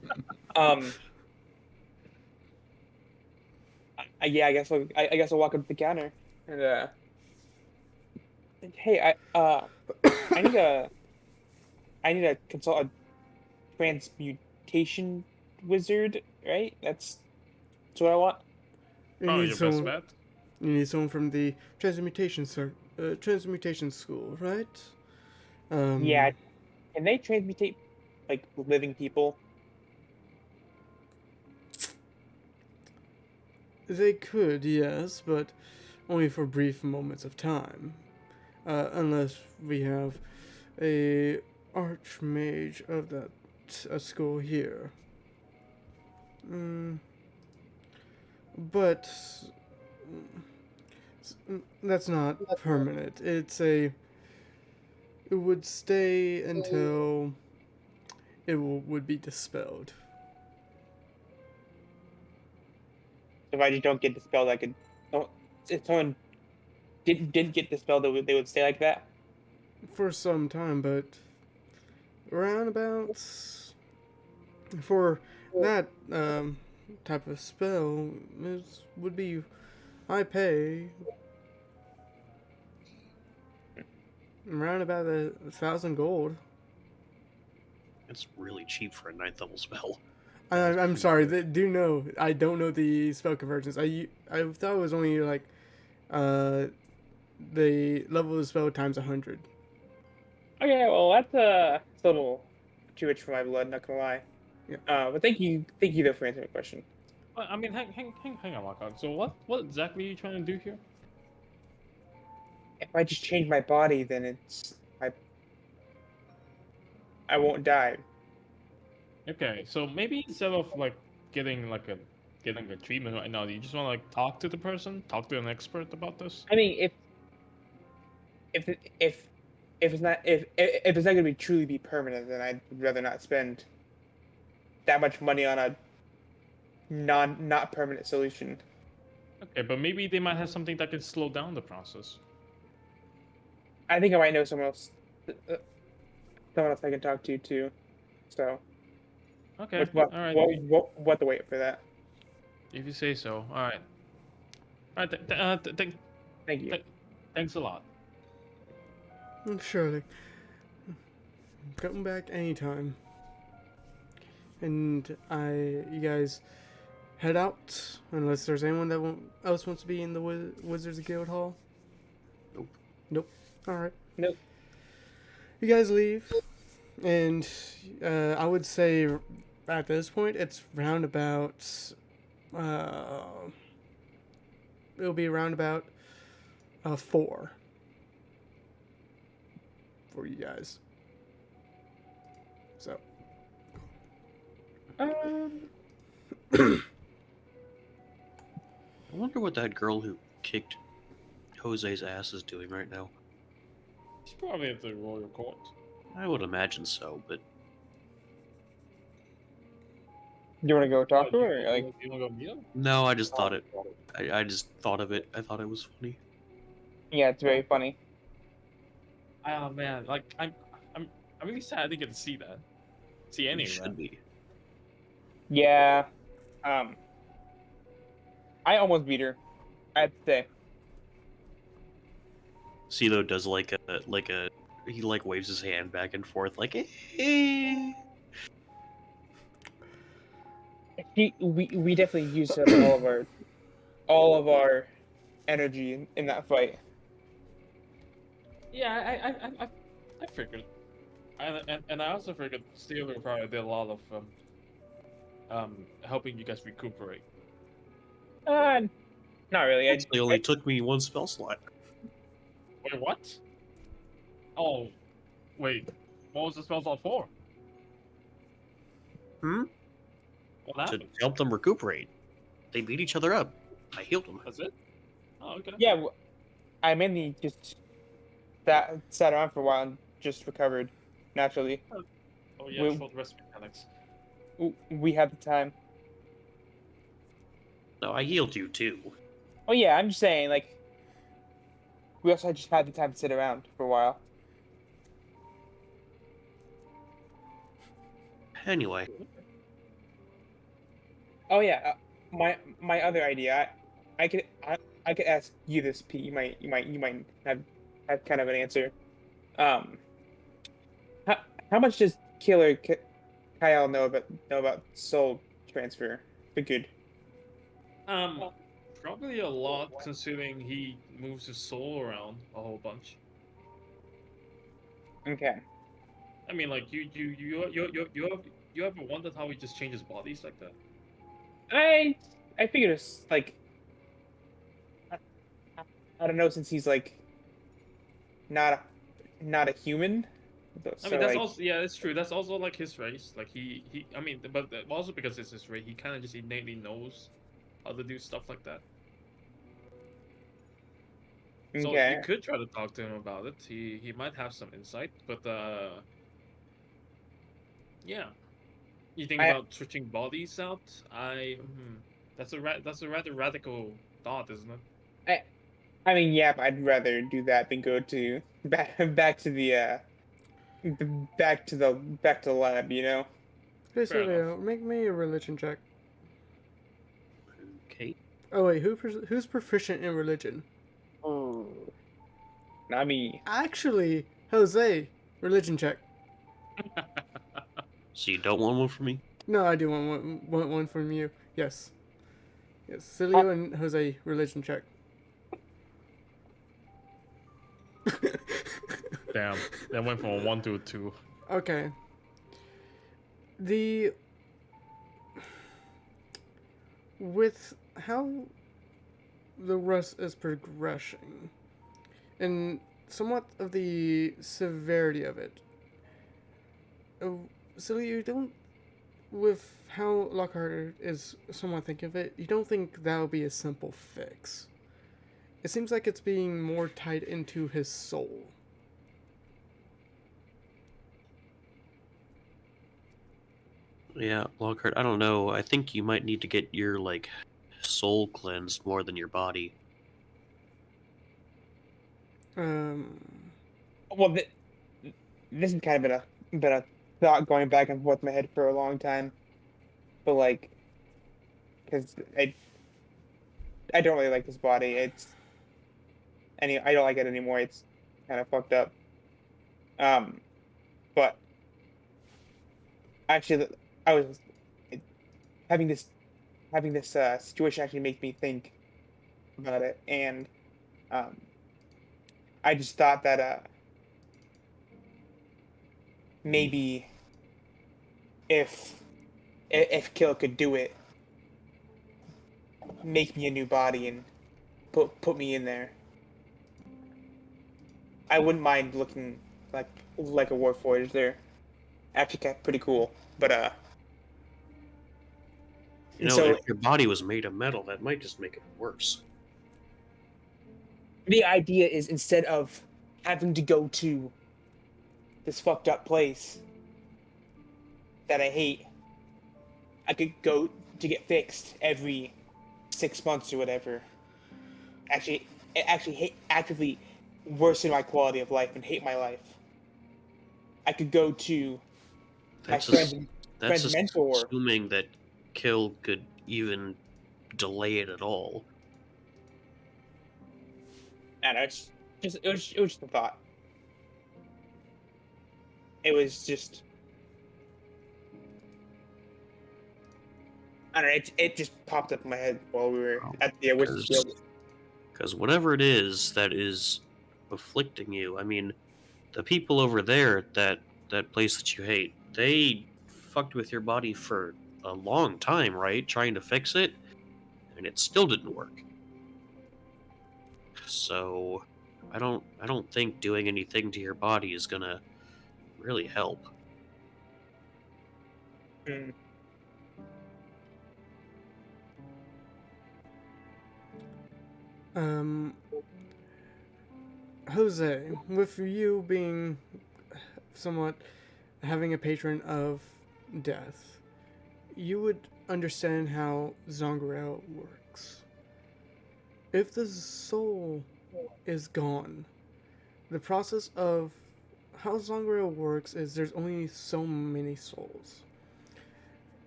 yeah, I guess I'll walk up to the counter and hey, I need a consult a transmutation wizard, right? That's what I want. You Oh, need your best someone. bet. You need someone from the transmutation school, right? Yeah, can they transmutate like living people? They could, yes, but only for brief moments of time. Unless we have a archmage of that school here. But that's not permanent. It would stay until would be dispelled. If I just don't get dispelled, I could. If someone didn't get dispelled, they would stay like that. For some time, but around about for that type of spell would be high pay. Around about 1,000 gold. it's really cheap for a ninth level spell. I'm sorry. I don't know the spell conversions. I thought it was only like the level of the spell times 100. Okay, well that's a little too rich for my blood. Not gonna lie. But thank you though for answering the question. I mean, hang on, Lockhart. So what exactly are you trying to do here? If I just change my body, then I won't die. Okay, so maybe instead of like getting like a getting a treatment right now, do you just want to like talk to the person, talk to an expert about this? I mean, if if it's not gonna be truly be permanent, then I'd rather not spend that much money on a not permanent solution. Okay, but maybe they might have something that can slow down the process. I think I might know someone else I can talk to too. So, Okay, all right. what to wait for that? If you say so. All right. All right. Thank you. Thanks a lot. Surely. Come back anytime. And you guys head out unless there's anyone that else wants to be in the Wizards Guild Hall. Nope. Nope. All right. Nope. You guys leave, and I would say at this point it's round about. It'll be around about 4 for you guys. So. I wonder what that girl who kicked Jose's ass is doing right now. She's probably at the royal court. I would imagine so, but You want to go talk to You her? Or, like, you wanna go meet her? no, I just thought it. I just thought of it. I thought it was funny. yeah, it's very funny. Oh man, like I'm really sad I didn't get to see that. See any You of that. should be. Yeah. I almost beat her. I have to say. CeeLo does like a he like waves his hand back and forth like eh. We definitely used up all of our energy in that fight. Yeah, I figured. And I also figured Steeler probably did a lot of helping you guys recuperate. Not really. Actually, only took me one spell slot. Wait, what? Oh, wait. What was the spell slot for? What To happened? help them recuperate. They beat each other up. I healed them. That's it? Oh, okay. Yeah, I mainly just sat around for a while and just recovered naturally. Oh yeah, We- short rest mechanics. We had the time. No, I healed you too. Oh yeah, I'm just saying, like, we also just had the time to sit around for a while. Anyway, Oh yeah, my other idea. I could ask you this, Pete. You might have kind of an answer. Um, how much does Kyle know about soul transfer? The good. Probably a lot considering he moves his soul around a whole bunch. Okay. I mean, like you ever wondered how he just changes bodies like that? I figured it's like I, I don't know, since he's like not a human. I mean, that's also yeah, it's true. That's also like his race. Like he. I mean, but also because it's his race, he kind of just innately knows how to do stuff like that. So okay. you could try to talk to him about it. He might have some insight, but yeah. You think about switching bodies out? That's a rather radical thought, isn't it? I mean, yeah, but I'd rather do that than go to back to the back to the lab. You know. Hey, Fair Silvio, make me a religion check. okay. Oh wait, who's proficient in religion? Oh. Not me. Actually, Jose, religion check. So you don't want one for me? No, I do want one from you. Yes. Yes, Cilio and Jose, religion check. Damn, that went from a 1 to a 2. Okay. The with how the rest is progressing and somewhat of the severity of it, uh, so you don't, with how Lockhart is somewhat thinking of it, you don't think that would be a simple fix. It seems like it's being more tied into his soul. Yeah, Lockhart, I don't know. I think you might need to get your like soul cleansed more than your body. Um, Well, this has kind of been a thought going back and forth in my head for a long time. But like, because I don't really like this body. I don't like it anymore. It's kind of fucked up. Um, but actually, I was it, having this situation actually make me think about it, and um, I just thought that maybe if if Kill could do it, make me a new body and put me in there. I wouldn't mind looking like a Warforged. They're actually pretty cool. But You and know, so if your body was made of metal, that might just make it worse. the idea is instead of having to go to this fucked up place that I hate, I could go to get fixed every 6 months or whatever. Actually, actively worsen my quality of life and hate my life. I could go to my That's just that's friend's just mentor. assuming that Kill could even delay it at all. And it's just it was just a thought. It was just I don't know. It just popped up in my head while we were at the Wizards Because Guild. whatever it is that is afflicting you, I mean, the people over there at that place that you hate, they fucked with your body for a long time, right? Trying to fix it, and it still didn't work. So I don't think doing anything to your body is gonna really help. Mm. um, Jose, with you being somewhat having a patron of death, you would understand how Zoggirial works. If the soul is gone, the process of how Zoggirial works is there's only so many souls.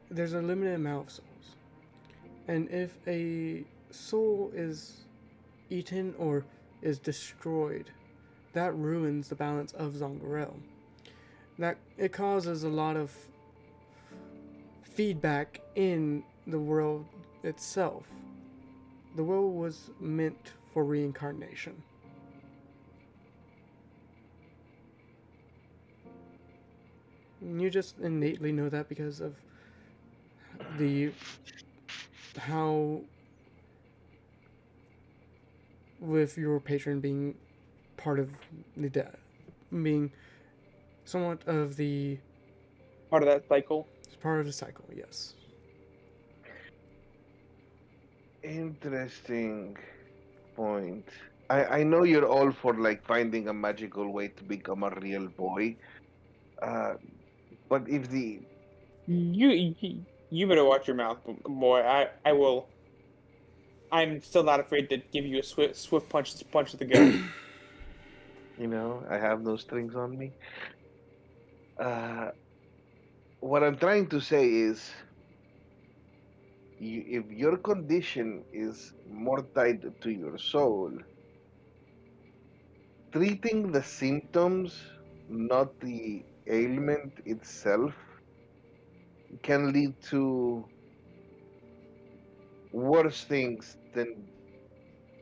There's a limited amount of souls. And if a soul is eaten or is destroyed, that ruins the balance of Zoggirial. That it causes a lot of feedback in the world itself. The world was meant for reincarnation. You just innately know that because of the how with your patron being part of the death, being somewhat of the Part of that cycle. part of the cycle. Yes. Interesting point. I know you're all for like finding a magical way to become a real boy. Uh, but if the You better watch your mouth, boy. I will. I'm still not afraid to give you a swift punch to the gut. I have no strings on me. Uh, what I'm trying to say is, if your condition is more tied to your soul, treating the symptoms, not the ailment itself, can lead to worse things than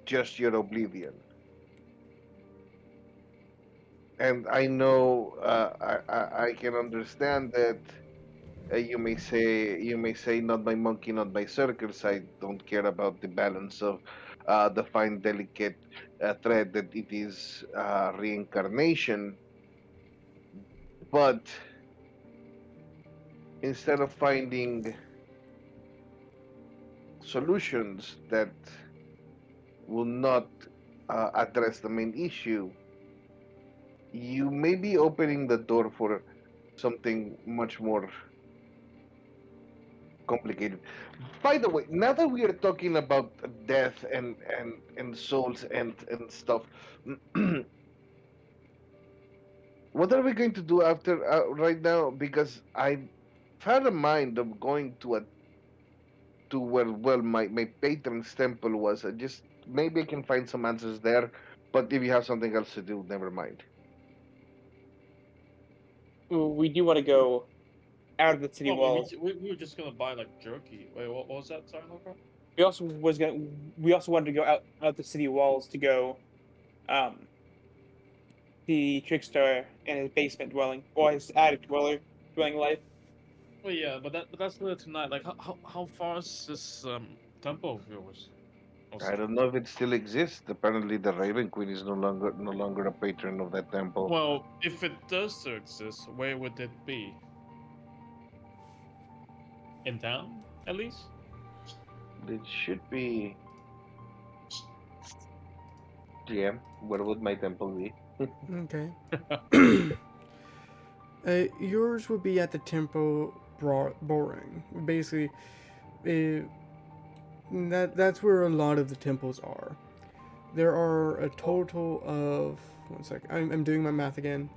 just your oblivion. And I know I can understand that you may say, not my monkey, not my circus. I don't care about the balance of the fine, delicate thread that it is reincarnation. But instead of finding solutions that will not address the main issue, you may be opening the door for something much more complicated. By the way, now that we are talking about death and souls and stuff, what are we going to do after right now? Because I had a mind of going to where my patron's temple was. I just maybe I can find some answers there. But if you have something else to do, never mind. We do want to go out of the city Well, we, walls. we were just gonna buy like jerky. Wait, what was that? Sorry, Lockhart? We also wanted to go out the city walls to go um the trickster in his basement dwelling or his attic dwelling life. Well, yeah, but that's later tonight. Like, how far is this temple of yours? I Also, don't know if it still exists. Apparently, the Raven Queen is no longer a patron of that temple. well, if it does still exist, where would it be? In town, at least. It should be GM. Where would my temple be? Okay. Yours would be at the temple boring. Basically, uh, that's where a lot of the temples are. There are a total of one sec. I'm doing my math again.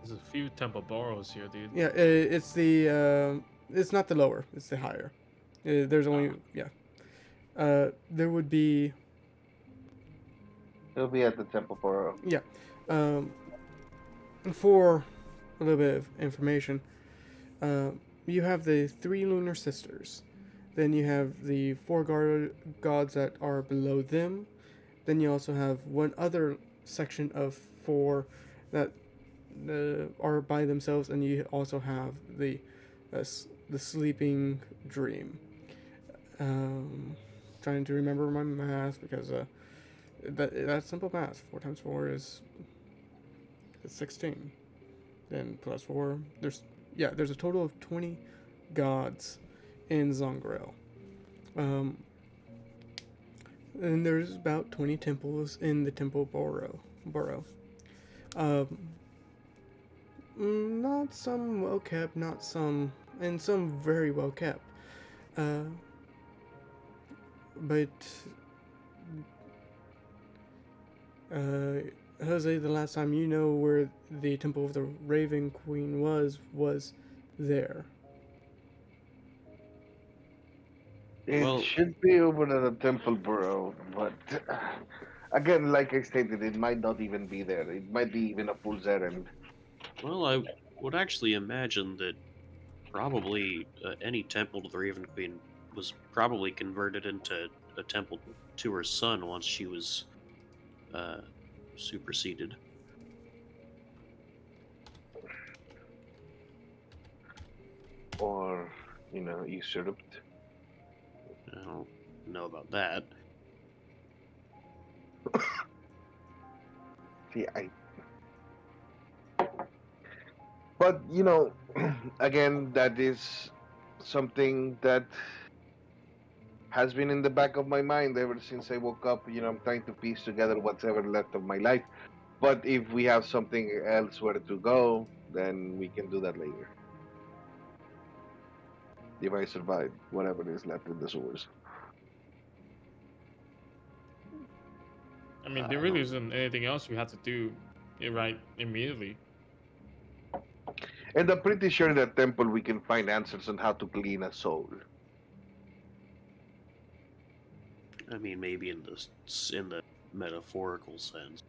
There's a few temple boroughs here, dude. Yeah, it's not the lower. It's the higher. There's only yeah. There would be It'll be at the temple for. yeah. Um, for a little bit of information, uh, you have the three lunar sisters. Then you have the four gods that are below them. Then you also have one other section of four that are by themselves, and you also have the sleeping dream. Trying to remember my math because that's simple math. 4 times 4 is 16. Then plus 4, there's a total of 20 gods in Zoggirial. Um, and there's about 20 temples in the temple borough. Um, not some well kept, not some, and some very well kept. Uh, but uh, Jose, the last time you know where the Temple of the Raven Queen was there. It Well, should be over at the temple, bro. But again, like I stated, it might not even be there. It might be even a fool's errand. I would actually imagine that probably any temple to the Raven Queen was probably converted into a temple to her son once she was uh, superseded. Or, usurped. I don't know about that. See, but again, that is something that has been in the back of my mind ever since I woke up. I'm trying to piece together what's ever left of my life. But if we have something elsewhere to go, then we can do that later. If I survive whatever is left in the sewers. I mean, there really isn't anything else we have to do, right, immediately. And I'm pretty sure in that temple we can find answers on how to clean a soul. I mean, maybe in the metaphorical sense.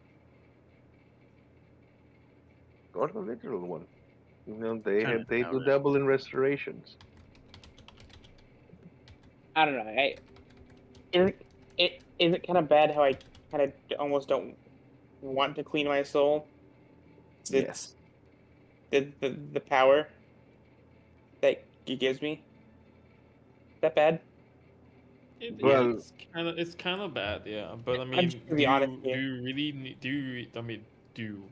Or the literal one. Kind of They doubt do it. dabble in restorations. I don't know. Is it kind of bad how I kind of almost don't want to clean my soul? Yes. the power that he gives me. Is that bad? Well, It's kind of bad, yeah. But I I'm just mean, gonna be honest do here. you really need? I mean, do you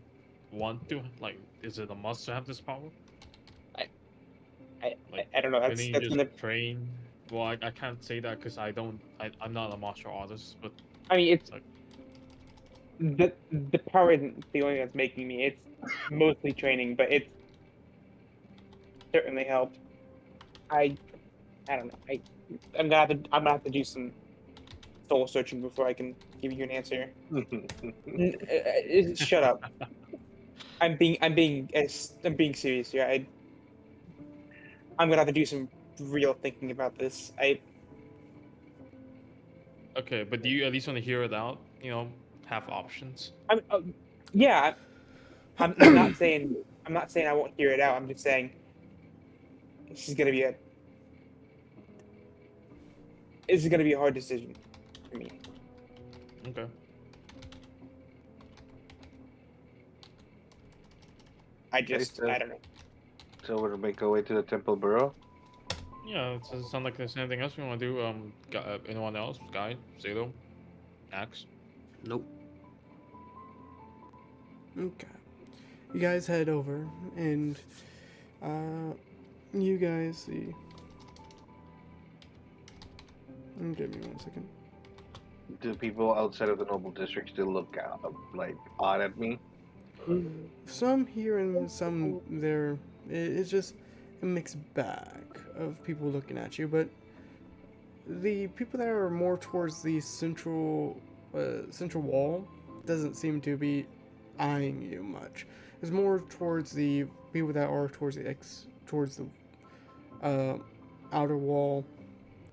want to like? Is it a must to have this power? I I, Like, I don't know. couldn't you That's just gonna. train? Well, I can't say that because I don't. I'm not a martial artist, but I mean, it's like, the power isn't the only thing that's making me. It's mostly training, but it's certainly helped. I I don't know. I'm gonna have to do some soul searching before I can give you an answer. Shut up. I'm being serious here. I'm gonna have to do some real thinking about this. okay, but do you at least want to hear it out? Have options. I'm yeah. I'm not saying I won't hear it out. I'm just saying this is gonna be a hard decision for me. Okay. okay, I don't know. so we'll make our way to the Temple Burrow. Yeah, it doesn't sound like there's anything else we want to do. Anyone else? Guy, Zalo, Axe. Nope. Okay. You guys head over, and you guys see. Give me 1 second. Do people outside of the noble district still look like odd at me? Some here and some there. It's just a mixed bag of people looking at you, but the people that are more towards the central wall doesn't seem to be eyeing you much. It's more towards the people that are towards the uh, outer wall.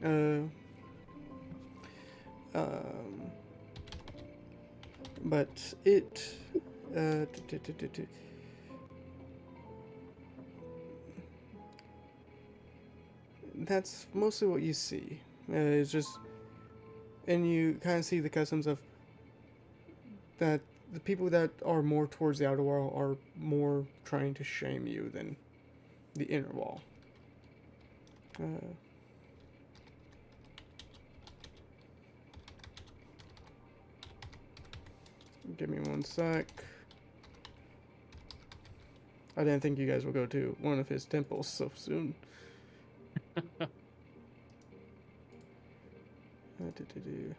Uh, um, but it. Uh, t- t- t- t- that's mostly what you see. It's just, and you kind of see the customs of that. The people that are more towards the outer wall are more trying to shame you than the inner wall. Uh, Give me 1 sec. I didn't think you guys would go to one of his temples so soon. Do-do-do.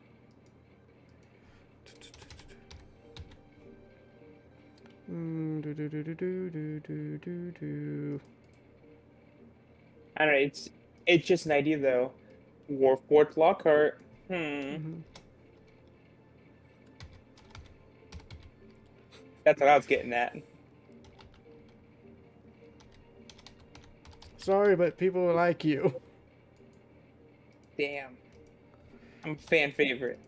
Do-do-do-do-do-do-do-do-do. I don't know. It's just an idea though. Warfort Lockhart. Mhm. That's what I was getting at. Sorry, but people like you. Damn. I'm a fan favorite.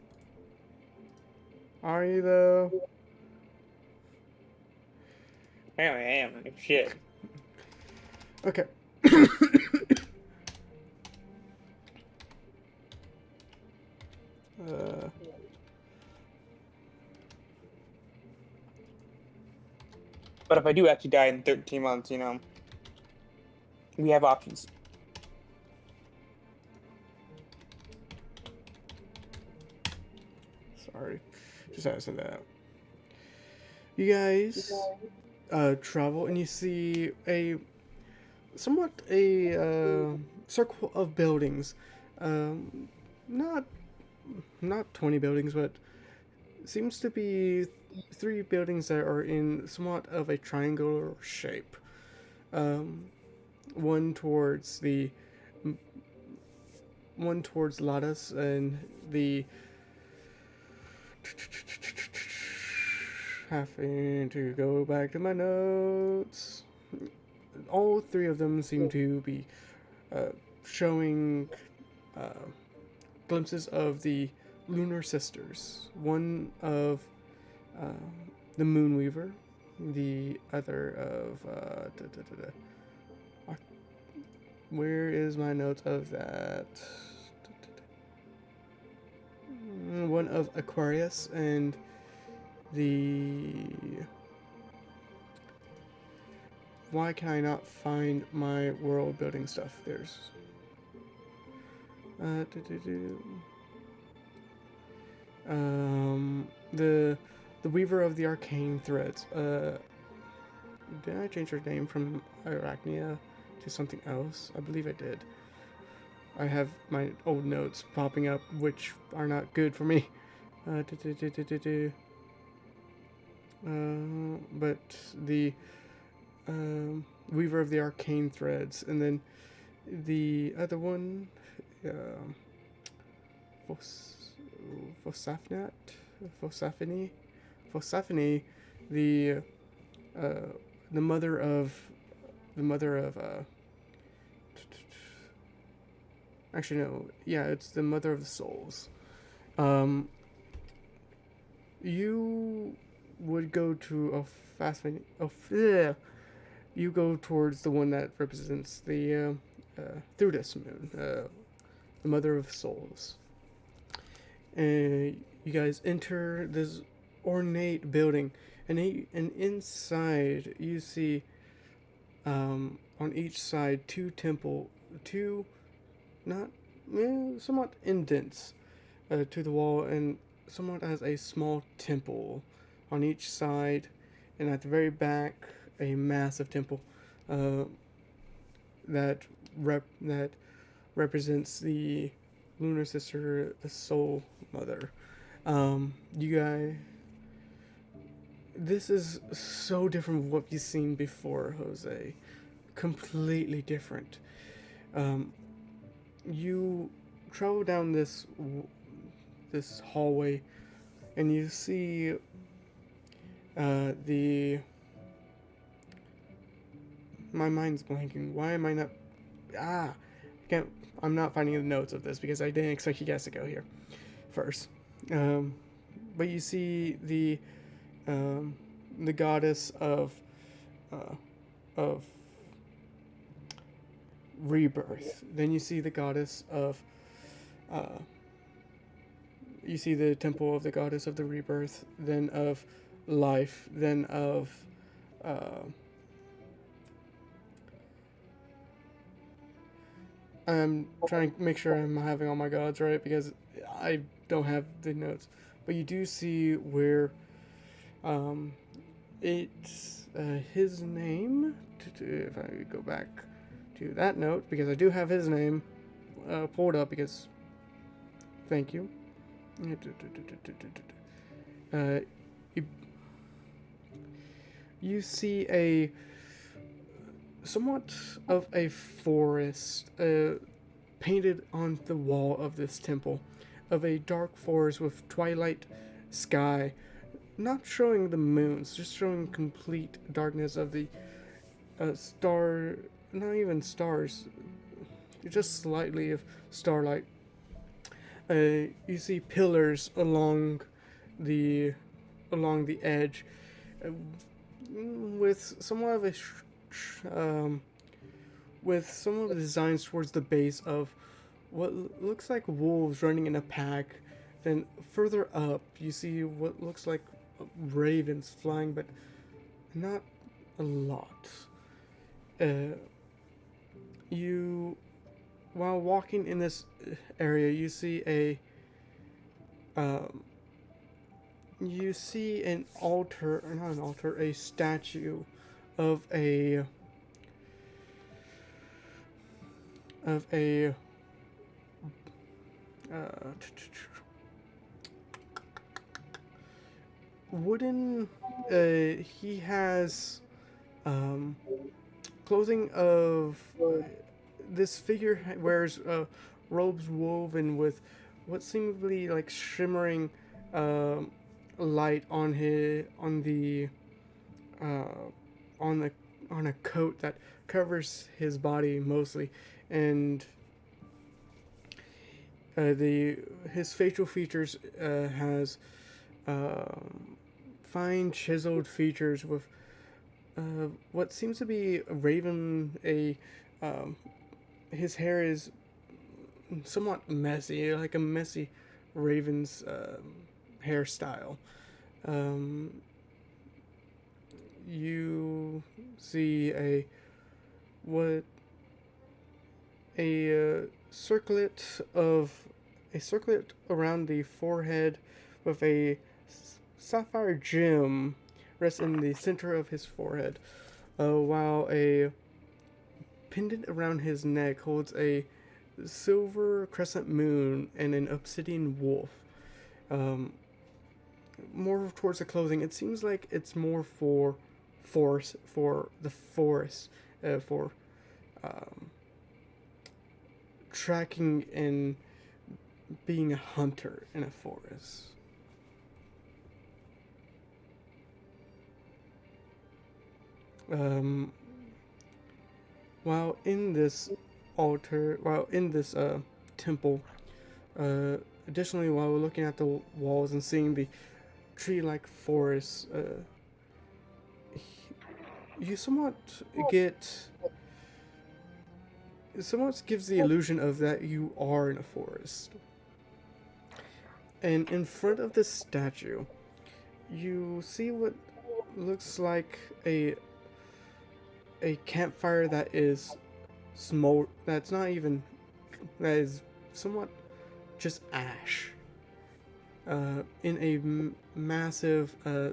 Are you though? Apparently I am. Like, shit. Okay. uh, But if I do actually die in 13 months, we have options. sorry. Just had to say that. You guys travel and you see a somewhat a circle of buildings. Um, not 20 buildings, but seems to be 3 buildings that are in somewhat of a triangular shape. Um, one towards the one towards Ladas and the having to go back to my notes. All 3 of them seem to be uh, showing uh, glimpses of the Lunar Sisters. One of uh, the Moonweaver, the other of where is my note of that? One of Aquarius and the why can I not find my world building stuff? There's do-do-do. The Weaver of the Arcane Threads. Did I change her name from Arachnia to something else? I believe I did. I have my old notes popping up, which are not good for me. Do-do-do-do-do-do. But the Weaver of the Arcane Threads, and then the other one, uh, Phosaphnat, Phosaphene, the uh, the mother of the mother of actually no, yeah, it's the mother of the souls. Um, you would go to a fascinating. Oh, yeah. You go towards the one that represents the Thudis moon, the mother of souls. And you guys enter this ornate building, and inside you see on each side two not somewhat indents to the wall, and somewhat as a small temple on each side, and at the very back a massive temple uh, that represents the lunar sister, the soul mother. You guys, this is so different from what you've seen before, Jose. Completely different. Um, you travel down this hallway, and you see the. My mind's blanking. Why am I not? I can't. I'm not finding the notes of this because I didn't expect you guys to go here first. Um, but you see the goddess of rebirth. Then you see the goddess of uh, you see the temple of the goddess of the rebirth, then of life, then of uh, I'm trying to make sure I'm having all my gods right because I don't have the notes. But you do see where um, it's his name. If I go back to that note, because I do have his name pulled up, because thank you. Uh, you, you see a somewhat of a forest painted on the wall of this temple, of a dark forest with twilight sky, not showing the moons, just showing complete darkness of the star, not even stars, just slightly of starlight. You see pillars the along the edge, uh, with somewhat of a with some of the designs towards the base of what looks like wolves running in a pack. Then further up, you see what looks like ravens flying, but not a lot. Uh, you, while walking in this area, um, you see an altar, or not an altar, a statue of a uh, wooden. He has clothing of this figure wears robes woven with what seems to be like shimmering um light uh, on the on a coat that covers his body mostly, and the his facial features has fine chiseled features with what seems to be a raven. Um, his hair is somewhat messy, like a messy raven's hairstyle. Um, you see what a circlet of a circlet around the forehead with a sapphire gem rests in the center of his forehead, while a pendant around his neck holds a silver crescent moon and an obsidian wolf. Um, More towards the clothing, it seems like it's more for the forest, for um, tracking and being a hunter in a forest. Um, while in this while in this temple, uh, additionally, while we're looking at the walls and seeing the tree-like forest, you get somewhat gives the illusion of that you are in a forest. And in front of this statue, you see what looks like a campfire that is that's not even that is somewhat just ash in a massive uh,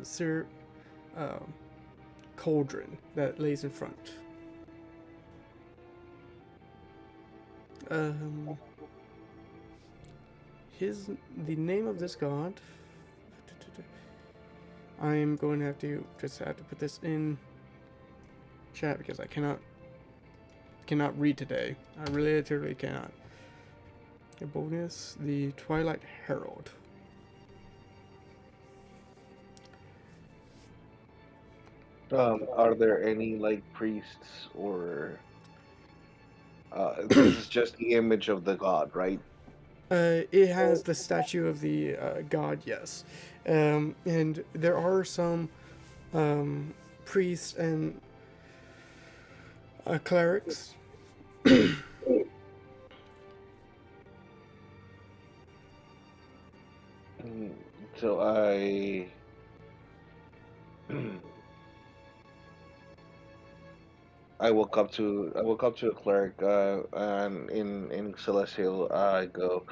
cauldron that lays in front. Um, the name of this god. I'm going to have to put this in chat because I cannot read today. I really literally cannot. A bonus, the Twilight Herald. Are there any like priests or this is just the image of the god, right? It has the statue of the god, yes, and there are some priests and clerics. Mm, So I walk up to a cleric and in Celestial I go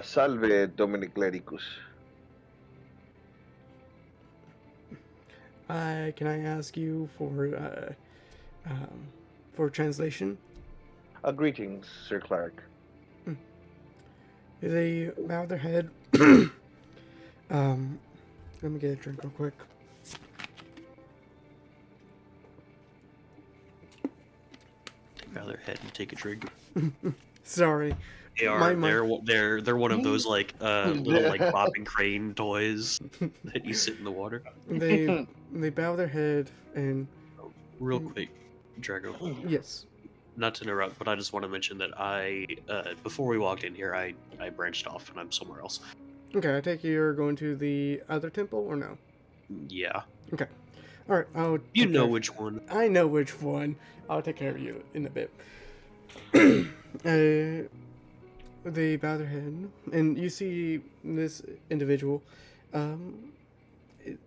Salve Dominic Clericus. Can I ask you for translation? Greetings, Sir Cleric. They bow their head. um, Let me get a drink real quick. Bow their head and take a drink. Sorry, They my are they're one of those like little like Yeah. bopping crane toys that you sit in the water. they they bow their head and Real quick, Drago. yes. Not to interrupt, but I just want to mention that I before we walked in here, I branched off and I'm somewhere else. Okay, I take it you're going to the other temple or no? Yeah, Okay. All right. you know which one. I know which one. I'll take care of you in a bit. They bow their head, and you see this individual. Um,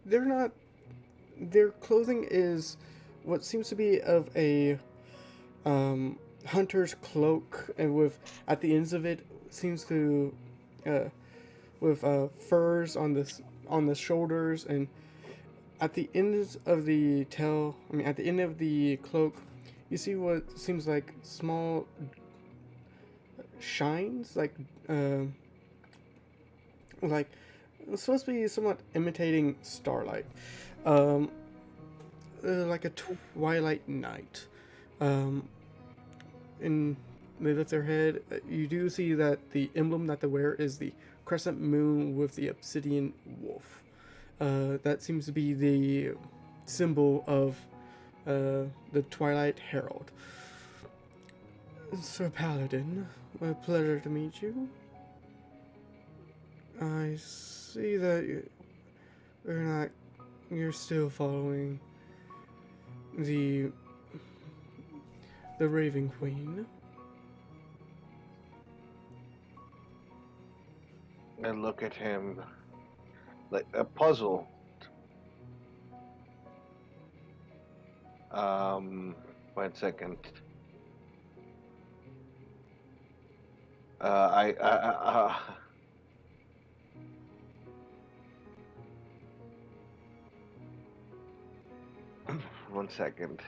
they're not. Their clothing is what seems to be of a hunter's cloak, and with at the ends of it seems to uh, with furs on the shoulders, and at the ends of the at the end of the cloak, you see what seems like small shines, uh, like it's supposed to be somewhat imitating starlight, um, like a twilight night. Um, and they lift their head. You do see that the emblem that they wear is the crescent moon with the obsidian wolf. That seems to be the symbol of the Twilight Herald. Sir Paladin, a pleasure to meet you. I see that you're still following the Raven Queen. And look at him like a puzzle. One second. I 1 second.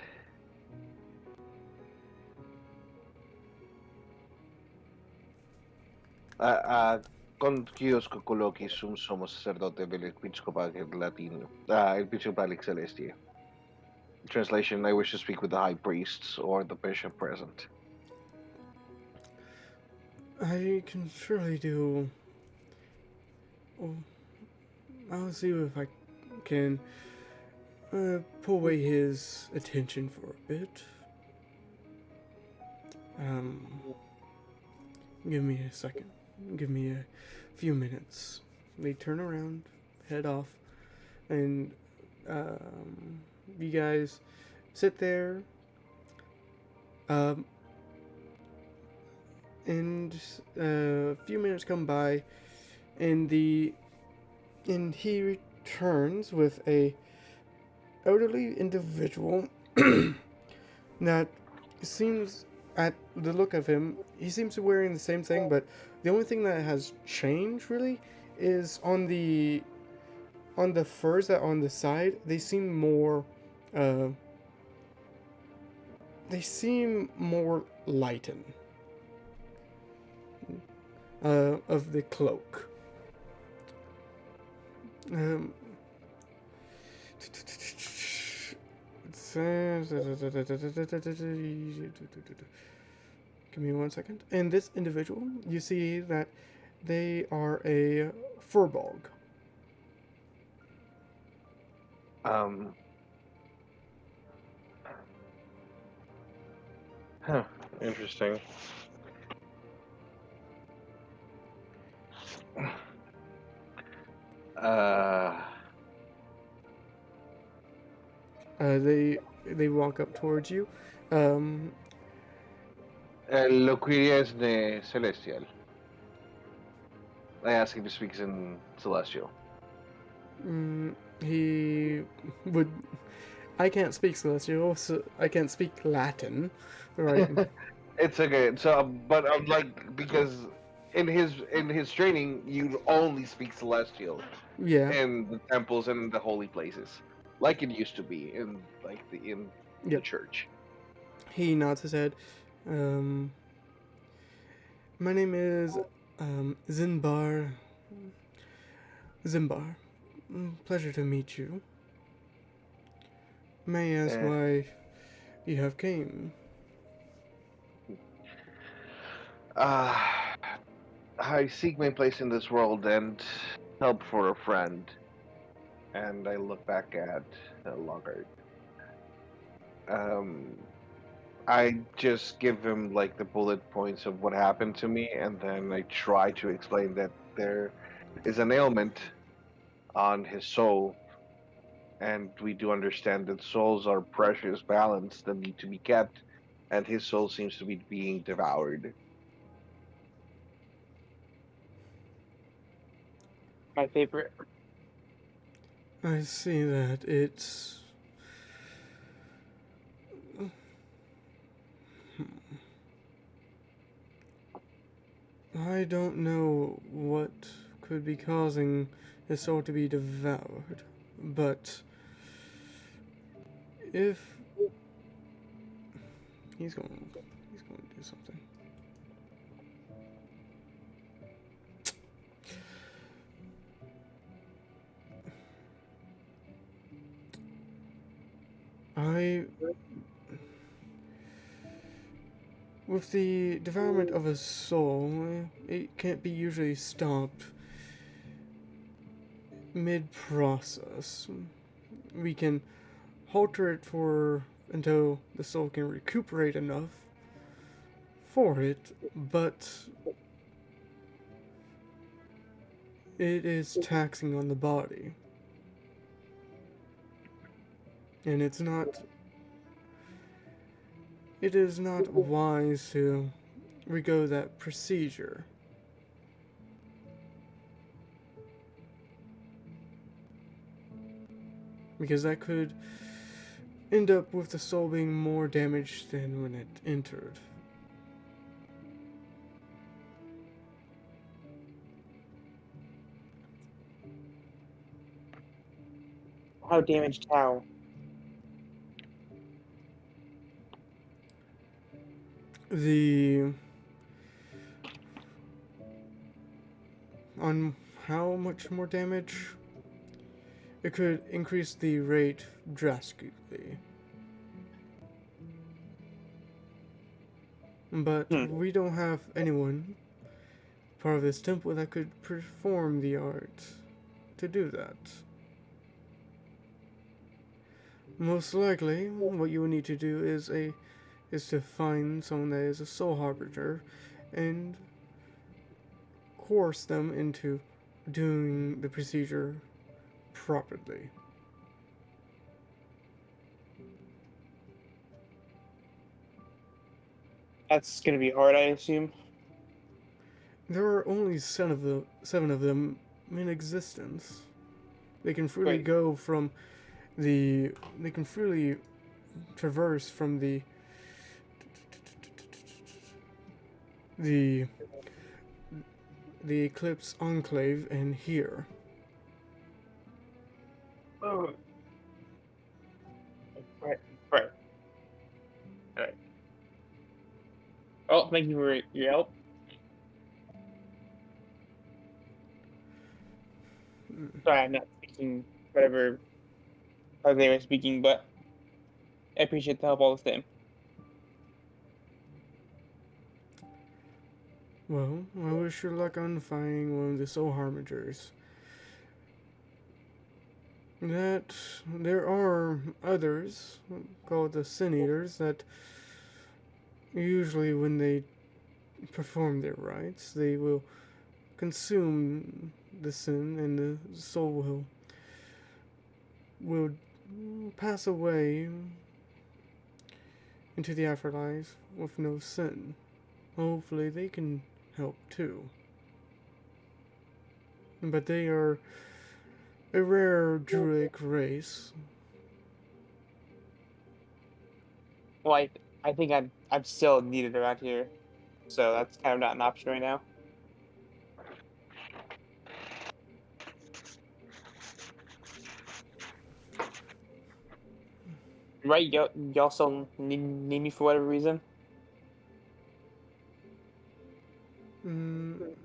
Con Kios coloqui sum somos sacerdote vel episcopal latino. Episcopalic celestia. Translation: I wish to speak with the high priests or the bishop present. I can surely do. Oh, I'll see if I can pull away his attention for a bit. Um, give me a second. Give me a few minutes. They turn around, head off, and you guys sit there. Um, and a few minutes come by, and he returns with a elderly individual that seems, at the look of him, he seems to be wearing the same thing, but the only thing that has changed really is on the furs that are on the side. Uh, they seem more lightened of the cloak. Um, Give me 1 second. And this individual, you see that they are a furbog. Um, huh, interesting. Uh, They walk up towards you. Um, Loquirias de Celestial. I ask him to speak in Celestial. he would. I can't speak Celestial, so I can't speak Latin, right? It's okay. So, but I'm like because in his training, you only speak Celestial Yeah, in the temples and in the holy places, like it used to be in like the yep. church. He nods his head. Um, my name is Zinbar. Zimbar. Pleasure to meet you. May I ask Uh, why you have came? uh, I seek my place in this world and help for a friend. And I look back at Logart. Um, I just give him like the bullet points of what happened to me, and then I try to explain that there is an ailment on his soul, and we do understand that souls are precious balance that need to be kept, and his soul seems to be being devoured. My favorite. I see that it's. I don't know what could be causing his soul to be devoured, but if he's going to do something. I With the development of a soul, it can't be usually stopped mid process. We can halter it for until the soul can recuperate enough for it, but it is taxing on the body. And it is not wise to rego that procedure. Because that could end up with the soul being more damaged than when it entered. How damaged? How? The on how much more damage? It could increase the rate drastically. But Hmm. we don't have anyone part of this temple that could perform the art to do that. Most likely, what you will need to do is to find someone that is a soul harbinger and coerce them into doing the procedure properly. That's gonna be hard, I assume. There are only seven of them in existence. They can freely Wait, go from the. They can freely traverse from the the Eclipse Enclave and here. oh, right, right, right. Oh, thank you for your help. Sorry, I'm not speaking whatever how they were speaking, but I appreciate the help all the same. Well, I wish you luck on finding one of the soul harbingers. That there are others called the Sin Eaters that usually when they perform their rites, they will consume the sin and the soul will pass away into the afterlife with no sin. Hopefully they can help too. But they are a rare druidic race. Well, I think I'm still needed around here, so that's kind of not an option right now. Right? Y'all still need me for whatever reason. Mm,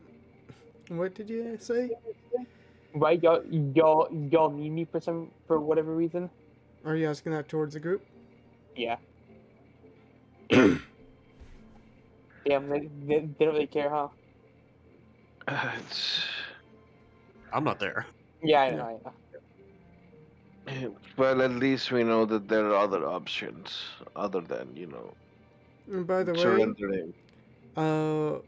what did you say? Right? Y'all need me for whatever reason. Are you asking that towards the group? Yeah. Damn. Damn. They don't really care, huh? It's, I'm not there. Yeah, I know. Yeah. I know. well, at least we know that there are other options other than, And by the way, surrendering. uh,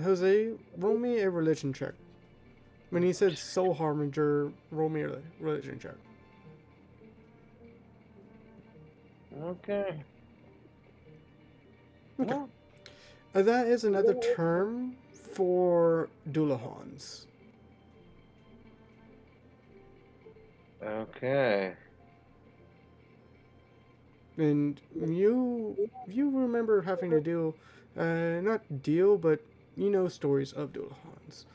Jose, roll me a religion check. When he said soul harbinger, roll me a religion check. Okay. Okay. Well, That is another term for Dulahans. okay. And you remember having to deal, not deal, but you know stories of Dulahans.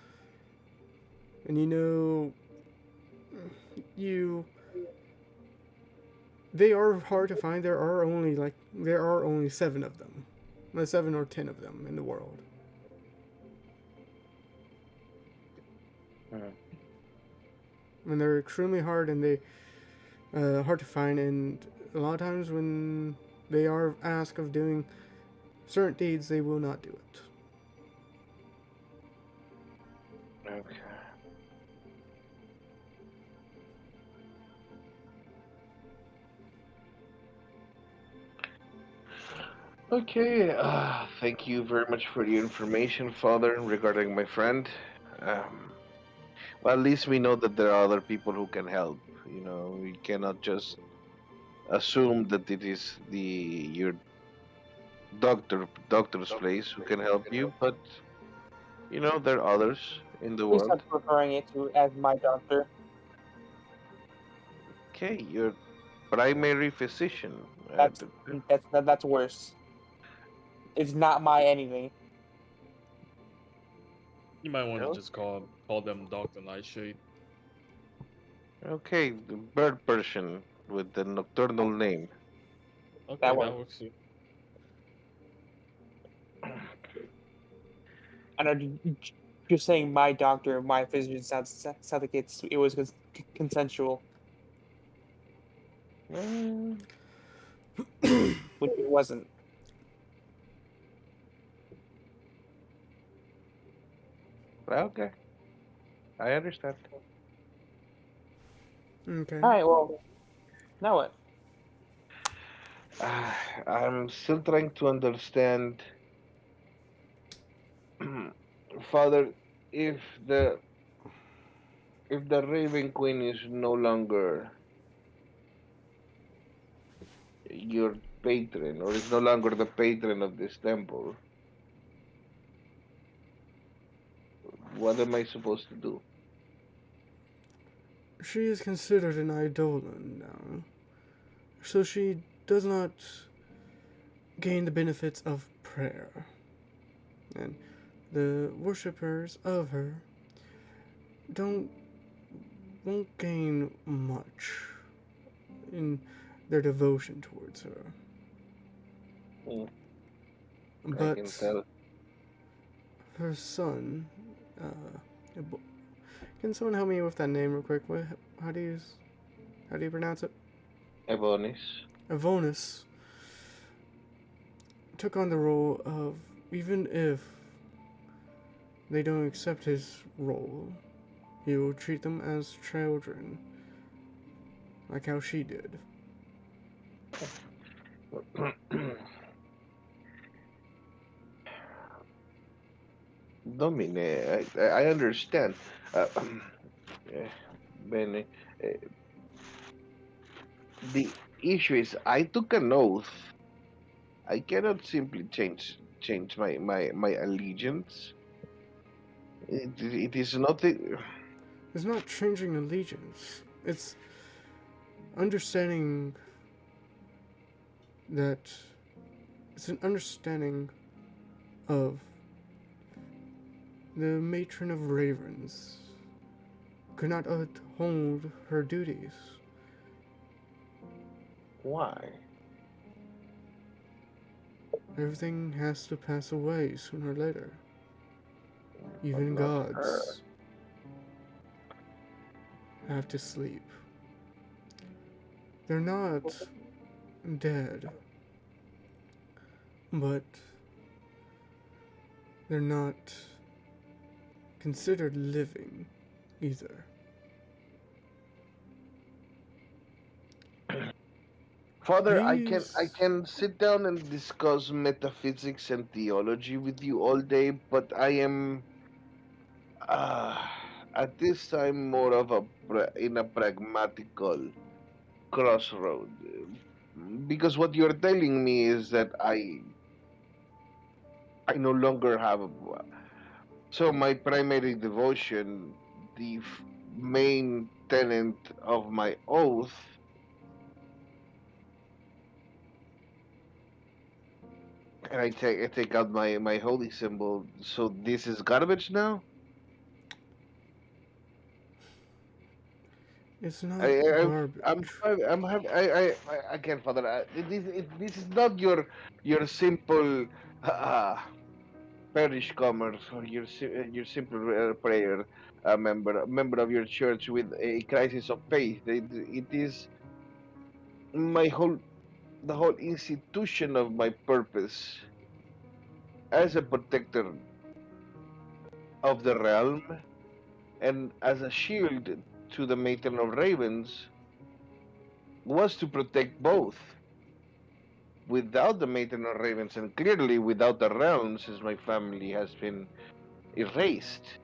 And you know, you they are hard to find. There are only seven of them, 7 or 10 of them in the world. Hmm. And they're extremely hard and they hard to find. And a lot of times when they are asked of doing certain deeds, they will not do it. Okay. Okay. Thank you very much for the information, Father, regarding my friend. Um, well, at least we know that there are other people who can help. We cannot just assume that it is your doctor's place who can help you, but there are others in the Please stop world. referring it to as my doctor. Okay, you're primary physician. That's that's worse. It's not my anything. You might want to Oh, just call them Doctor Nightshade. okay, the bird person with the nocturnal name. Okay, That that works. works too. I know. Just saying, my doctor, my physician sounds like it was consensual, Mm, which it wasn't. okay, I understand. Okay. All right. Well, now what? I'm still trying to understand, Father, if the if the Raven Queen is no longer your patron, or is no longer the patron of this temple, what am I supposed to do? She is considered an eidolon now, so she does not gain the benefits of prayer, and the worshippers of her don't won't gain much in their devotion towards her. Hmm, I can But tell. her son, uh, can someone help me with that name real quick? What? How do you pronounce it? Ebonis. Avonus took on the role of, even if they don't accept his role, he will treat them as children, like how she did. Domine, I understand. Uh, eh, Bene, eh, the issue is I took an oath. I cannot simply change my allegiance. It is nothing. It's not changing allegiance. It's understanding that it's an understanding of the matron of ravens could not uphold her duties. Why? Everything has to pass away sooner or later. But Even not her. gods have to sleep. They're not dead, but they're not considered living either. Father, I He's can sit down and discuss metaphysics and theology with you all day, but I am uh, at this time more of in a pragmatical crossroad. Because what you're telling me is that I no longer have so my primary devotion, the main tenet of my oath, and I take out my holy symbol. So this is garbage now. it's not I I'm garbage. I'm happy. I can't, Father. This is not your simple uh, parish commerce or your simple prayer member of your church with a crisis of faith. It is my whole the whole institution of my purpose as a protector of the realm and as a shield to the matron of ravens was to protect both. Without the matron of ravens and clearly without the realm, since my family has been erased.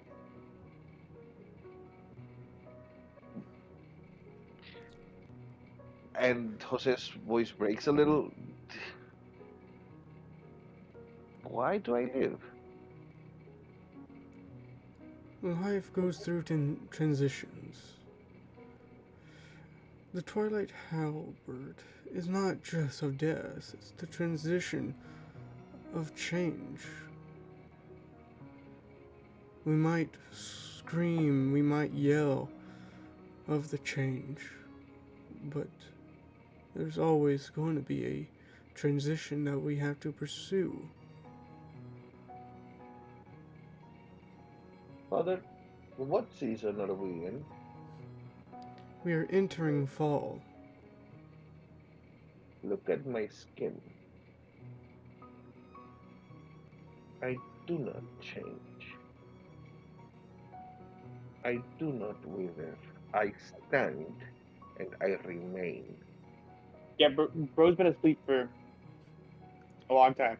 And Jose's voice breaks a little. Why do I live? Life goes through transitions. The Twilight Halberd is not just of death, it's the transition of change. We might scream, we might yell of the change, but there's always going to be a transition that we have to pursue. Father, what season are we in? We are entering fall. Look at my skin. I do not change. I do not wither. I stand and I remain. Yeah, bro's been asleep for a long time.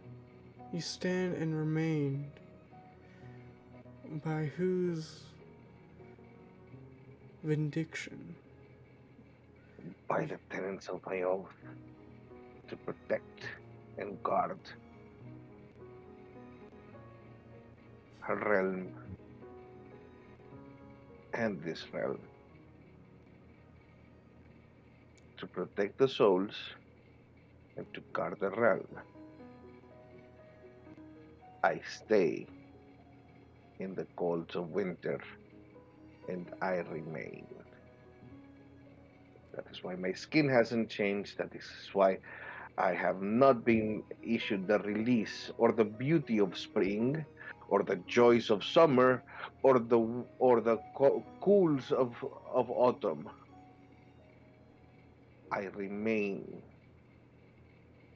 You stand and remain by whose vindication? By the tenets of my oath to protect and guard her realm and this realm, to protect the souls and to guard the realm. I stay in the colds of winter and I remain. That is why my skin hasn't changed. That is why I have not been issued the release or the beauty of spring or the joys of summer or the cools of autumn. I remain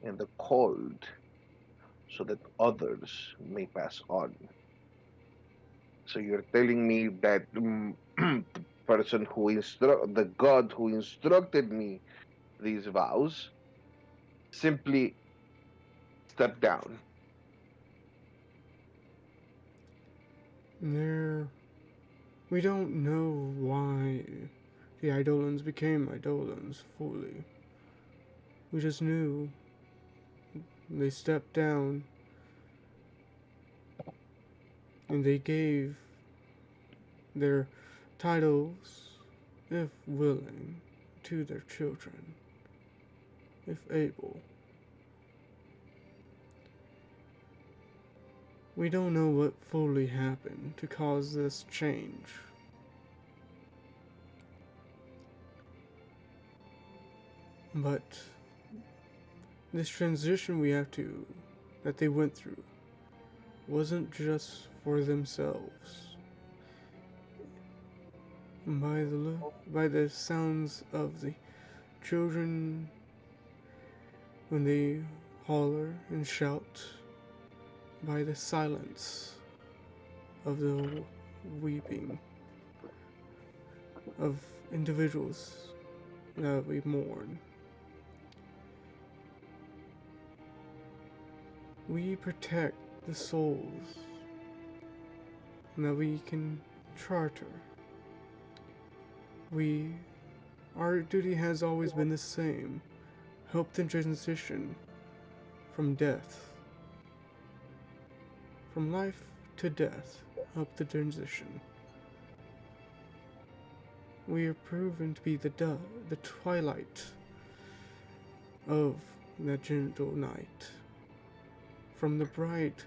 in the cold so that others may pass on. So you're telling me that the person the God who instructed me these vows simply stepped down. There, we don't know why the Eidolons became Eidolons fully. We just knew they stepped down and they gave their titles, if willing, to their children, if able. We don't know what fully happened to cause this change. But this transition that they went through, wasn't just for themselves. By the sounds of the children when they holler and shout, by the silence of the weeping of individuals that we mourn. We protect the souls that we can charter. We, our duty has always been the same: help them transition from death, from life to death, help the transition. We are proven to be the twilight of that gentle night. From the bright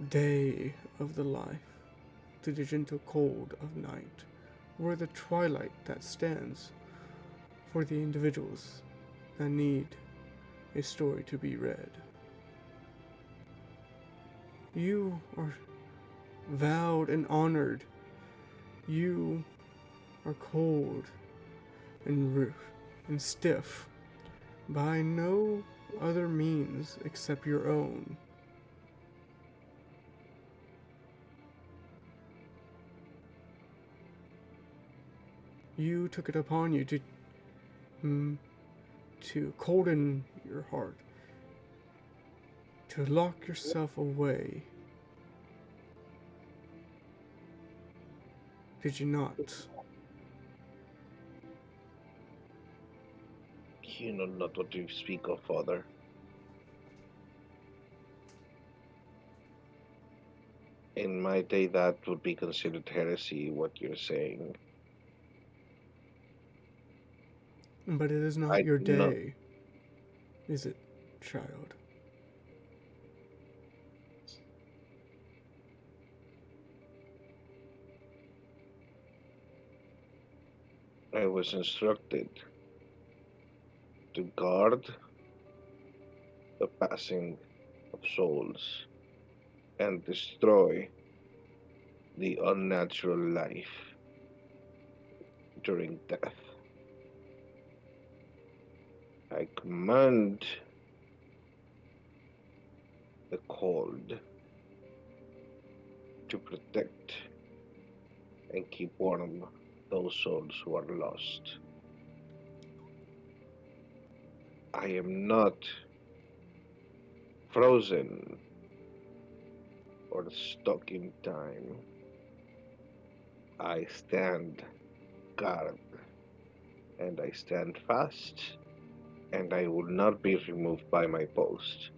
day of the life to the gentle cold of night. We're the twilight that stands for the individuals that need a story to be read. You are vowed and honored. You are cold and stiff by no other means except your own. You took it upon you to colden your heart, to lock yourself away. Did you not? You know not what you speak of, Father. In my day, that would be considered heresy, what you're saying. But it is not I your know. day, is it, child? I was instructed to guard the passing of souls and destroy the unnatural life during death. I command the cold to protect and keep warm those souls who are lost. I am not frozen or stuck in time. I stand guard and I stand fast and I will not be removed by my post.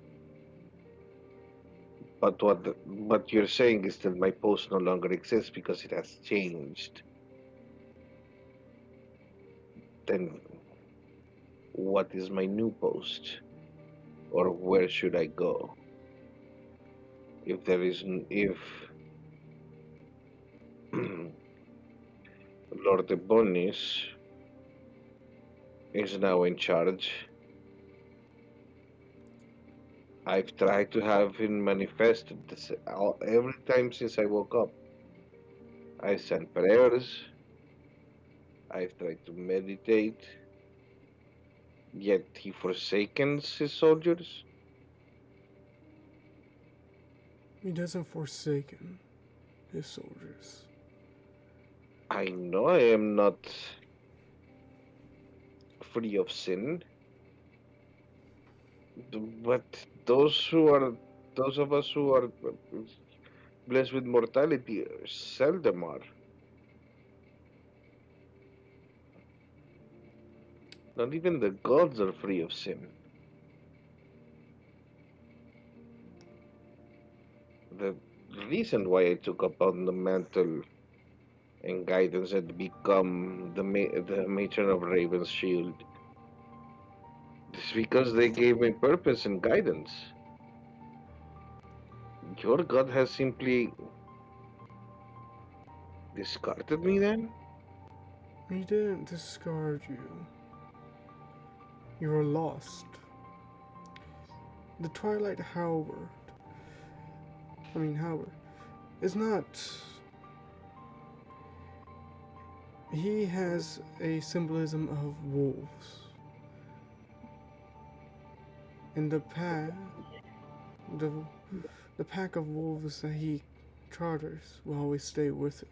But you're saying is that my post no longer exists because it has changed. Then what is my new post? Or where should I go? If there is if Lord Bonis is now in charge, I've tried to have him manifested every time since I woke up. I sent prayers, I've tried to meditate, yet he forsakens his soldiers. He doesn't forsaken his soldiers. I know I am not free of sin, but those of us who are blessed with mortality seldom are. Not even the gods are free of sin. The reason why I took up on the mantle and guidance had become the matron of Raven's Shield is because they gave me purpose and guidance. Your god has simply discarded me then? He didn't discard you. You are lost. The Twilight Howard, is not. He has a symbolism of wolves. And the, the pack of wolves that he charters will always stay with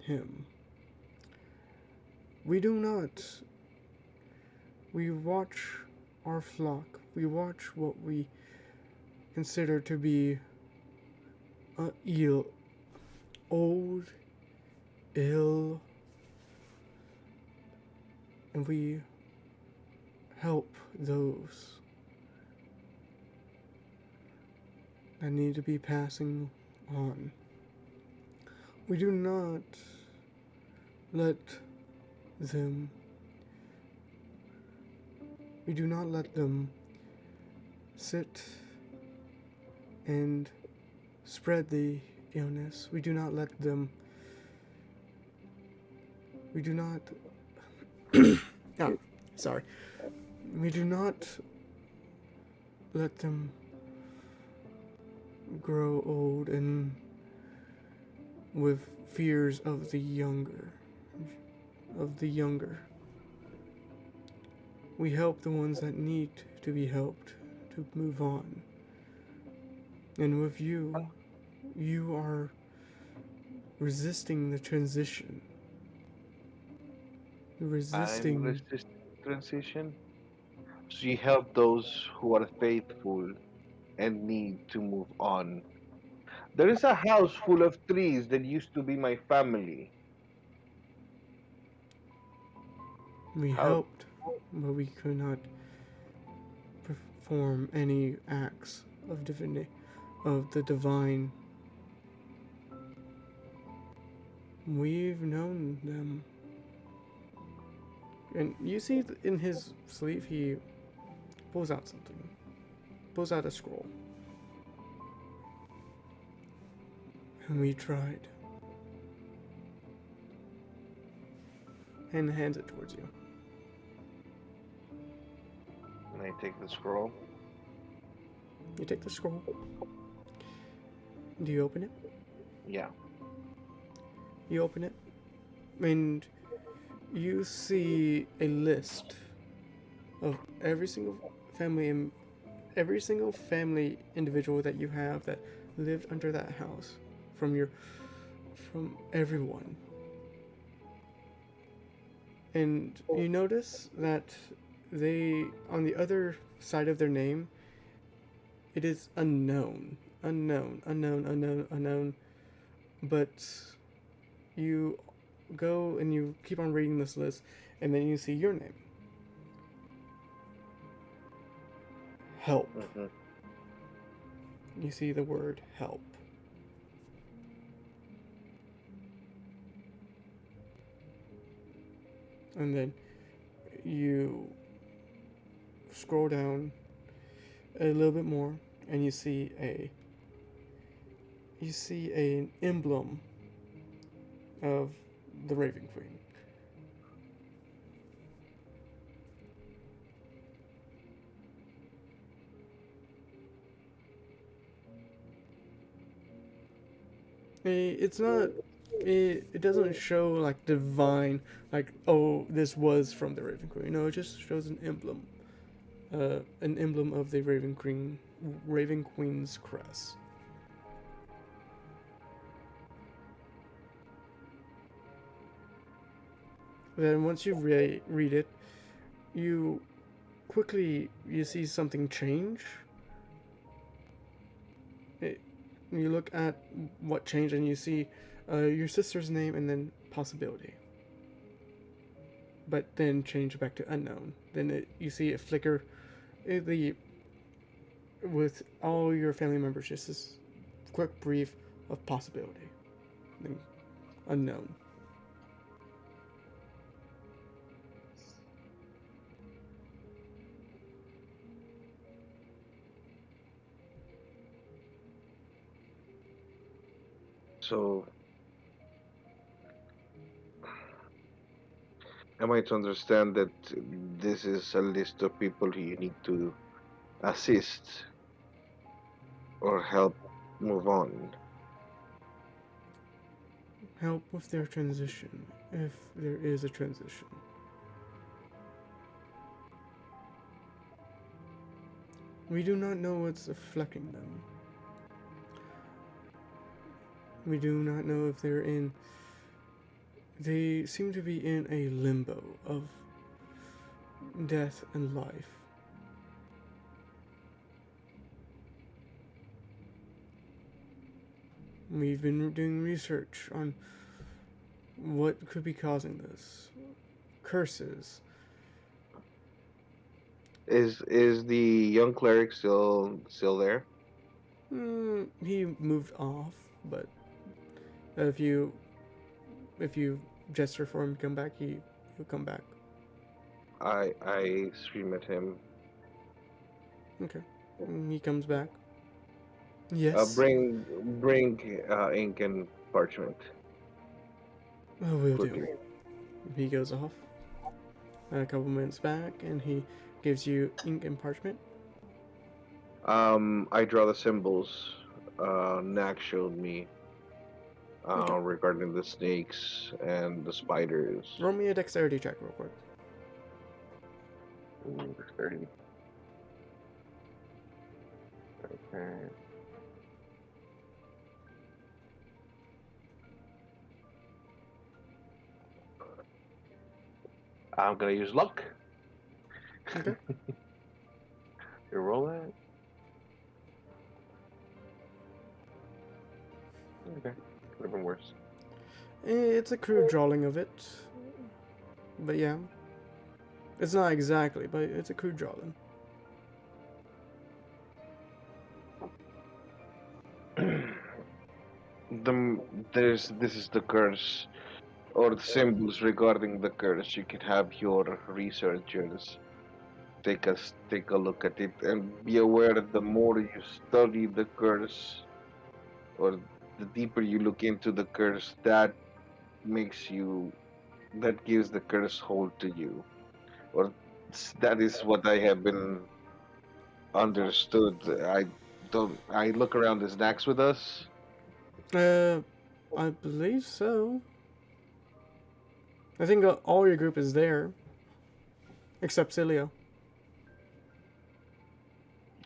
him. We do not. We watch our flock. We watch what we consider to be ill, old, ill, and we help those that need to be passing on. We do not let them we do not let them sit and spread the illness. We do not oh, sorry. We do not let them grow old and with fears of the younger. We help the ones that need to be helped to move on. And with you, you are resisting the transition. I'm Resisting. resisting transition. So you help those who are faithful and need to move on. There is a house full of trees that used to be my family. We How helped, but we could not perform any acts of the divine. We've known them. And you see in his sleeve, he pulls out something. Pulls out a scroll. And we tried. And hands it towards you. And I take the scroll. You take the scroll. Do you open it? Yeah. You open it. And you see a list of every single family individual that you have that lived under that house from everyone. And you notice that they, on the other side of their name, it is unknown, unknown. But you go and you keep on reading this list, and then you see your name. Help. Hmm. You see the word help. And then you scroll down a little bit more, and you see an emblem of the Raven Queen. It's not. It doesn't show like divine, like, oh, this was from the Raven Queen. No, it just shows an emblem of the Raven Queen's crest. Then once you read it, you you see something change. It, you look at what changed, and you see your sister's name and then possibility. But then change back to unknown. Then you see it flicker. The with all your family members, just this quick brief of possibility, then unknown. So, am I to understand that this is a list of people you need to assist or help move on? Help with their transition, if there is a transition. We do not know what's afflicting them. We do not know if they're in. They seem to be in a limbo of death and life. We've been doing research on what could be causing this. Curses. Is the young cleric still there? He moved off, but if you if you gesture for him to come back, he'll come back. I scream at him. Okay. He comes back. Yes. Bring ink and parchment Oh, will do. quickly. He goes off. A couple minutes back, and he gives you ink and parchment. I draw the symbols. Nak showed me Okay. regarding the snakes and the spiders. Roll me a dexterity check real quick. Ooh, 30. Okay. I'm gonna use luck. Okay. You roll it. Okay. Could have been worse. It's a crude drawing of it. But yeah. It's not exactly, but it's a crude drawing. This is the curse or the symbols regarding the curse. You can have your researchers take a look at it and be aware that the more you study the curse, or the deeper you look into the curse, makes you that gives the curse hold to you, or that is what I have been understood. I look around the snacks with us. Uh, I believe so. I think all your group is there, except Cilio.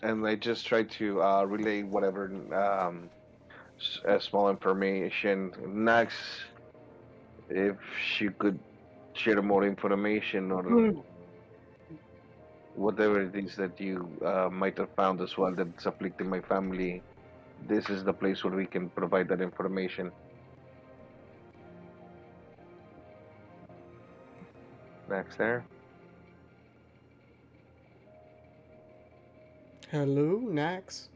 And I just try to relay whatever small information. Next, if she could share more information or whatever it is that you might have found as well that's afflicting my family, this is the place where we can provide that information. Next, there. Hello, Nax.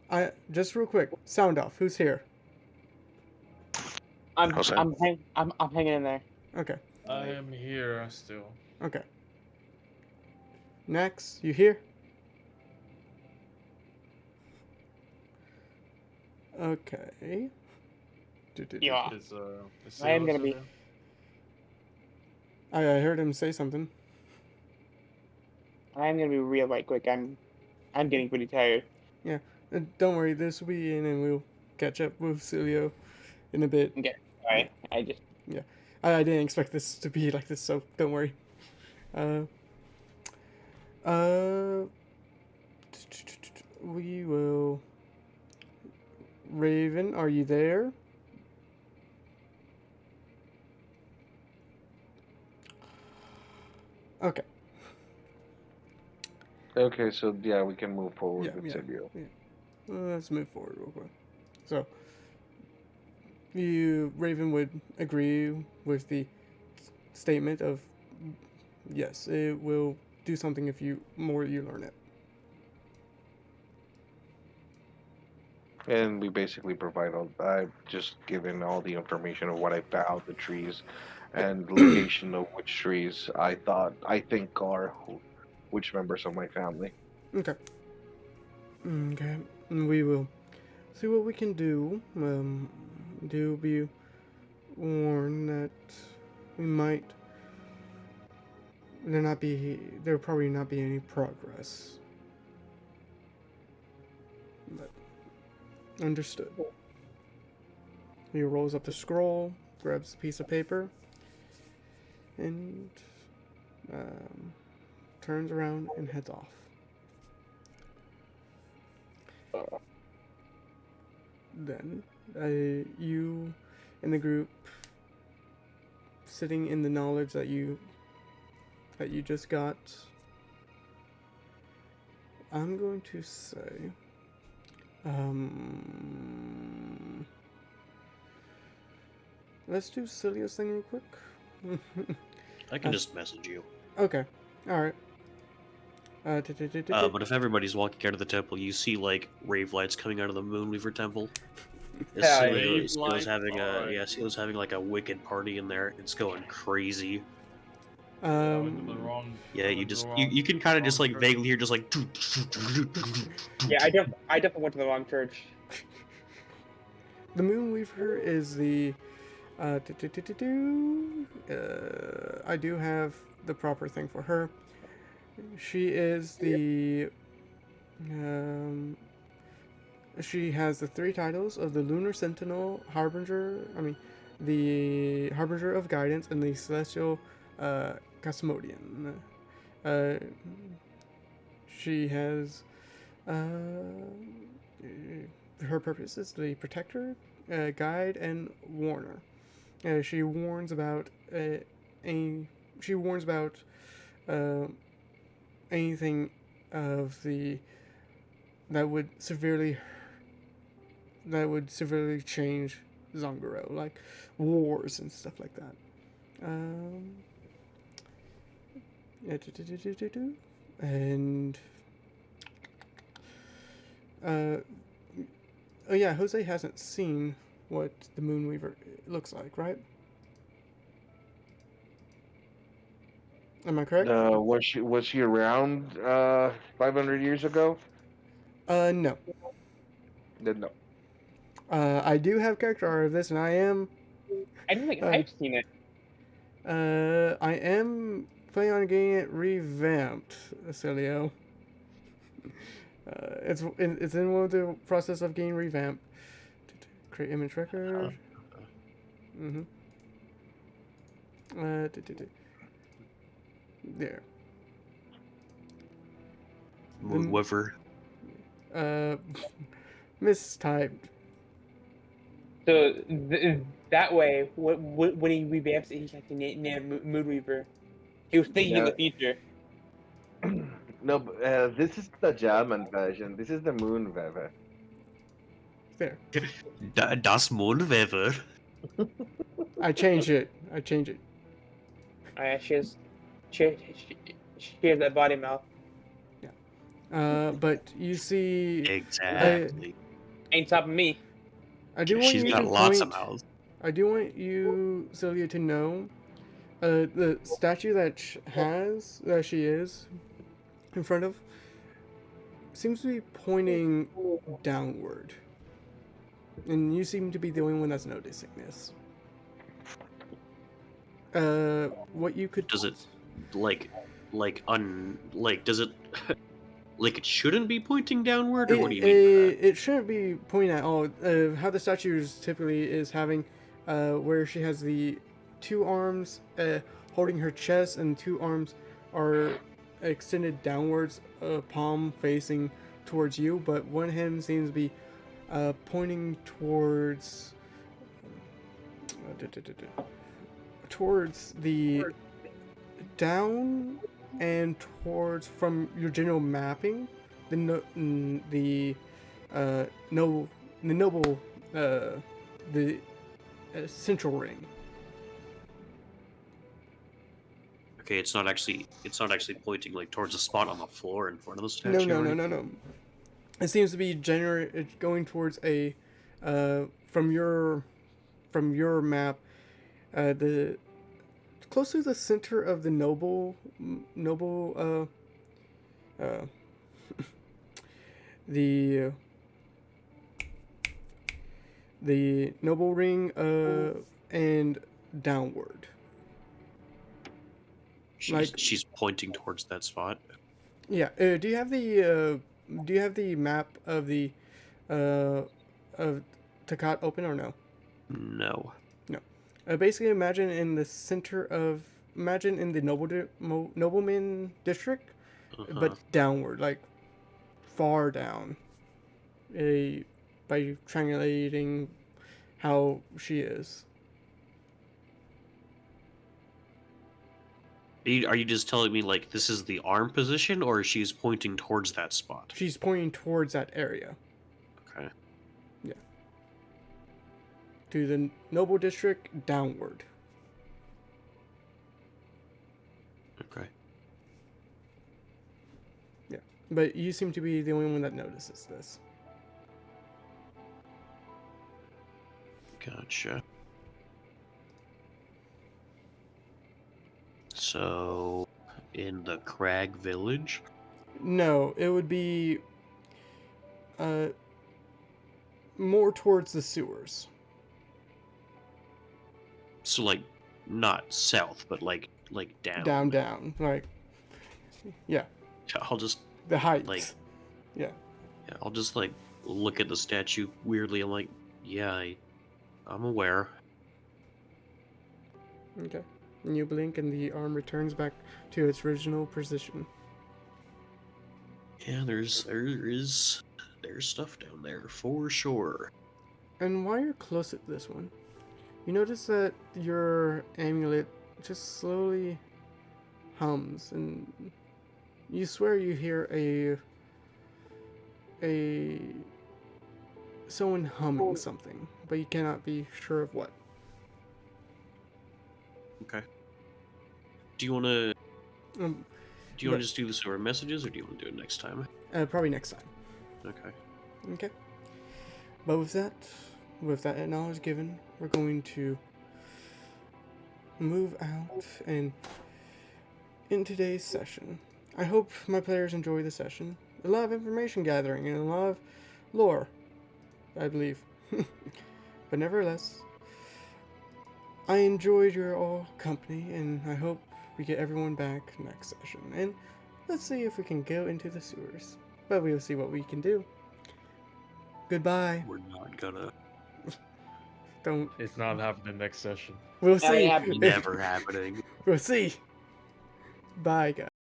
I just real quick. Sound off. Who's here? Jose. I'm hanging in there. Okay. I am here still. Okay. Nax, you here? Okay. Yeah. Is I am gonna Silas be- there? I heard him say something. I'm gonna be real right quick. I'm getting pretty tired. Don't worry, this will be in and we'll catch up with Cilio in a bit. Okay. Alright. I just I didn't expect this to be like this, so don't worry. Uh, uh, we will. Raven, are you there? Okay. Okay, so yeah, we can move forward Yeah, with yeah. Silvio. Let's move forward real quick. So, Raven would agree with the statement of yes, it will do something if you learn it. And we basically provide all. I've just given all the information of what I found, the trees, and the location of which trees I think are which members of my family. Okay. Okay. We will see what we can do. Do be warned that we might there probably not be any progress. But understood. He rolls up the scroll, grabs a piece of paper, and um, turns around and heads off. Then, you and the group, sitting in the knowledge that you just got, I'm going to say, let's do Cillia's thing real quick. I can just message you. Okay, all right. But if everybody's walking out of the temple, you see like rave lights coming out of the Moonweaver temple. Yeah, Rave Scylla's lights? having Alright. Scylla's having like a wicked party in there. It's going crazy. I went to the wrong. Yeah, I you went to just the you, wrong- you can kind of just wrong like church. vaguely hear just like yeah. I definitely went to the wrong church. The Moonweaver is the. I do have the proper thing for her. She is the. She has the three titles of the Lunar Sentinel, Harbinger. The Harbinger of Guidance, and the Celestial Cosmodian. Uh, she has. Her purpose is the Protector, Guide, and Warner. She warns about she warns about uh, anything of the that would severely change Zoggirial, like wars and stuff like that. And oh yeah, Jose hasn't seen what the Moonweaver looks like, right? Am I correct? Was she around 500 years ago? No. Then no. I do have character art of this, and I am I don't think uh, I've seen it. I am planning on getting it revamped, Celio. It's in the process of getting revamped. Create image record. Mm-hmm. There. Moonweaver. Uh, mistyped. So that way, when he revamps it, he's like the native Moonweaver. He was thinking in No, the future. no. This is the German version. This is the Moon Weather. There. Das Moonweaver. I changed it. Oh, yeah, she has that body mouth. But you see, Exactly. Ain't topping me. I do want She's you got to lots point. of mouths. I do want you, Sylvia, to know, the statue that she is in front of seems to be pointing downward, and you seem to be the only one that's noticing this. What you could Does it like does it like it shouldn't be pointing downward, or what do you mean by that? It shouldn't be pointing at all. How the statue typically is having, where she has the two arms holding her chest, and two arms are extended downwards, palm facing towards you, but one hand seems to be pointing towards the down, and towards, from your general mapping, the noble, the central ring. Okay, it's not actually pointing like towards a spot on the floor in front of the statue. No. It seems to be going towards a, from your map, the close to the center of the noble, the noble ring, and downward. She's pointing towards that spot. Yeah. Do you have the map of the of Takat open, or no? No. No. Basically, imagine in the nobleman district, but downward, like far down. By triangulating how she is. Are you just telling me like this is the arm position, or she's pointing towards that spot? She's pointing towards that area. Okay. Yeah. To the noble district, downward. Okay. Yeah. But you seem to be the only one that notices this. Gotcha. So, in the Crag Village? No, it would be more towards the sewers. So, like, not south, but like down. Down. Like, yeah. I'll just The heights. like, yeah. I'll just like look at the statue weirdly. I'm like, yeah, I'm aware. Okay. And you blink, and the arm returns back to its original position. Yeah, there's stuff down there for sure. And while you're close at this one, you notice that your amulet just slowly hums, and you swear you hear someone humming something, but you cannot be sure of what. Okay. Do you want to Um, just do this over messages, or do you want to do it next time? Probably next time. Okay. Okay. But with that, with that knowledge given, we're going to move out and in today's session. I hope my players enjoy the session. A lot of information gathering and a lot of lore, I believe. But nevertheless, I enjoyed your all company, and I hope we get everyone back next session. And let's see if we can go into the sewers. But we'll see what we can do. Goodbye. We're not gonna. Don't. It's not happening next session. We'll Not see. happening. Never happening. We'll see. Bye, guys.